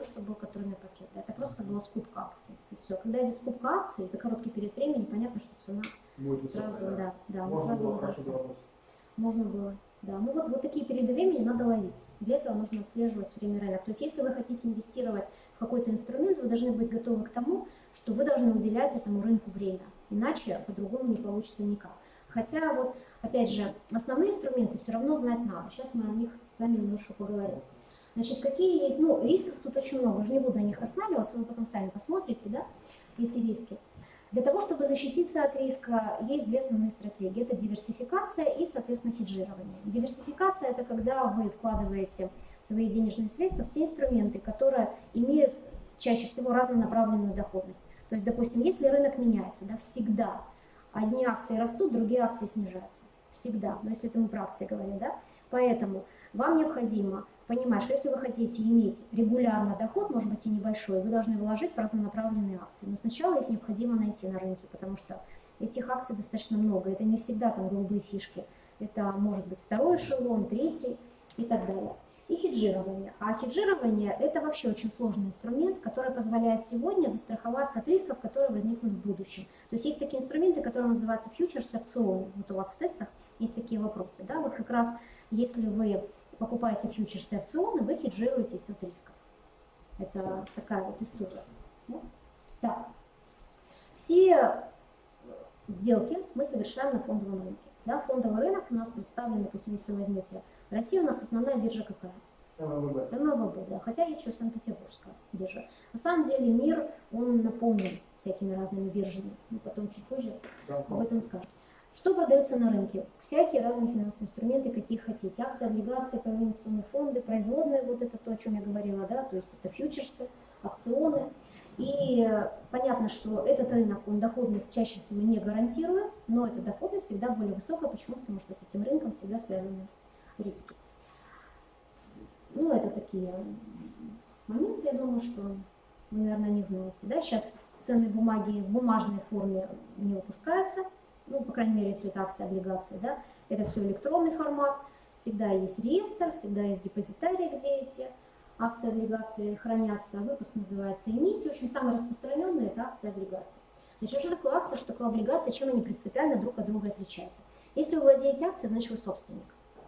Чтобы Чтобы был контрольный пакет. Это просто была скупка акций. И все. Когда идет скупка акций, за короткий период времени, понятно, что цена будет сразу, высокая, да, можно сразу было хорошо возрастает. заработать. Можно было, да. Ну вот такие периоды времени надо ловить. Для этого нужно отслеживать все время рынок. То есть если вы хотите инвестировать в какой-то инструмент, вы должны быть готовы к тому, что вы должны уделять этому рынку время. Иначе по-другому не получится никак. Хотя вот, опять же, основные инструменты все равно знать надо. Сейчас мы о них с вами немножко поговорим. Значит, какие есть, рисков тут очень много, уже не буду на них останавливаться, вы потом сами посмотрите, да, эти риски. Для того, чтобы защититься от риска, есть две основные стратегии. Это диверсификация и, соответственно, хеджирование. Диверсификация – это когда вы вкладываете свои денежные средства в те инструменты, которые имеют чаще всего разнонаправленную доходность. То есть, допустим, если рынок меняется, да, всегда одни акции растут, другие акции снижаются. Всегда. Но если это мы про акции говорим, да. Поэтому вам необходимо понимать, что если вы хотите иметь регулярно доход, может быть и небольшой, вы должны вложить в разнонаправленные акции. Но сначала их необходимо найти на рынке, потому что этих акций достаточно много. Это не всегда там голубые фишки. Это может быть второй эшелон, третий и так далее. И хеджирование. А хеджирование – это вообще очень сложный инструмент, который позволяет сегодня застраховаться от рисков, которые возникнут в будущем. То есть есть такие инструменты, которые называются фьючерсы, опционы. Вот у вас в тестах есть такие вопросы. Да? Вот как раз если вы покупаете фьючерсы и опционы, вы хеджируетесь от рисков. Это такая вот история. Да. Все сделки мы совершаем на фондовом рынке. Да, фондовый рынок у нас представлен, допустим, если вы возьмете Россию, у нас основная биржа какая? МВБ, да, хотя есть еще Санкт-Петербургская биржа. На самом деле мир, он наполнен всякими разными биржами. Мы потом чуть позже об этом скажем. Что продается на рынке? Всякие разные финансовые инструменты, какие хотите. Акции, облигации, инвестиционные фонды, производные, вот это то, о чем я говорила, да, то есть это фьючерсы, опционы. И понятно, что этот рынок, он доходность чаще всего не гарантирует, но эта доходность всегда более высокая. Почему? Потому что с этим рынком всегда связаны риски. Это такие моменты, я думаю, что вы, наверное, не знаете. Да? Сейчас ценные бумаги в бумажной форме не выпускаются, по крайней мере, если это акции, облигации, да? Это все электронный формат, всегда есть реестр, всегда есть депозитарий, где эти акции, облигации хранятся, выпуск называется эмиссия. В общем, самый распространенный – это акции, облигации. Значит, что такое акция, что такое облигация, чем они принципиально друг от друга отличаются? Если вы владеете акцией, значит вы собственник.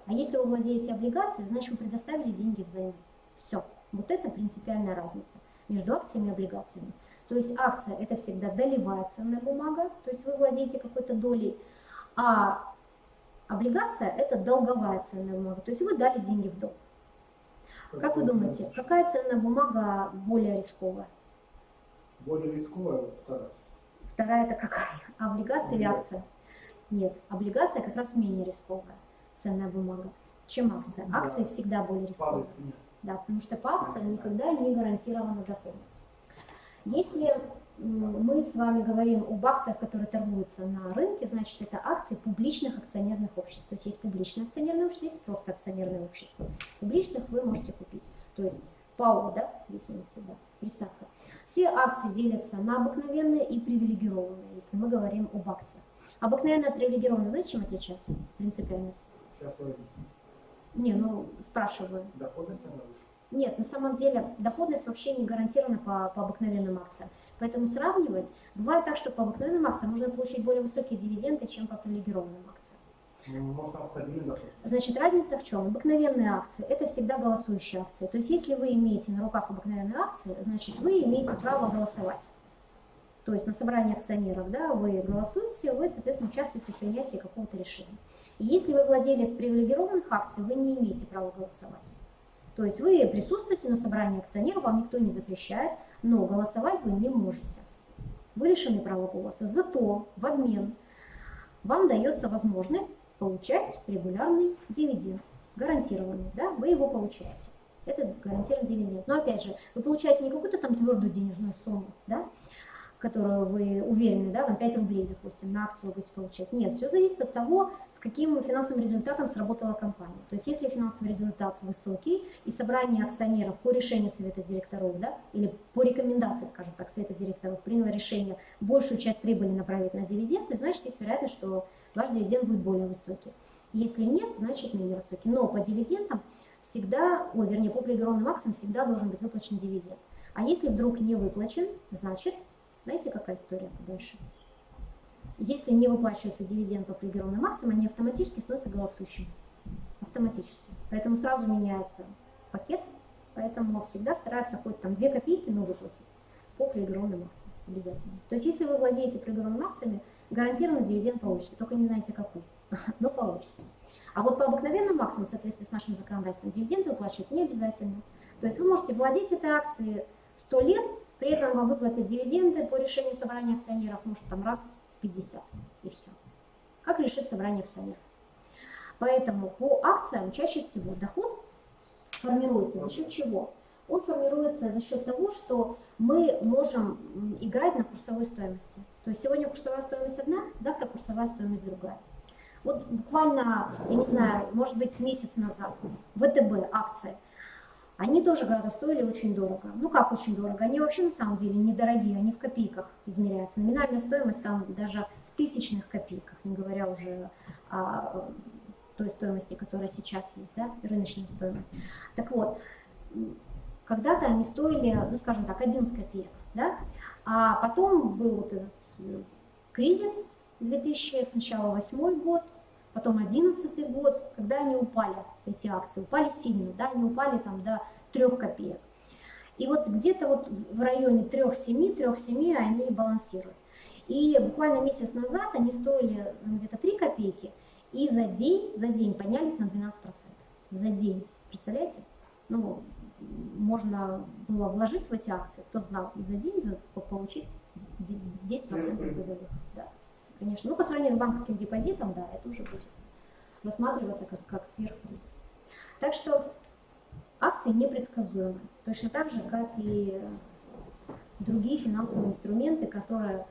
А если вы владеете облигацией, значит вы предоставили деньги взаймы. Все. Вот это принципиальная разница между акциями и облигациями. То есть акция – это всегда долевая ценная бумага, то есть вы владеете какой-то долей, а облигация – это долговая ценная бумага, то есть вы дали деньги в долг. Как вы думаете, какая ценная бумага более рисковая? Более рисковая вторая. Вторая – это какая? Облигация или акция? Нет, облигация как раз менее рисковая ценная бумага, чем акция. Акции всегда более рисковые. Да, потому что по акциям никогда не гарантирована доходность. Если мы с вами говорим об акциях, которые торгуются на рынке, значит, это акции публичных акционерных обществ. То есть есть публичные акционерные общества, есть просто акционерные общества. Публичных вы можете купить. То есть ПАО, да, если не всегда, приставка. Все акции делятся на обыкновенные и привилегированные, если мы говорим об акциях. Обыкновенные от привилегированных, знаете, чем отличаются принципиально? Сейчас я объясню. Не, ну спрашиваю. Доходность она выше. Нет, на самом деле доходность вообще не гарантирована по обыкновенным акциям. Поэтому сравнивать, бывает так, что по обыкновенным акциям можно получить более высокие дивиденды, чем по привилегированным акциям. Может, там стабильный доход. Значит, разница в чем? Обыкновенные акции – это всегда голосующие акции. То есть, если вы имеете на руках обыкновенные акции, значит, вы имеете право голосовать. То есть, на собрании акционеров, да, вы голосуете, вы, соответственно, участвуете в принятии какого-то решения. И если вы владелец привилегированных акций, вы не имеете права голосовать. То есть, вы присутствуете на собрании акционеров, вам никто не запрещает, но голосовать вы не можете. Вы лишены права голоса. Зато в обмен вам дается возможность получать регулярный дивиденд, гарантированный, да, вы его получаете. Это гарантированный дивиденд. Но опять же, вы получаете не какую-то там твердую денежную сумму, да, которую вы уверены, да, там 5 рублей, допустим, на акцию вы будете получать. Нет, все зависит от того, с каким финансовым результатом сработала компания. То есть, если финансовый результат высокий, и собрание акционеров по решению совета директоров, да, или по рекомендации, скажем так, совета директоров приняло решение большую часть прибыли направить на дивиденды, значит, есть вероятность, что ваш дивиденд будет более высокий. Если нет, значит, менее высокий. Но по дивидендам всегда, по привилегированным акциям всегда должен быть выплачен дивиденд. А если вдруг не выплачен, значит, знаете, какая история дальше? Если не выплачивается дивиденд по привилегированным акциям, они автоматически становятся голосующими. Автоматически. Поэтому сразу меняется пакет, поэтому всегда стараются хоть там 2 копейки, но выплатить по привилегированным акциям обязательно. То есть, если вы владеете привилегированными акциями, гарантированно дивиденд получите, только не знаете какой, но получится. А вот по обыкновенным акциям, в соответствии с нашим законодательством, дивиденды выплачивать не обязательно. То есть вы можете владеть этой акцией 100 лет, при этом вам выплатят дивиденды по решению собрания акционеров, может там раз в 50 и все. Как решит собрание акционеров? Поэтому по акциям чаще всего доход формируется за счет чего? Он формируется за счет того, что мы можем играть на курсовой стоимости. То есть сегодня курсовая стоимость одна, завтра курсовая стоимость другая. Вот буквально, я не знаю, может быть месяц назад ВТБ акции, они тоже когда-то стоили очень дорого. Ну как очень дорого? Они вообще на самом деле недорогие, они в копейках измеряются. Номинальная стоимость там даже в тысячных копейках, не говоря уже о той стоимости, которая сейчас есть, да, рыночная стоимость. Так вот, когда-то они стоили, ну скажем так, 11 копеек, да? А потом был вот этот кризис 2000, сначала 2008 год, потом 2011 год, когда они упали, эти акции, упали сильно, да, они упали там до 3 копеек. И вот где-то вот в районе 3,7 они балансируют. И буквально месяц назад они стоили где-то 3 копейки, и за день поднялись на 12%. За день, представляете? Ну, можно было вложить в эти акции, кто знал, и за день получить 10% годовых. Да, конечно. Ну, по сравнению с банковским депозитом, да, это уже будет рассматриваться как сверхприбыль. Так что акции непредсказуемы, точно так же, как и другие финансовые инструменты, которые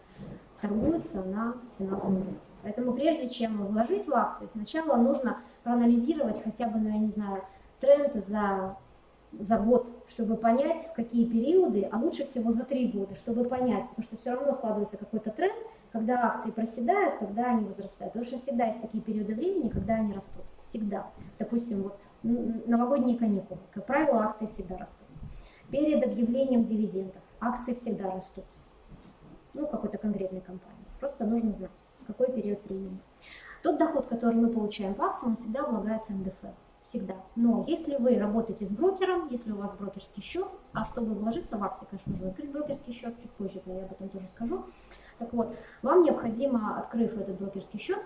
торгуются на финансовом рынке. Поэтому прежде чем вложить в акции, сначала нужно проанализировать хотя бы, ну, я не знаю, тренд за год, чтобы понять, в какие периоды, а лучше всего за 3 года, чтобы понять, потому что все равно складывается какой-то тренд, когда акции проседают, когда они возрастают. Потому что всегда есть такие периоды времени, когда они растут. Всегда. Допустим, вот новогодние каникулы. Как правило, акции всегда растут. Перед объявлением дивидендов акции всегда растут. Ну, какой-то конкретной компании. Просто нужно знать, в какой период времени. Тот доход, который мы получаем по акциям, он всегда облагается НДФЛ. Всегда. Но если вы работаете с брокером, если у вас брокерский счет, а чтобы вложиться в акции, конечно, нужно открыть брокерский счет, чуть позже я об этом тоже скажу. Так вот, вам необходимо, открыв этот брокерский счет,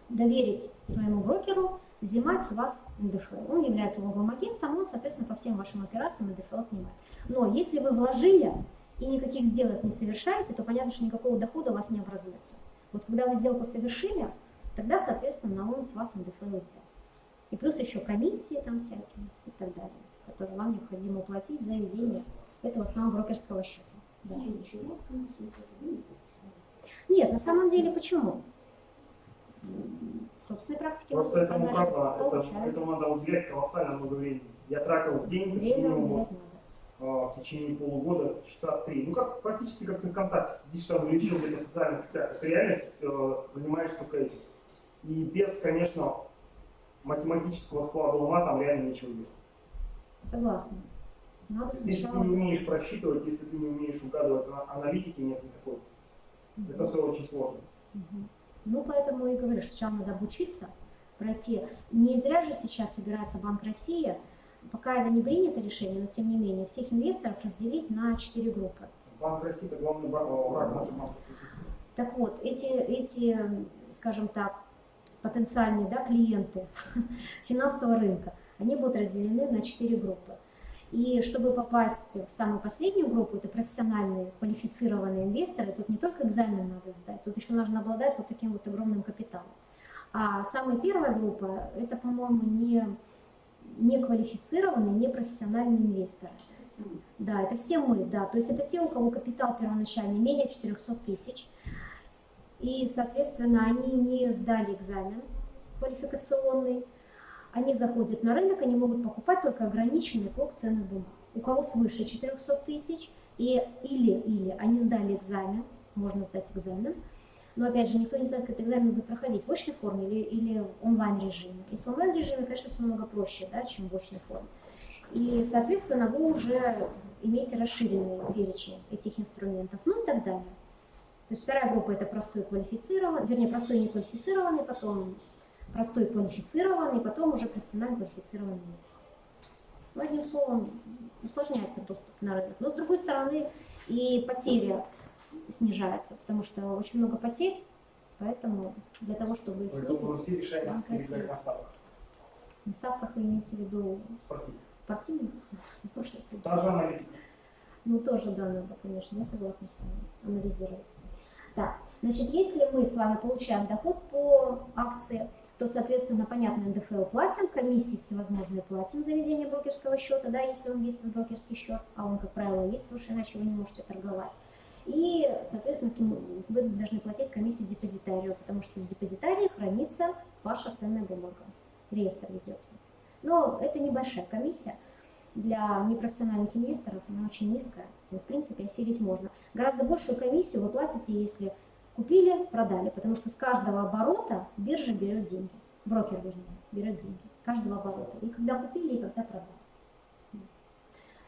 доверить своему брокеру взимать с вас НДФЛ. Он является налоговым агентом, он, соответственно, по всем вашим операциям НДФЛ снимает. Но если вы вложили и никаких сделок не совершаете, то понятно, что никакого дохода у вас не образуется. Вот когда вы сделку совершили, тогда, соответственно, он с вас НДФЛ взял. И плюс еще комиссии там всякие и так далее, которые вам необходимо уплатить за ведение этого самого брокерского счета. Да. И ничего, конечно, этого не получается. Нет, на самом деле почему? В собственной практике могу Просто этому сказать, что как получаю. этому надо уделять колоссально много времени. Я тратил в день Время минимум уделять надо. в течение полугода часа 3. Ну как практически как ты ВКонтакте сидишь там или еще где-то в социальных сетях. Ты реально занимаешься только этим. И без, конечно, математического склада ума там реально нечего делать. Согласна. Надо Если ты сначала... не умеешь просчитывать, если ты не умеешь угадывать, аналитики нет никакой. Это все очень сложно. Мгм. Ну, поэтому и говорю, что сначала надо обучиться, пройти. Не зря же сейчас собирается Банк России, пока это не принято решение, но тем не менее, всех инвесторов разделить на 4 группы. Банк России – это главный враг нашей банковской системы. Так вот, эти, скажем так, потенциальные, да, клиенты финансового рынка, они будут разделены на 4 группы. И чтобы попасть в самую последнюю группу, это профессиональные, квалифицированные инвесторы, тут не только экзамен надо сдать, тут еще нужно обладать вот таким вот огромным капиталом. А самая первая группа, это, по-моему, не квалифицированные, не профессиональные инвесторы. Да, это все мы, да, то есть это те, у кого капитал первоначальный менее 400 тысяч, и, соответственно, они не сдали экзамен квалификационный, они заходят на рынок, они могут покупать только ограниченный круг ценных бумаг. У кого свыше 400 тысяч, или они сдали экзамен, можно сдать экзамен, но опять же никто не знает, как этот экзамен будет проходить, в очной форме или в онлайн-режиме. Если в онлайн-режиме, конечно, все намного проще, да, чем в очной форме. И, соответственно, вы уже имеете расширенный перечень этих инструментов, ну и так далее. То есть вторая группа – это простой квалифицированный, вернее, простой неквалифицированный, потом простой квалифицированный, потом уже профессионально квалифицированный инвестор. Ну, одним словом, усложняется доступ на рынок. Но, с другой стороны, и потери снижаются, потому что очень много потерь, поэтому для того, чтобы их Поэтому мы снизить, все решаем Банк России. передать на ставках. на ставках вы имеете в виду Спортивных. спортивных? Та же аналитика. Ну, тоже, да, надо, конечно, я согласна с вами, анализировать. Так, значит, если мы с вами получаем доход по акции, то, соответственно, понятно, НДФЛ платим, комиссии всевозможные платим за ведение брокерского счета, да, если он есть брокерский счет, а он, как правило, есть, потому что иначе вы не можете торговать. И, соответственно, вы должны платить комиссию депозитарию, потому что в депозитарии хранится ваша ценная бумага, реестр ведется. Но это небольшая комиссия. Для непрофессиональных инвесторов она очень низкая, но, в принципе, осилить можно. Гораздо большую комиссию вы платите, если купили, продали, потому что с каждого оборота биржа берет деньги, брокер, вернее, берет деньги с каждого оборота. И когда купили, и когда продали.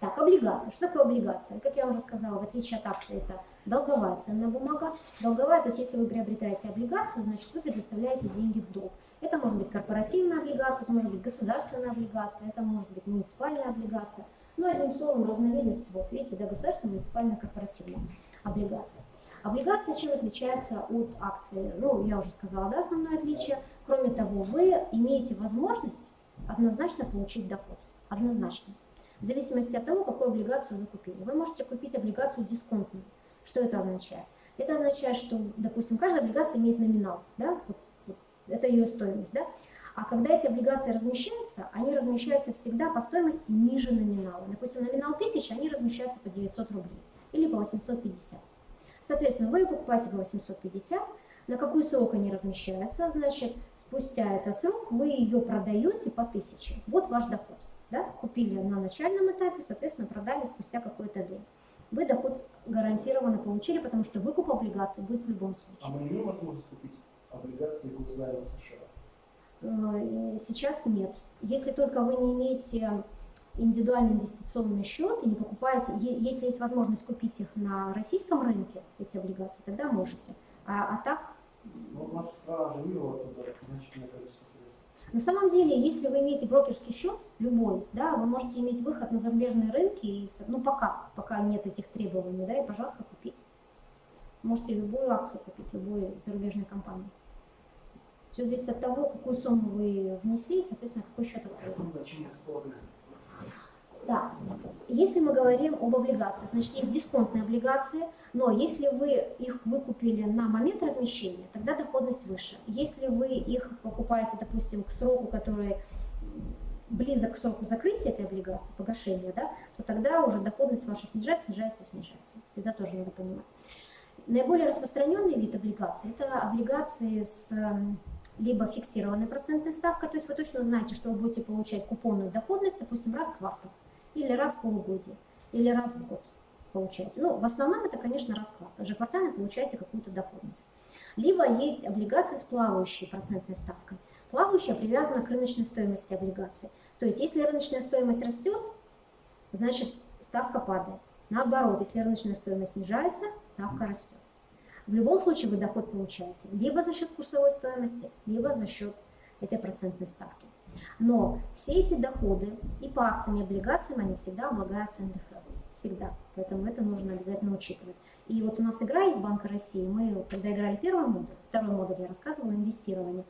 Так, облигации. Что такое облигация? Как я уже сказала, в отличие от акций, это долговая ценная бумага. Долговая, то есть если вы приобретаете облигацию, значит вы предоставляете деньги в долг. Это может быть корпоративная облигация, это может быть государственная облигация, это может быть муниципальная облигация. Ну, одним словом, разновидность, вот видите, да, государственная, муниципальная, корпоративная облигация. Облигация чем отличается от акции? Ну, я уже сказала, да, основное отличие. Кроме того, вы имеете возможность однозначно получить доход. Однозначно. В зависимости от того, какую облигацию вы купили. Вы можете купить облигацию дисконтную. Что это означает? Это означает, что, допустим, каждая облигация имеет номинал, да? Вот это ее стоимость, да? А когда эти облигации размещаются, они размещаются всегда по стоимости ниже номинала. Допустим, номинал 1000, они размещаются по 900 рублей или по 850. Соответственно, вы покупаете по 850, на какой срок они размещаются, значит, спустя этот срок вы ее продаете по 1000. Вот ваш доход. Да? Купили на начальном этапе, соответственно, продали спустя какое-то время. Вы доход гарантированно получили, потому что выкуп облигаций будет в любом А случае. мы имеем возможность купить облигации госзайма США? Сейчас нет. Если только вы не имеете индивидуальный инвестиционный счет и не покупаете, если есть возможность купить их на российском рынке, эти облигации, тогда можете. А так? Ну, наша страна же вывела туда значительное количество средств. На самом деле, если вы имеете брокерский счет, любой, да, вы можете иметь выход на зарубежные рынки, и, ну пока нет этих требований, да, и, пожалуйста, купить. Можете любую акцию купить, любой зарубежной компании. Все зависит от того, какую сумму вы внесли, соответственно, какой счет открыли. Значение располагает. Да, если мы говорим об облигациях, значит, есть дисконтные облигации, но если вы их выкупили на момент размещения, тогда доходность выше. Если вы их покупаете, допустим, к сроку, который близок к сроку закрытия этой облигации, погашения, да, то тогда уже доходность ваша снижается. Это тоже надо понимать. Наиболее распространенный вид облигаций – это облигации с либо фиксированной процентной ставкой, то есть вы точно знаете, что вы будете получать купонную доходность, допустим, раз в квартал, или раз в полугодие, или раз в год получаете. Ну, в основном это, конечно, раз в квартал. Ежеквартально получаете какую-то доходность. Либо есть облигации с плавающей процентной ставкой. Плавающая привязана к рыночной стоимости облигаций. То есть, если рыночная стоимость растет, значит, ставка падает. Наоборот, если рыночная стоимость снижается, ставка растет. В любом случае вы доход получаете либо за счет курсовой стоимости, либо за счет этой процентной ставки. Но все эти доходы и по акциям, и облигациям, они всегда облагаются НДФЛ. Всегда. Поэтому это нужно обязательно учитывать. И вот у нас игра из Банка России. Мы, когда играли первый модуль, второй модуль я рассказывала о инвестировании.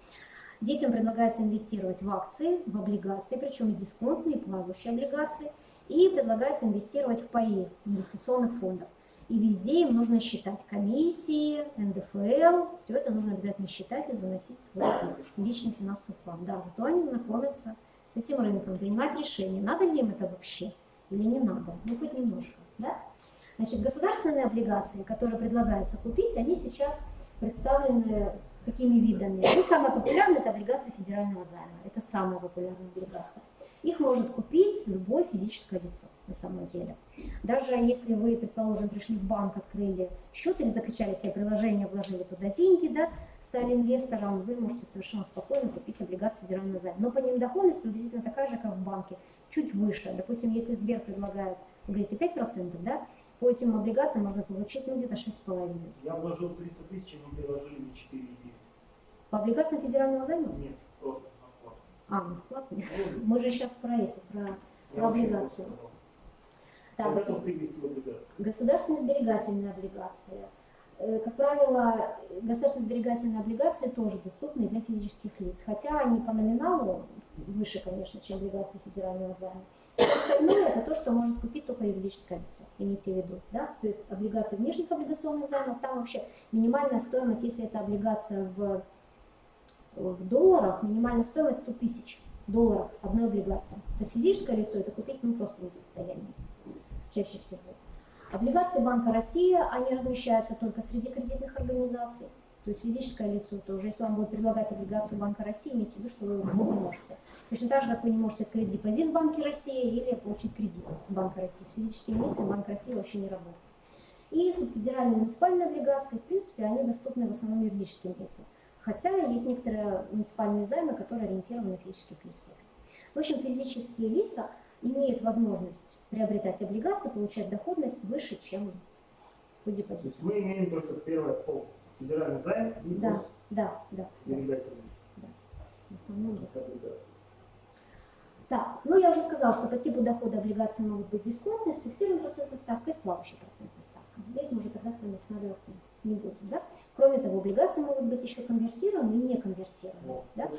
Детям предлагается инвестировать в акции, в облигации, причем и дисконтные, и плавающие облигации. И предлагается инвестировать в ПАИ, инвестиционных фондов. И везде им нужно считать комиссии, НДФЛ, все это нужно обязательно считать и заносить в свой личный финансовый план. Да, зато они знакомятся с этим рынком, принимают решение, надо ли им это вообще или не надо, ну хоть немножко. Да? Значит, государственные облигации, которые предлагаются купить, они сейчас представлены какими видами? Ну, самая популярная – это облигация федерального займа, это самая популярная облигация. Их может купить любое физическое лицо на самом деле. Даже если вы, предположим, пришли в банк, открыли счет или закачали себе приложение, вложили туда деньги, да, стали инвестором, вы можете совершенно спокойно купить облигацию федерального займа. Но по ним доходность приблизительно такая же, как в банке, чуть выше. Допустим, если Сбер предлагает, вы говорите, 5%, да, по этим облигациям можно получить ну, где-то 6,5%. Я вложил 300 тысяч, мы приложили 4,9. По облигациям федерального займа? Нет, просто на вклад. На вклад нет. Мы же сейчас про эти, про облигации. Я готов привести в облигации. Государственные сберегательные облигации. Как правило, государственные сберегательные облигации тоже доступны для физических лиц, хотя они по номиналу выше, конечно, чем облигации федерального займа. Все остальное это то, что может купить только юридическое лицо, имейте в виду. Да? Облигации внешних облигационных займов, там вообще минимальная стоимость, если это облигация в долларах, минимальная стоимость 100 тысяч долларов одной облигации. То есть физическое лицо это купить ну, просто не в состоянии, чаще всего. Облигации Банка России, они размещаются только среди кредитных организаций. То есть физическое лицо тоже, если вам будет предлагать облигацию Банка России, имейте в виду, что вы его не можете. Точно так же, как вы не можете открыть депозит в Банке России или получить кредит с Банка России. С физическими лицами Банк России вообще не работает. И субфедеральные муниципальные облигации, в принципе, они доступны в основном юридическим лицам. Хотя есть некоторые муниципальные займы, которые ориентированы на физических лиц. В общем, физические лица имеют возможность приобретать облигации, получать доходность выше, чем по депозиту. Мы имеем только первое пол. Федеральный займ и да. сберегательный. Да. В основном да. Облигации. Так, ну я уже сказала, что по типу дохода облигации могут быть дисконтные, с фиксированной процентной ставкой и с плавающей процентной ставкой. Здесь мы уже тогда с вами останавливаться не будем. Да? Кроме того, облигации могут быть еще конвертируемые и не конвертируемые. Да?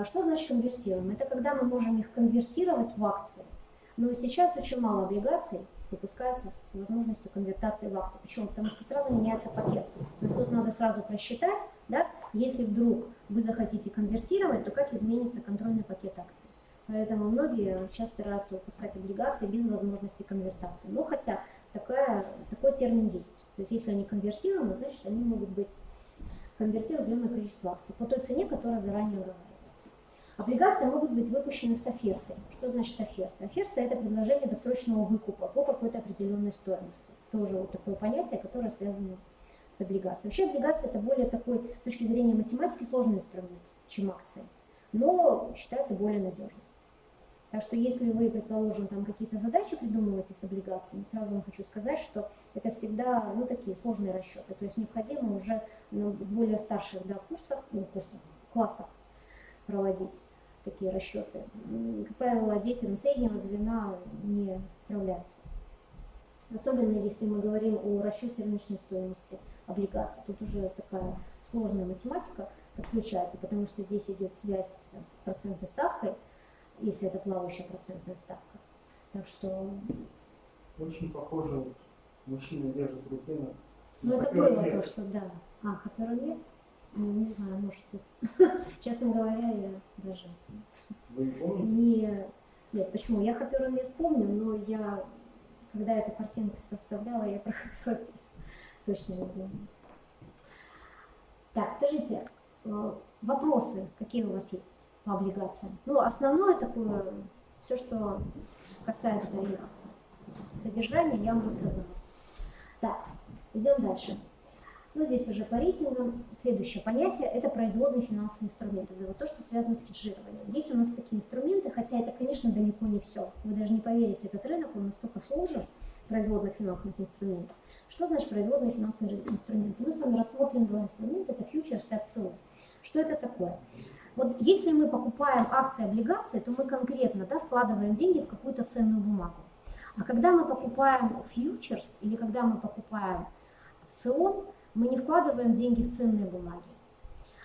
Что значит конвертируемые? Это когда мы можем их конвертировать в акции. Но сейчас очень мало облигаций выпускается с возможностью конвертации в акции. Почему? Потому что сразу меняется пакет. То есть тут надо сразу просчитать, да? Если вдруг вы захотите конвертировать, то как изменится контрольный пакет акций. Поэтому многие сейчас стараются выпускать облигации без возможности конвертации. Но хотя такой термин есть. То есть если они конвертируемы, значит они могут быть конвертированы в определенное количество акций по той цене, которая заранее оговаривается. Облигации могут быть выпущены с офертой. Что значит оферта? Оферта – это предложение досрочного выкупа по какой-то определенной стоимости. Тоже вот такое понятие, которое связано с облигацией. Вообще облигация – это более такой, с точки зрения математики, сложный инструмент, чем акции, но считается более надежным. Так что если вы, предположим, там какие-то задачи придумываете с облигациями, сразу вам хочу сказать, что это всегда такие сложные расчеты. То есть необходимо уже в более старших классах проводить такие расчеты. Как правило, дети среднего звена не справляются. Особенно если мы говорим о расчете рыночной стоимости облигаций. Тут уже такая сложная математика подключается, потому что здесь идет связь с процентной ставкой, если это плавающая процентная ставка. Так что... Очень похоже, мужчина держит руки на... Ну это было то, что да. Хаперон есть? Не знаю, может быть. Честно говоря, я даже Вы не помните? не... Нет, почему? Я Хоперу мест помню, но я, когда эту картинку сюда вставляла, я про Хопес точно не помню. Так, скажите, вопросы какие у вас есть по облигациям? Ну, основное такое, все, что касается их содержания, я вам рассказала. Так, идем дальше. Ну, здесь уже по рейтингам. Следующее понятие – это производные финансовые инструменты. Это вот то, что связано с хеджированием. Есть у нас такие инструменты, хотя это, конечно, далеко не все. Вы даже не поверите, этот рынок, он настолько сложен, производных финансовых инструментов. Что значит производные финансовые инструменты? Мы с вами рассмотрим два инструмента – это фьючерс и опцион. Что это такое? Вот если мы покупаем акции, облигации, то мы конкретно, да, вкладываем деньги в какую-то ценную бумагу. А когда мы покупаем фьючерс или когда мы покупаем опцион, мы не вкладываем деньги в ценные бумаги.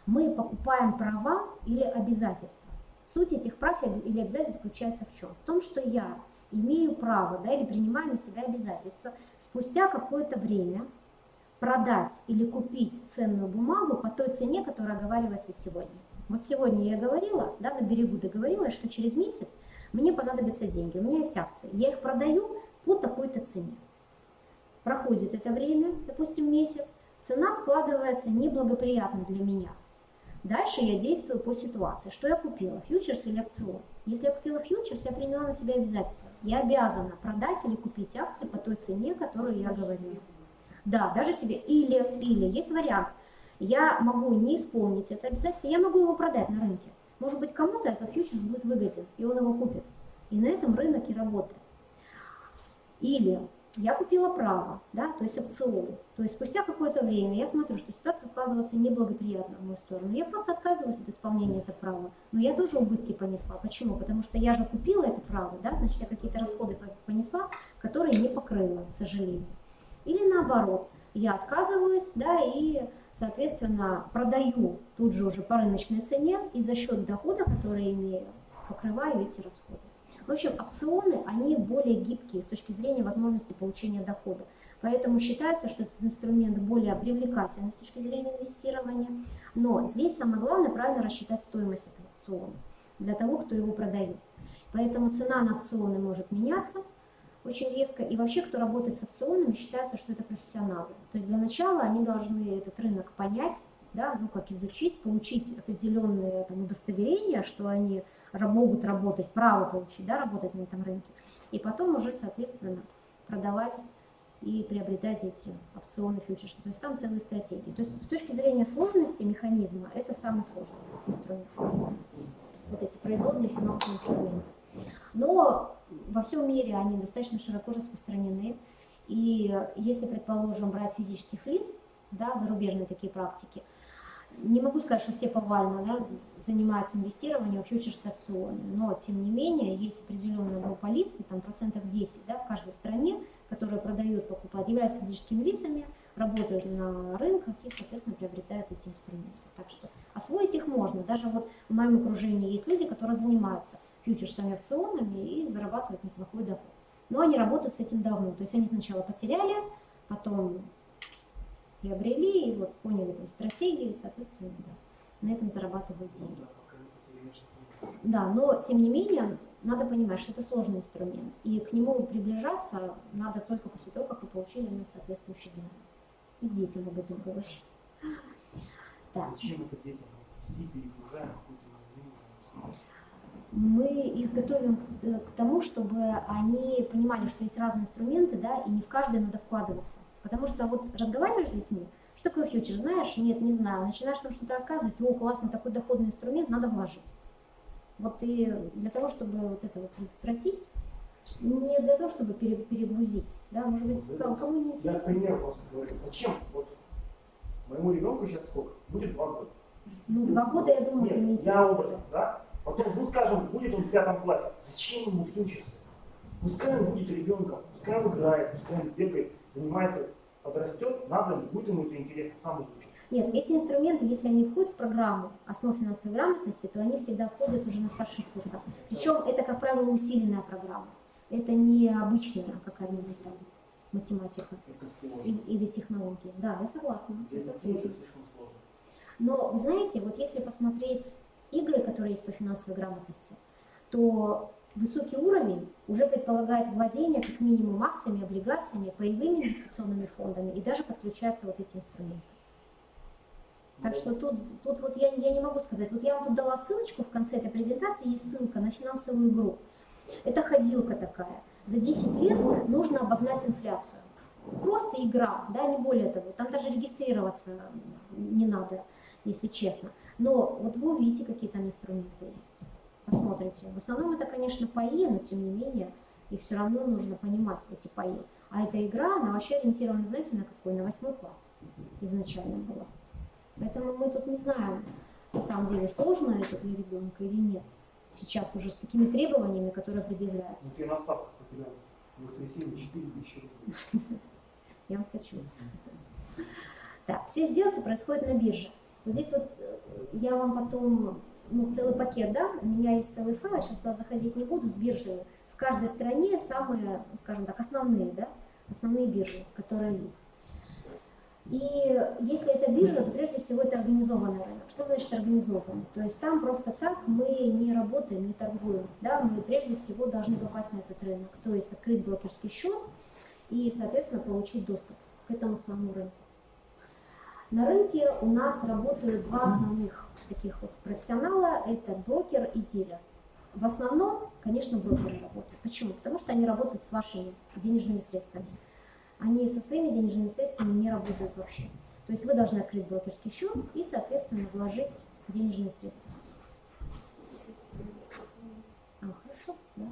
Мы покупаем права или обязательства. Суть этих прав или обязательств заключается в чем? В том, что я имею право, да, или принимаю на себя обязательства спустя какое-то время продать или купить ценную бумагу по той цене, которая оговаривается сегодня. Вот сегодня я говорила, да, на берегу договорилась, что через месяц мне понадобятся деньги, у меня есть акции, я их продаю по такой-то цене. Проходит это время, допустим, месяц, цена складывается неблагоприятно для меня. Дальше я действую по ситуации. Что я купила, фьючерс или опцион? Если я купила фьючерс, я приняла на себя обязательства. Я обязана продать или купить акции по той цене, которую я говорила. Да, даже себе. Или есть вариант. Я могу не исполнить это обязательство, я могу его продать на рынке. Может быть, кому-то этот фьючерс будет выгоден, и он его купит. И на этом рынок и работает. Или я купила право, да, то есть опцион. То есть спустя какое-то время я смотрю, что ситуация складывается неблагоприятно в мою сторону. Я просто отказываюсь от исполнения этого права. Но я тоже убытки понесла. Почему? Потому что я же купила это право, да, значит, я какие-то расходы понесла, которые не покрыла, к сожалению. Или наоборот, я отказываюсь, да, и, соответственно, продаю тут же уже по рыночной цене и за счет дохода, который имею, покрываю эти расходы. В общем, опционы, они более гибкие с точки зрения возможности получения дохода. Поэтому считается, что этот инструмент более привлекательный с точки зрения инвестирования. Но здесь самое главное правильно рассчитать стоимость этого опциона для того, кто его продает. Поэтому цена на опционы может меняться очень резко. И вообще, кто работает с опционами, считается, что это профессионалы. То есть для начала они должны этот рынок понять, да, ну, как изучить, получить определенные там удостоверения, что они могут работать, право получить, да, работать на этом рынке. И потом уже, соответственно, продавать и приобретать эти опционы, фьючерсы. То есть там целые стратегии. То есть с точки зрения сложности механизма, это самый сложный инструмент. Вот эти производные финансовые инструменты. Но во всем мире они достаточно широко распространены. И если, предположим, брать физических лиц, да, зарубежные такие практики, не могу сказать, что все повально, да, занимаются инвестированием в фьючерсы и опционы, но тем не менее есть определенная группа лиц, там 10% да, в каждой стране, которые продают, покупают, являются физическими лицами, работают на рынках и, соответственно, приобретают эти инструменты. Так что освоить их можно. Даже вот в моем окружении есть люди, которые занимаются фьючерсами, опционами и зарабатывают неплохой доход. Но они работают с этим давно. То есть они сначала потеряли, потом приобрели и вот поняли там стратегию, и, соответственно, да, на этом зарабатывают деньги. Да, но тем не менее надо понимать, что это сложный инструмент, и к нему приближаться надо только после того, как вы получили о нем соответствующие знания. И детям об этом говорить. Так. Зачем это детям? Перегружаем какую-то ненужную. Мы их готовим к тому, чтобы они понимали, что есть разные инструменты, да, и не в каждый надо вкладываться. Потому что вот разговариваешь с детьми, что такое фьючер, знаешь? Нет, не знаю. Начинаешь там что-то рассказывать, о, классно, такой доходный инструмент, надо вложить. Вот и для того, чтобы вот это вот предотвратить, не для того, чтобы перегрузить, да, может быть, кому не интересно. Я пример просто говорю. Зачем? Вот моему ребенку сейчас сколько? Будет 2 года. Ну, 2 года, я думаю, Нет, это не я интересно. образно, да? Потом, ну скажем, будет он в 5 классе. Зачем ему фьючерсы? Пускай он будет ребенком, пускай он играет, пускай он бегает, занимается, подрастет, надо, будет ему это интересно, сам изучит. Нет, эти инструменты, если они входят в программу основ финансовой грамотности, то они всегда входят уже на старших курсах. Причем это, как правило, усиленная программа. Это не обычная какая-нибудь там математика Это сложно. или технология. Да, я согласна. Для Это детей это сложно. слишком сложно. Но, вы знаете, вот если посмотреть игры, которые есть по финансовой грамотности, то высокий уровень уже предполагает владение как минимум акциями, облигациями, паевыми инвестиционными фондами и даже подключаются вот эти инструменты. Так что тут вот я не могу сказать. Вот я вам тут дала ссылочку в конце этой презентации, есть ссылка на финансовую игру. Это ходилка такая. За 10 лет нужно обогнать инфляцию. Просто игра, да, не более того. Там даже регистрироваться не надо, если честно. Но вот вы увидите, какие там инструменты есть. Посмотрите. В основном это, конечно, паи, но тем не менее их все равно нужно понимать, эти паи. А эта игра, она вообще ориентирована, знаете, на какой? На 8 класс изначально была. Поэтому мы тут не знаем, на самом деле, сложно это для ребенка или нет. Сейчас уже с такими требованиями, которые предъявляются. Вот я на ставках потерял в воскресенье 4000 рублей. Я вам сочувствую. Так, все сделки происходят на бирже. Вот здесь вот я вам потом, целый пакет, да, у меня есть целый файл, я сейчас туда заходить не буду, с биржами. В каждой стране самые, скажем так, основные, да, основные биржи, которые есть. И если это биржа, то прежде всего это организованный рынок. Что значит организованный? То есть там просто так мы не работаем, не торгуем. Да? Мы прежде всего должны попасть на этот рынок. То есть открыть брокерский счет и, соответственно, получить доступ к этому самому рынку. На рынке у нас работают два основных таких вот профессионала. Это брокер и дилер. В основном, конечно, брокеры работают. Почему? Потому что они работают с вашими денежными средствами. Они со своими денежными средствами не работают вообще. То есть вы должны открыть брокерский счет и, соответственно, вложить денежные средства. Хорошо, да.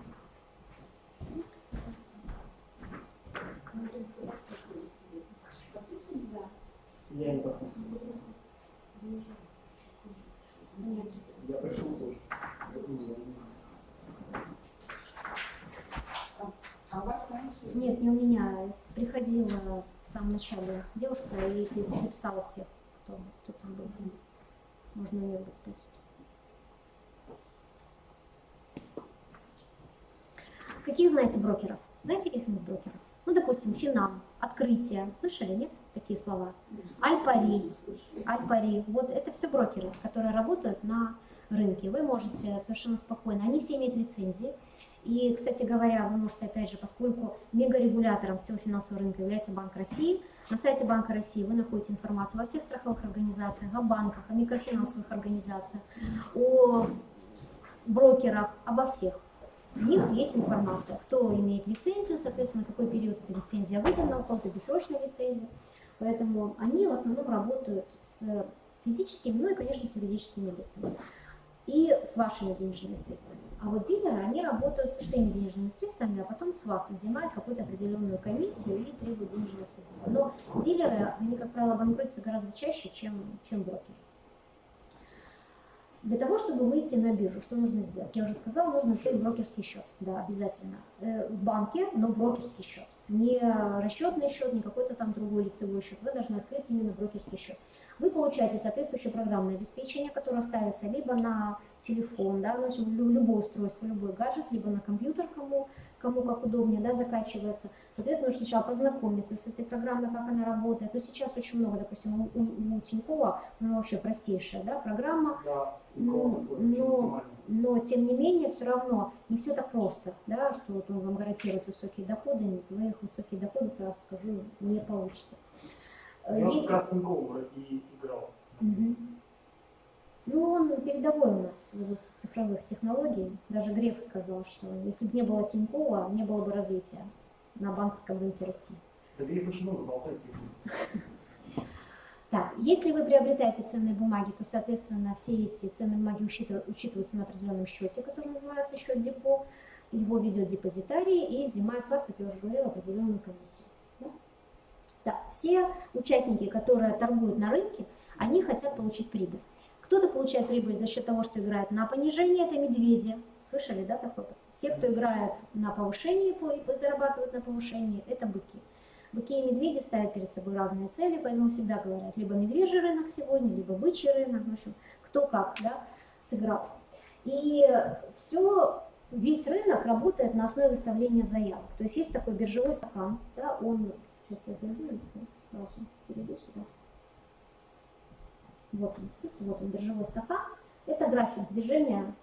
Я не подписываюсь. Я пришел тоже. А у вас раньше? Нет, не у меня. Приходила в самом начале девушка и записала всех, кто там был. Можно у нее будет спросить. Каких знаете брокеров? Знаете каких-нибудь брокеров? Ну, допустим, Финам, Открытие. Слышали, нет? Такие слова. Альпари. Альпари. Вот это все брокеры, которые работают на рынке. Вы можете совершенно спокойно. Они все имеют лицензии. И, кстати говоря, вы можете, опять же, поскольку мегарегулятором всего финансового рынка является Банк России, на сайте Банка России вы находите информацию во всех страховых организациях, о банках, о микрофинансовых организациях, о брокерах, обо всех. У них есть информация, кто имеет лицензию, соответственно, какой период эта лицензия выдана, у кого-то бессрочная лицензия. Поэтому они в основном работают с физическими, ну и, конечно, с юридическими лицами. И с вашими денежными средствами. А вот дилеры, они работают со своими денежными средствами, а потом с вас взимают какую-то определенную комиссию и требуют денежные средства. Но дилеры, они, как правило, банкротятся гораздо чаще, чем брокеры. Для того, чтобы выйти на биржу, что нужно сделать? Я уже сказала, нужно открыть брокерский счет. Да, обязательно. В банке, но брокерский счет. Не расчетный счет, не какой-то там другой лицевой счет. Вы должны открыть именно брокерский счет. Вы получаете соответствующее программное обеспечение, которое ставится либо на телефон, да, ну, любое устройство, любой гаджет, либо на компьютер, кому как удобнее, да, закачивается. Соответственно, нужно сначала познакомиться с этой программой, как она работает. Но сейчас очень много, допустим, у Тинькова, ну, вообще простейшая, да, программа. Да, но тем не менее, все равно не все так просто, да, что вот он вам гарантирует высокие доходы, нет, вы их высокие доходы, сразу скажу, не получится. Я как раз Тинькова и играл. Угу. Ну, он передовой у нас в области цифровых технологий. Даже Греф сказал, что если бы не было Тинькова, не было бы развития на банковском рынке России. Да Греф очень много болтает. Так, если вы приобретаете ценные бумаги, то, соответственно, все эти ценные бумаги учитываются на определенном счете, который называется счет депо. Его ведет депозитарий и взимает с вас, как я уже говорила, определенную комиссию. Да? Да, все участники, которые торгуют на рынке, они хотят получить прибыль. Кто-то получает прибыль за счет того, что играет на понижение, это медведи. Слышали, да, такое? Все, кто играет на повышении и зарабатывают на повышении, это быки. Быки и медведи ставят перед собой разные цели, поэтому всегда говорят, либо медвежий рынок сегодня, либо бычий рынок, в общем, кто как, да, сыграл. И весь рынок работает на основе выставления заявок. То есть есть такой биржевой стакан, да, он, сейчас я зайду, сразу перейду сюда. Вот он, видите, вот он, биржевой стакан. Это график движения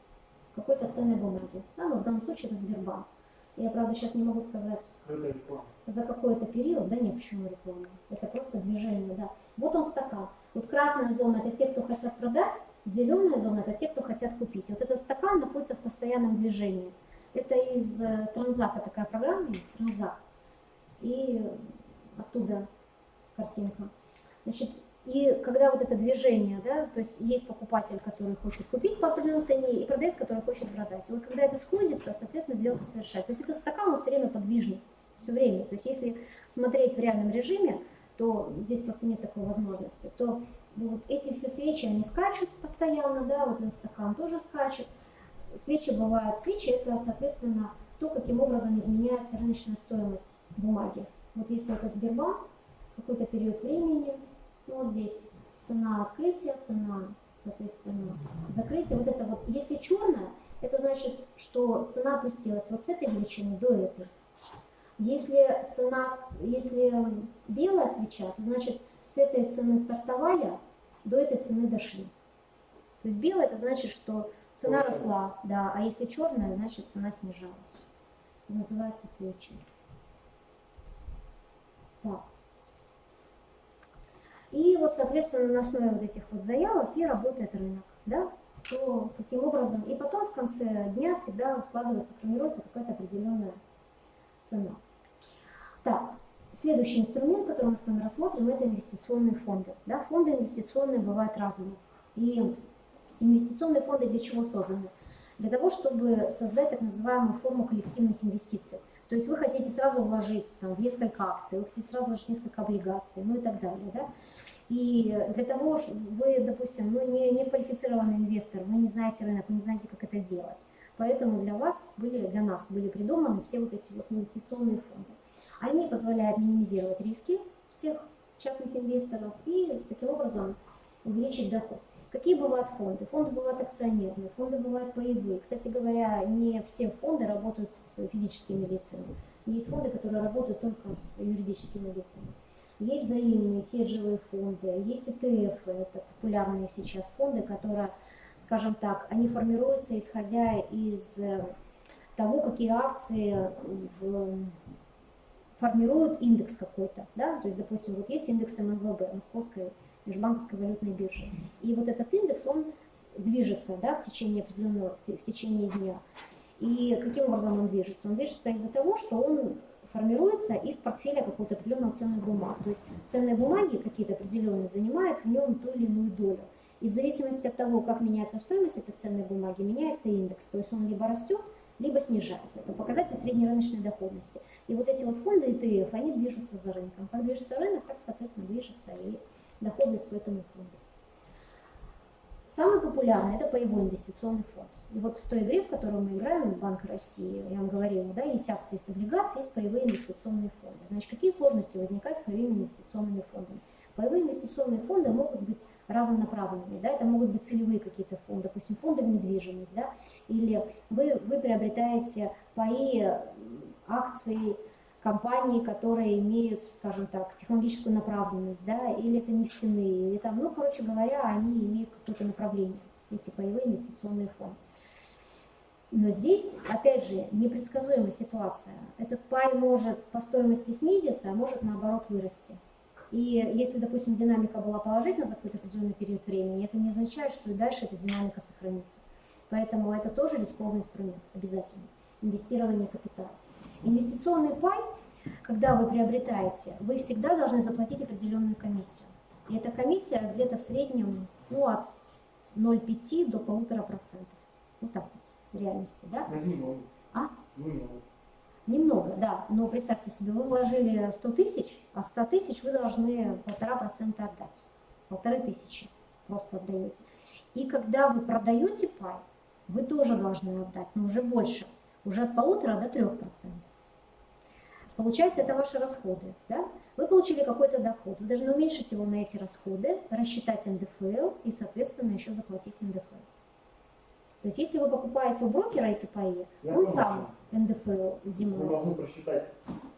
какой-то ценной бумаги. Да, ну, в данном случае это Сбербанк. Я, правда, сейчас не могу сказать, Скрытая реклама. за какой-то период, да, нет, почему реклама. Это просто движение, да. Вот он стакан. Вот красная зона – это те, кто хотят продать, зеленая зона – это те, кто хотят купить. Вот этот стакан находится в постоянном движении. Это из Транзака такая программа есть, Транзак. И оттуда картинка. Значит, и когда вот это движение, да, то есть есть покупатель, который хочет купить по определенной цене, и продавец, который хочет продать. И вот когда это сходится, соответственно, сделка совершает. То есть этот стакан, он все время подвижный, все время. То есть если смотреть в реальном режиме, то здесь просто нет такой возможности, то вот эти все свечи, они скачут постоянно, да, вот этот стакан тоже скачет. Свечи бывают, свечи это, соответственно, то, каким образом изменяется рыночная стоимость бумаги. Вот если это Сбербанк, какой-то период времени, ну, вот здесь цена открытия, цена, соответственно, закрытия. Вот это вот, если черная, это значит, что цена опустилась вот с этой величины до этой. Если цена, если белая свеча, то значит с этой цены стартовали, до этой цены дошли. То есть белая это значит, что цена росла, да, а если черная, значит цена снижалась. Это называется свечи. Так. И вот, соответственно, на основе вот этих вот заявок и работает рынок, да, то каким образом, и потом в конце дня всегда складывается, формируется какая-то определенная цена. Так, следующий инструмент, который мы с вами рассмотрим, это инвестиционные фонды. Да, фонды инвестиционные бывают разные. И инвестиционные фонды для чего созданы? Для того, чтобы создать так называемую форму коллективных инвестиций. То есть вы хотите сразу вложить там, в несколько акций, вы хотите сразу вложить несколько облигаций, ну и так далее. Да? И для того, что вы, допустим, ну, не квалифицированный инвестор, вы не знаете рынок, вы не знаете, как это делать. Поэтому для нас были придуманы все вот эти вот инвестиционные фонды. Они позволяют минимизировать риски всех частных инвесторов и таким образом увеличить доход. Какие бывают фонды? Фонды бывают акционерные, фонды бывают паевые. Кстати говоря, не все фонды работают с физическими лицами. Есть фонды, которые работают только с юридическими лицами. Есть взаимные хеджевые фонды, есть ETF, это популярные сейчас фонды, которые, скажем так, они формируются исходя из того, какие акции формируют индекс какой-то. Да? То есть, допустим, вот есть индекс ММВБ, Московской межбанковской валютной биржи. И вот этот индекс, он движется, да, в течение дня. И каким образом он движется? Он движется из-за того, что он формируется из портфеля какого-то определенного ценных бумаг. То есть ценные бумаги какие-то определенные занимают в нем ту или иную долю. И в зависимости от того, как меняется стоимость этой ценной бумаги, меняется индекс. То есть он либо растет, либо снижается. Это показатель среднерыночной доходности. И вот эти вот фонды ETF, они движутся за рынком. Как движется рынок, так, соответственно, движется и доходность по этому фонду. Самый популярный – это паевой инвестиционный фонд. И вот в той игре, в которой мы играем, Банк России, я вам говорила, да, есть акции, есть облигации, есть паевые инвестиционные фонды. Значит, какие сложности возникают с паевыми инвестиционными фондами? Паевые инвестиционные фонды могут быть разнонаправленными, да, это могут быть целевые какие-то фонды, допустим, фонды в недвижимость, да, или вы приобретаете паи акций компании, которые имеют, скажем так, технологическую направленность, да, или это нефтяные, или там, ну, короче говоря, они имеют какое-то направление, эти паевые инвестиционные фонды. Но здесь, опять же, непредсказуемая ситуация. Этот пай может по стоимости снизиться, а может наоборот вырасти. И если, допустим, динамика была положительна за какой-то определенный период времени, это не означает, что и дальше эта динамика сохранится. Поэтому это тоже рискованный инструмент, обязательно. Инвестирование капитала. Инвестиционный пай, когда вы приобретаете, вы всегда должны заплатить определенную комиссию. И эта комиссия где-то в среднем от 0,5 до 1,5%. Вот так вот в реальности, да? Немного. А? Немного. Немного, да. Но представьте себе, вы вложили 100 тысяч, а 100 тысяч вы должны 1,5% отдать. 1500 просто отдаете. И когда вы продаете пай, вы тоже должны отдать, но уже больше. Уже от 1,5 до 3%. Получается, это ваши расходы. Да? Вы получили какой-то доход. Вы должны уменьшить его на эти расходы, рассчитать НДФЛ и, соответственно, еще заплатить НДФЛ. То есть, если вы покупаете у брокера эти паи, он сам НДФЛ Мы взимает. должны просчитать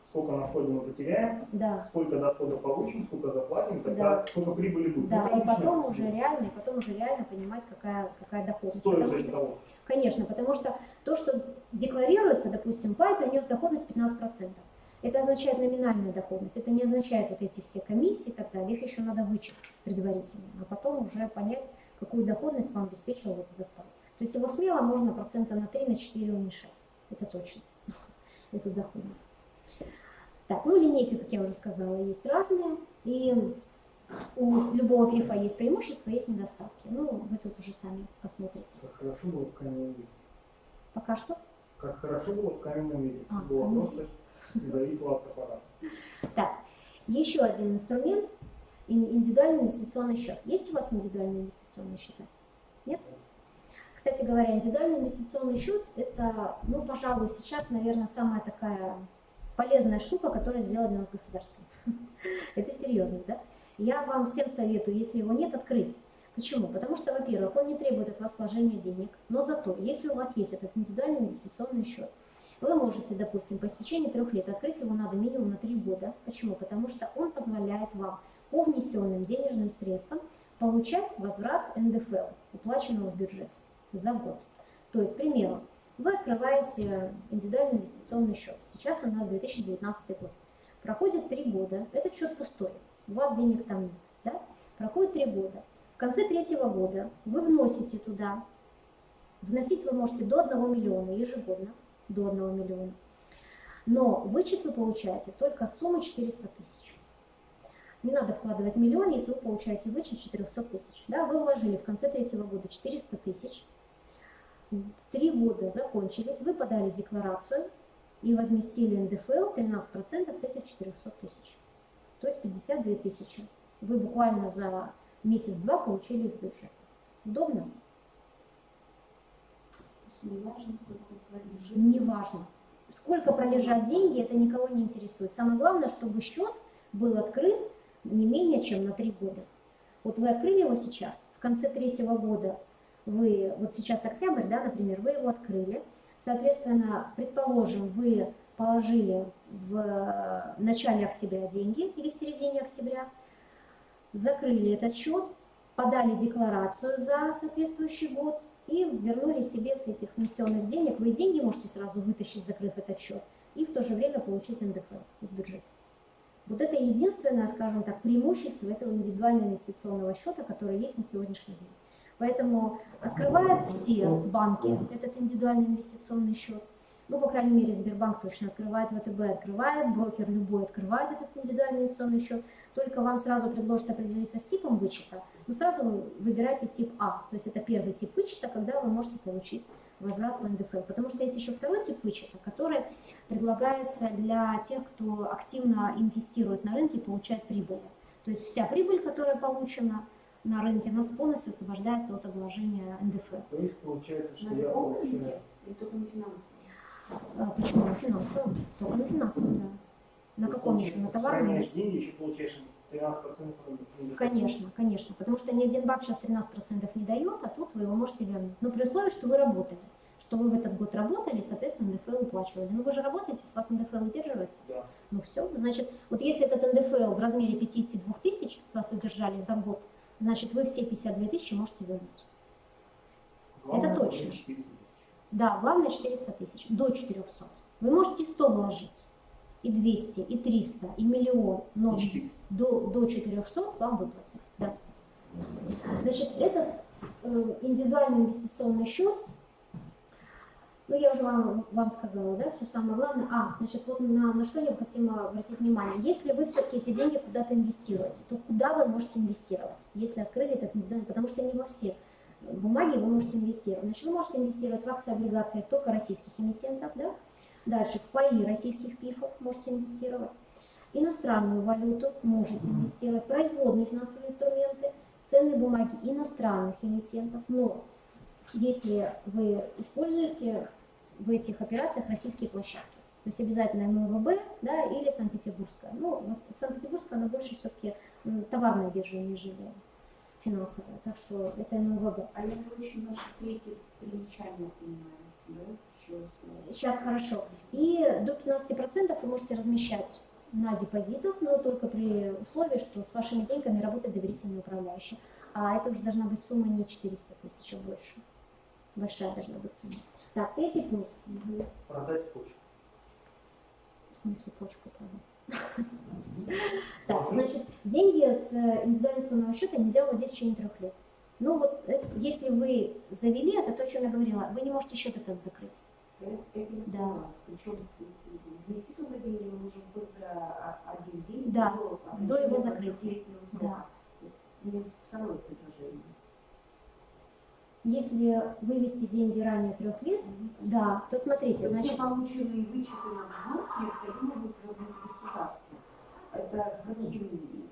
сколько на входе мы потеряем, Да. сколько дохода получим, сколько заплатим, Да. сколько прибыли будет. Да, Это и потом обычно уже реально понимать, какая доходность. стоит Потому это что, того. конечно, потому что то, что декларируется, допустим, пай принес доходность 15%. Это означает номинальную доходность, это не означает вот эти все комиссии и так далее, их еще надо вычесть предварительно, а потом уже понять, какую доходность вам обеспечил вот этот пай. То есть его смело можно процента на 3, на 4 уменьшать, это точно, эту доходность. Так, ну линейки, как я уже сказала, есть разные, и у любого пифа есть преимущества, есть недостатки. Ну, вы тут уже сами посмотрите. Как хорошо было в каменном веке. Пока что. Как хорошо было в каменном веке. А, Было каменный просто не зависело от аппарата. Так, еще один инструмент – индивидуальный инвестиционный счет. Есть у вас индивидуальные инвестиционные счета? Нет? Кстати говоря, индивидуальный инвестиционный счет – это, ну, пожалуй, сейчас, наверное, самая такая полезная штука, которая сделала для нас государство. Это серьезно, да? Я вам всем советую, если его нет, открыть. Почему? Потому что, во-первых, он не требует от вас вложения денег, но зато, если у вас есть этот индивидуальный инвестиционный счет, вы можете, допустим, по истечении 3 лет открыть его надо минимум на 3 года. Почему? Потому что он позволяет вам по внесенным денежным средствам получать возврат НДФЛ, уплаченного в бюджет за год. То есть, к примеру, вы открываете индивидуальный инвестиционный счет. Сейчас у нас 2019 год. Проходит 3 года, этот счет пустой, у вас денег там нет. Да? Проходит 3 года. В конце 3-го года вы вносите туда, вносить вы можете до 1 миллиона ежегодно, до 1 миллиона. Но вычет вы получаете только с суммы 400 тысяч. Не надо вкладывать миллион, если вы получаете вычет 400 тысяч. Да, вы вложили в конце 3-го года 400 тысяч, 3 года закончились, вы подали декларацию и возместили НДФЛ 13% с этих 400 тысяч. То есть 52 тысячи. Вы буквально за месяц-два получили из бюджета. Удобно? Не важно, сколько пролежит. Не важно. Сколько пролежат деньги, это никого не интересует. Самое главное, чтобы счет был открыт не менее чем на 3 года. Вот вы открыли его сейчас, в конце 3-го года, вы, вот сейчас октябрь, да, например, вы его открыли, соответственно, предположим, вы положили в начале октября деньги или в середине октября, закрыли этот счет, подали декларацию за соответствующий год и вернули себе с этих внесенных денег. Вы деньги можете сразу вытащить, закрыв этот счет, и в то же время получить НДФЛ из бюджета. Вот это единственное, скажем так, преимущество этого индивидуального инвестиционного счета, который есть на сегодняшний день. Поэтому открывают все банки этот индивидуальный инвестиционный счет. Ну, по крайней мере, Сбербанк точно открывает, ВТБ открывает, брокер любой открывает этот индивидуальный инвестиционный счет. Только вам сразу предложат определиться с типом вычета. Но сразу выбирайте тип А. То есть это первый тип вычета, когда вы можете получить возврат по НДФЛ. Потому что есть еще второй тип вычета, который предлагается для тех, кто активно инвестирует на рынке и получает прибыль. То есть вся прибыль, которая получена на рынке, нас полностью освобождается от обложения НДФЛ. То есть получается, что На я любом получаю. рынке или только на финансовом? Почему? На финансовом. Только на финансовом, да. На каком еще? На товарном? Сохраняешь деньги, еще получаешь 13% НДФЛ. Конечно, конечно. Потому что ни один банк сейчас 13% не дает, а тут вы его можете вернуть. Но при условии, что вы работали. Что вы в этот год работали, соответственно, НДФЛ уплачивали. Ну вы же работаете, с вас НДФЛ удерживается. Да. Ну все, значит, вот если этот НДФЛ в размере 52 тысяч с вас удержали за год, значит, вы все 52 тысячи можете вернуть. Главное, Это точно. 400 тысяч. Да, главное 400 тысяч, до 400. Вы можете 100 вложить, и 200, и 300, и миллион, но И 400. до 400 вам выплатят. Да. Значит, этот индивидуальный инвестиционный счет, ну я уже вам сказала, да, все самое главное. Значит, вот на что необходимо обратить внимание. Если вы все-таки эти деньги куда-то инвестируете, то куда вы можете инвестировать, если открыли этот индивидуальный, потому что не во все бумаги вы можете инвестировать. Значит, вы можете инвестировать в акции, облигации только российских эмитентов, да? Дальше в паи российских ПИФов можете инвестировать, иностранную валюту можете инвестировать, производные финансовые инструменты, ценные бумаги иностранных эмитентов. Но если вы используете в этих операциях российские площадки, то есть обязательно МВБ, да, или Санкт-Петербургская. Ну, Санкт-Петербургская, она больше все-таки товарная биржа, нежели финансовая, так что это МВБ. А я, короче, наши третьи примечания понимаю. Да? Еще раз. Сейчас хорошо. И до 15% вы можете размещать на депозитах, но только при условии, что с вашими деньгами работает доверительный управляющий. А это уже должна быть сумма не 400 тысяч, а больше. Большая должна быть сумма. Так, третий пункт. Продать почку. В смысле почку продать? Так, значит, деньги с индивидуального счета нельзя владеть в течение 3 лет. Ну вот, если вы завели, это то, о чем я говорила, вы не можете счет этот закрыть. Да. Причем внести туда деньги мы можем хоть за один день Да, до его окончания закрытия. трехлетнего срока. У меня есть второе предложение. Если вывести деньги ранее 3 лет, да, то смотрите, Все значит, полученные вычеты на взнос необходимо будет вернуть государству. Это каким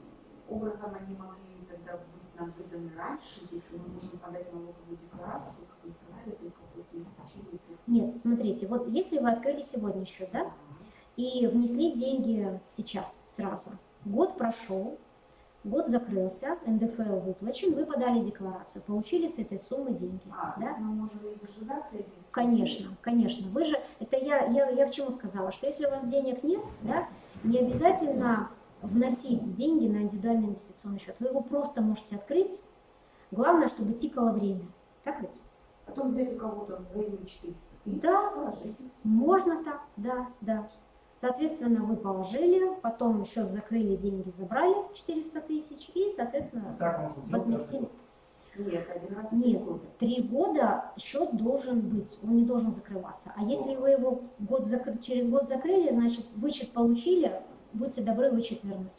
образом они могли тогда быть нам выданы раньше, если мы можем подать налоговую декларацию, как вы сказали, только после истечения 3 лет? нет, смотрите, вот если вы открыли сегодня счет, да, и внесли деньги сейчас, сразу, год прошел, год закрылся, НДФЛ выплачен, вы подали декларацию, получили с этой суммы деньги, То да? есть мы можем и дожидаться этих? Конечно, конечно. Вы же, это я к чему сказала, что если у вас денег нет, да, не обязательно вносить деньги на индивидуальный инвестиционный счет. Вы его просто можете открыть. Главное, чтобы тикало время. Так ведь? Потом взять у кого-то взаймы 400 тысяч, Да. положить. Можно так, да, да. Соответственно, вы положили, потом счет закрыли, деньги забрали 400 тысяч и, соответственно, Так можно делать возместили. Нет, один раз в Нет, 3 года. 3 года счет должен быть, он не должен закрываться. А если вы его через год закрыли, значит, вычет получили, будьте добры вычет вернуть.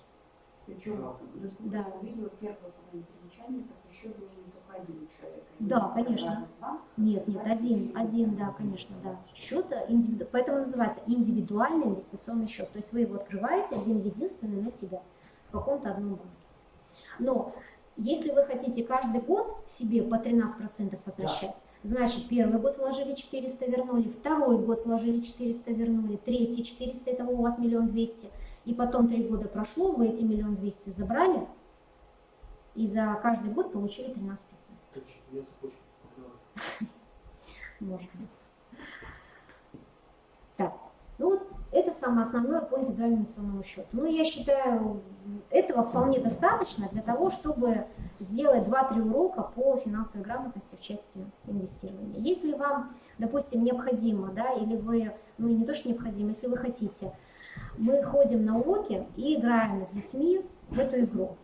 Причем, насколько Да. я увидела, первое по-моему, примечание, так еще должен только один человек. Да, конечно. Разный банк. Нет, один, да, конечно, да. Счет, поэтому называется индивидуальный инвестиционный счет. То есть вы его открываете один единственный на себя в каком-то одном банке. Но если вы хотите каждый год себе по 13% возвращать, значит, первый год вложили 400, вернули, второй год вложили 400, вернули, третий 400, итого у вас 1 200 000. И потом 3 года прошло, вы эти 1 200 000 забрали, и за каждый год получили 13%. Точно, я цепочку покрываю. Может быть. Так, ну вот это самое основное по индивидуальному инвестиционному счету. Ну, я считаю, этого вполне достаточно для того, чтобы сделать 2-3 урока по финансовой грамотности в части инвестирования. Если вам, допустим, необходимо, да, или вы, ну не то, что необходимо, если вы хотите, мы ходим на уроки и играем с детьми в эту игру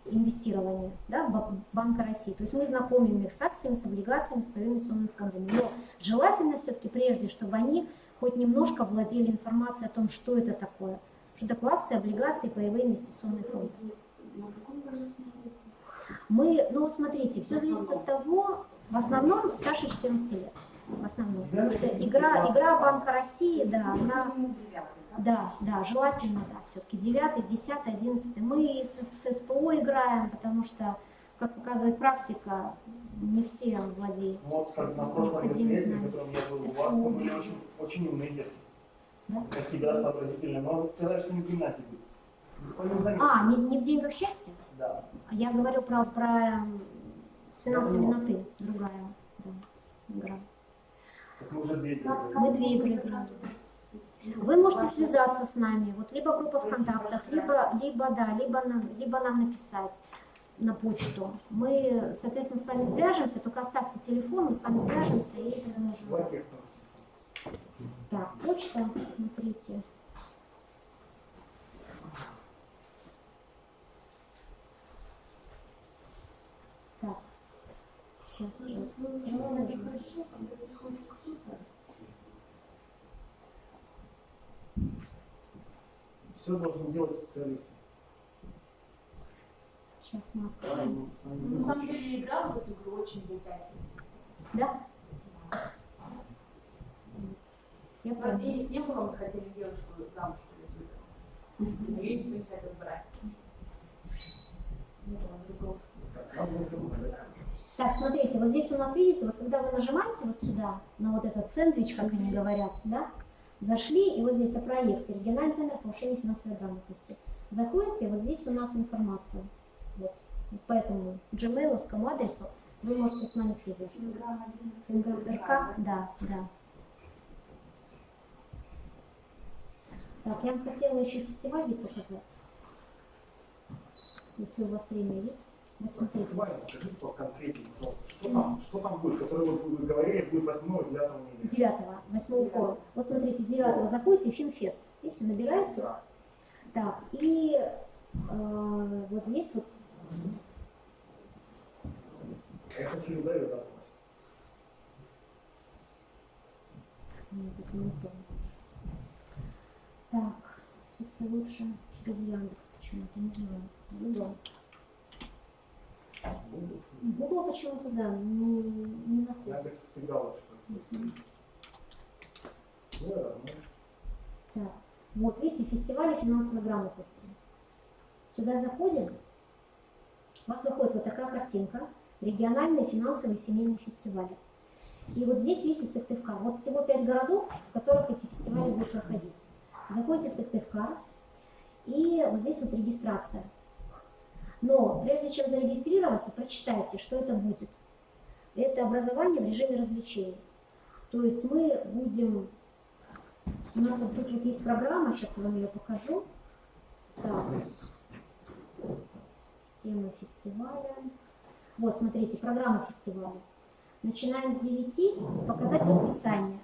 инвестирования, да, Банка России. То есть мы знакомим их с акциями, с облигациями, с паевыми инвестиционными фондами. Но желательно все-таки прежде, чтобы они хоть немножко владели информацией о том, что это такое. Что такое акции, облигации, паевые инвестиционные фонды. На каком возрастном? Мы, ну вот смотрите, все зависит от того, в основном старше 14 лет. В основном. Потому что игра Банка России, да, она... Да, желательно, да, все-таки 9, 10, 11. Мы с СПО играем, потому что, как показывает практика, не все владеют. Вот как на прошлом необходимыми мероприятии, на знаниями. котором я был, у вас СПО. там были очень умные детки. Да? Такие, да, сообразительные. Но вы сказали, что не в гимназии были. По ним заметно. А, не в деньгах счастья? Да. Я говорю про с финансами на «ты», другая, да, игра. Так мы уже 2 игры. Мы 2 игры играем. Вы можете связаться с нами, вот либо группа ВКонтактах, либо нам написать на почту. Мы, соответственно, с вами свяжемся, только оставьте телефон, мы с вами свяжемся и продолжим. Два текста. Так, почта, смотрите. Так, сейчас я Хорошо, когда приходит кто-то. Все должен делать специалист. Сейчас мы откроем. На самом деле я играла в эту игру очень затягивает. Да? Я У нас поняла. денег не было, мы хотели девушку замуж выдать. Но ее никто не хотел брать. Не было другого способа. Так, смотрите, вот здесь у нас, видите, вот когда вы нажимаете вот сюда, на вот этот сэндвич, как они говорят, да, зашли, и вот здесь о проекте «Региональный центр повышения финансовой грамотности». Заходите, вот здесь у нас информация. Вот. По этому gmail-овскому адресу вы можете с нами связаться. РК, да. Так, я вам хотела еще фестиваль вид показать. Если у вас время есть. Вот смотрите. Скажите поконкретнее, пожалуйста, что там будет, который вот вы говорили, будет 8-9 июля? 8 форум. Вот смотрите, 9 заходите, Финфест. Видите, набираете. Да. Так, и вот здесь вот. Я хочу удалить, да. Нет, это не то. Так, все-таки лучше через Яндекс почему-то, не знаю. Google. Google почему-то, да, не находит. Яндекс всегда лучше. Так, вот видите, фестиваль финансовой грамотности. Сюда заходим, у вас выходит вот такая картинка. Региональные финансовые семейные фестивали. И вот здесь, видите, Сыктывкар. Вот всего 5 городов, в которых эти фестивали будут проходить. Заходите в Сыктывкар, и вот здесь вот регистрация. Но прежде чем зарегистрироваться, прочитайте, что это будет. Это образование в режиме развлечений. То есть мы будем... У нас вот тут вот есть программа, сейчас я вам ее покажу. Так. Тема фестиваля. Вот, смотрите, программа фестиваля. Начинаем с 9, показать расписание.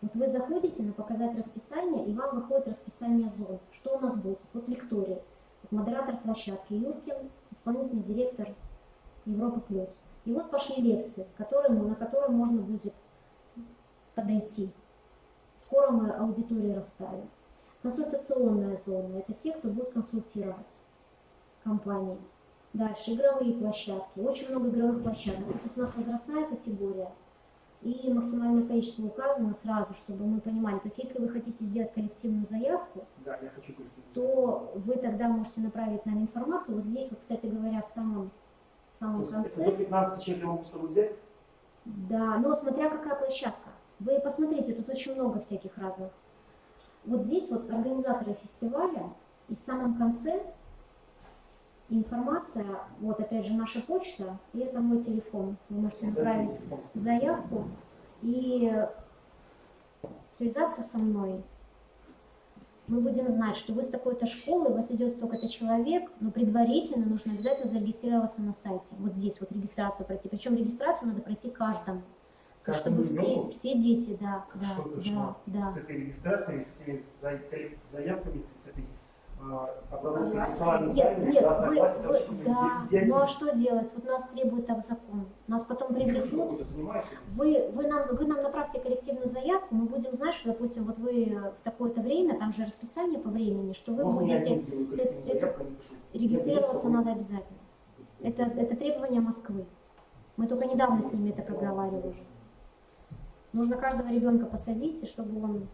Вот вы заходите на показать расписание, и вам выходит расписание зон. Что у нас будет? Вот лекторий, вот модератор площадки Юркин, исполнительный директор Европа Плюс. И вот пошли лекции, на которые можно будет подойти. Скоро мы аудиторию расставим. Консультационная зона – это те, кто будет консультировать компании. Дальше игровые площадки. Очень много игровых площадок. Тут у нас возрастная категория. И максимальное количество указано сразу, чтобы мы понимали. То есть если вы хотите сделать коллективную заявку, Да, я хочу коллективную. то вы тогда можете направить нам информацию. Вот здесь, вот, кстати говоря, в самом конце. До 15 человек я могу с собой взять? Да, но смотря какая площадка. Вы посмотрите, тут очень много всяких разных. Вот здесь вот организаторы фестиваля, и в самом конце информация, вот опять же наша почта, и это мой телефон. Вы можете направить заявку и связаться со мной. Мы будем знать, что вы с такой-то школы, у вас идет столько-то человек, но предварительно нужно обязательно зарегистрироваться на сайте. Вот здесь вот регистрацию пройти. Причем регистрацию надо пройти каждому. Чтобы все дети, да. С этой регистрацией, с этими заявками, с этой образовательной ну а что делать? Вот нас требует так закон. Нас потом привлекут. Вы нам направьте коллективную заявку, мы будем знать, что, допустим, вот вы в такое-то время, там же расписание по времени, что вы будете регистрироваться надо обязательно. Это требование Москвы. Мы только недавно с ними это проговаривали. Нужно каждого ребенка посадить, и чтобы он...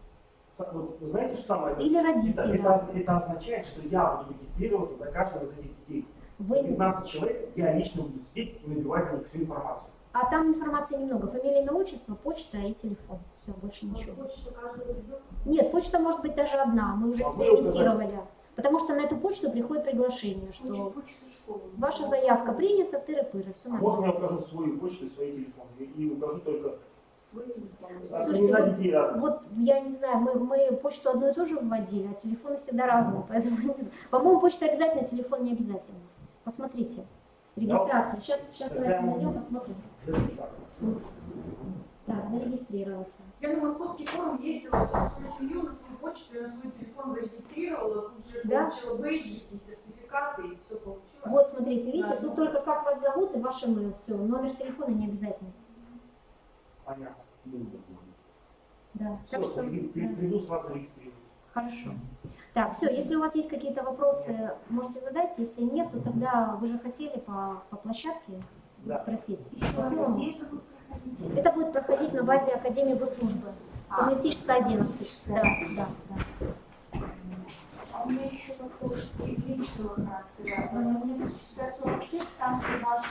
Вы знаете, что самое? Или родители. Это означает, что я буду регистрироваться за каждого из этих детей. За 15 человек я лично буду сидеть и набивать за них всю информацию. А там информации немного. Фамилия, имя, отчество, почта и телефон. Все, больше ничего. Нет, почта может быть даже одна. Мы уже экспериментировали. Потому что на эту почту приходит приглашение, что ваша заявка принята, тыры-пыры, все нормально. Можно я укажу свою почту и свой телефон? И укажу только... Слушайте, вот я не знаю, мы почту одну и ту же вводили, а телефоны всегда разные, поэтому, по-моему, почта обязательно, телефон не обязательно. Посмотрите, регистрация. Сейчас давайте зайдем, посмотрим. Так, зарегистрироваться. Я на московский форум ездила, всю семью на свою почту и на свой телефон зарегистрировала, тут же получила бейджики, сертификаты и все получила. Вот, смотрите, видите, тут только как вас зовут и ваше имя, все, номер телефона не обязательно. Понятно. Да. Все, Так что, приду сразу регистрировать. Хорошо. Так, все, если у вас есть какие-то вопросы, можете задать. Если нет, то тогда вы же хотели по площадке спросить. Это будет проходить на базе Академии Госслужбы. Коммунистическая 11. Да. А у меня еще вопрос личного характера. 46, там ваш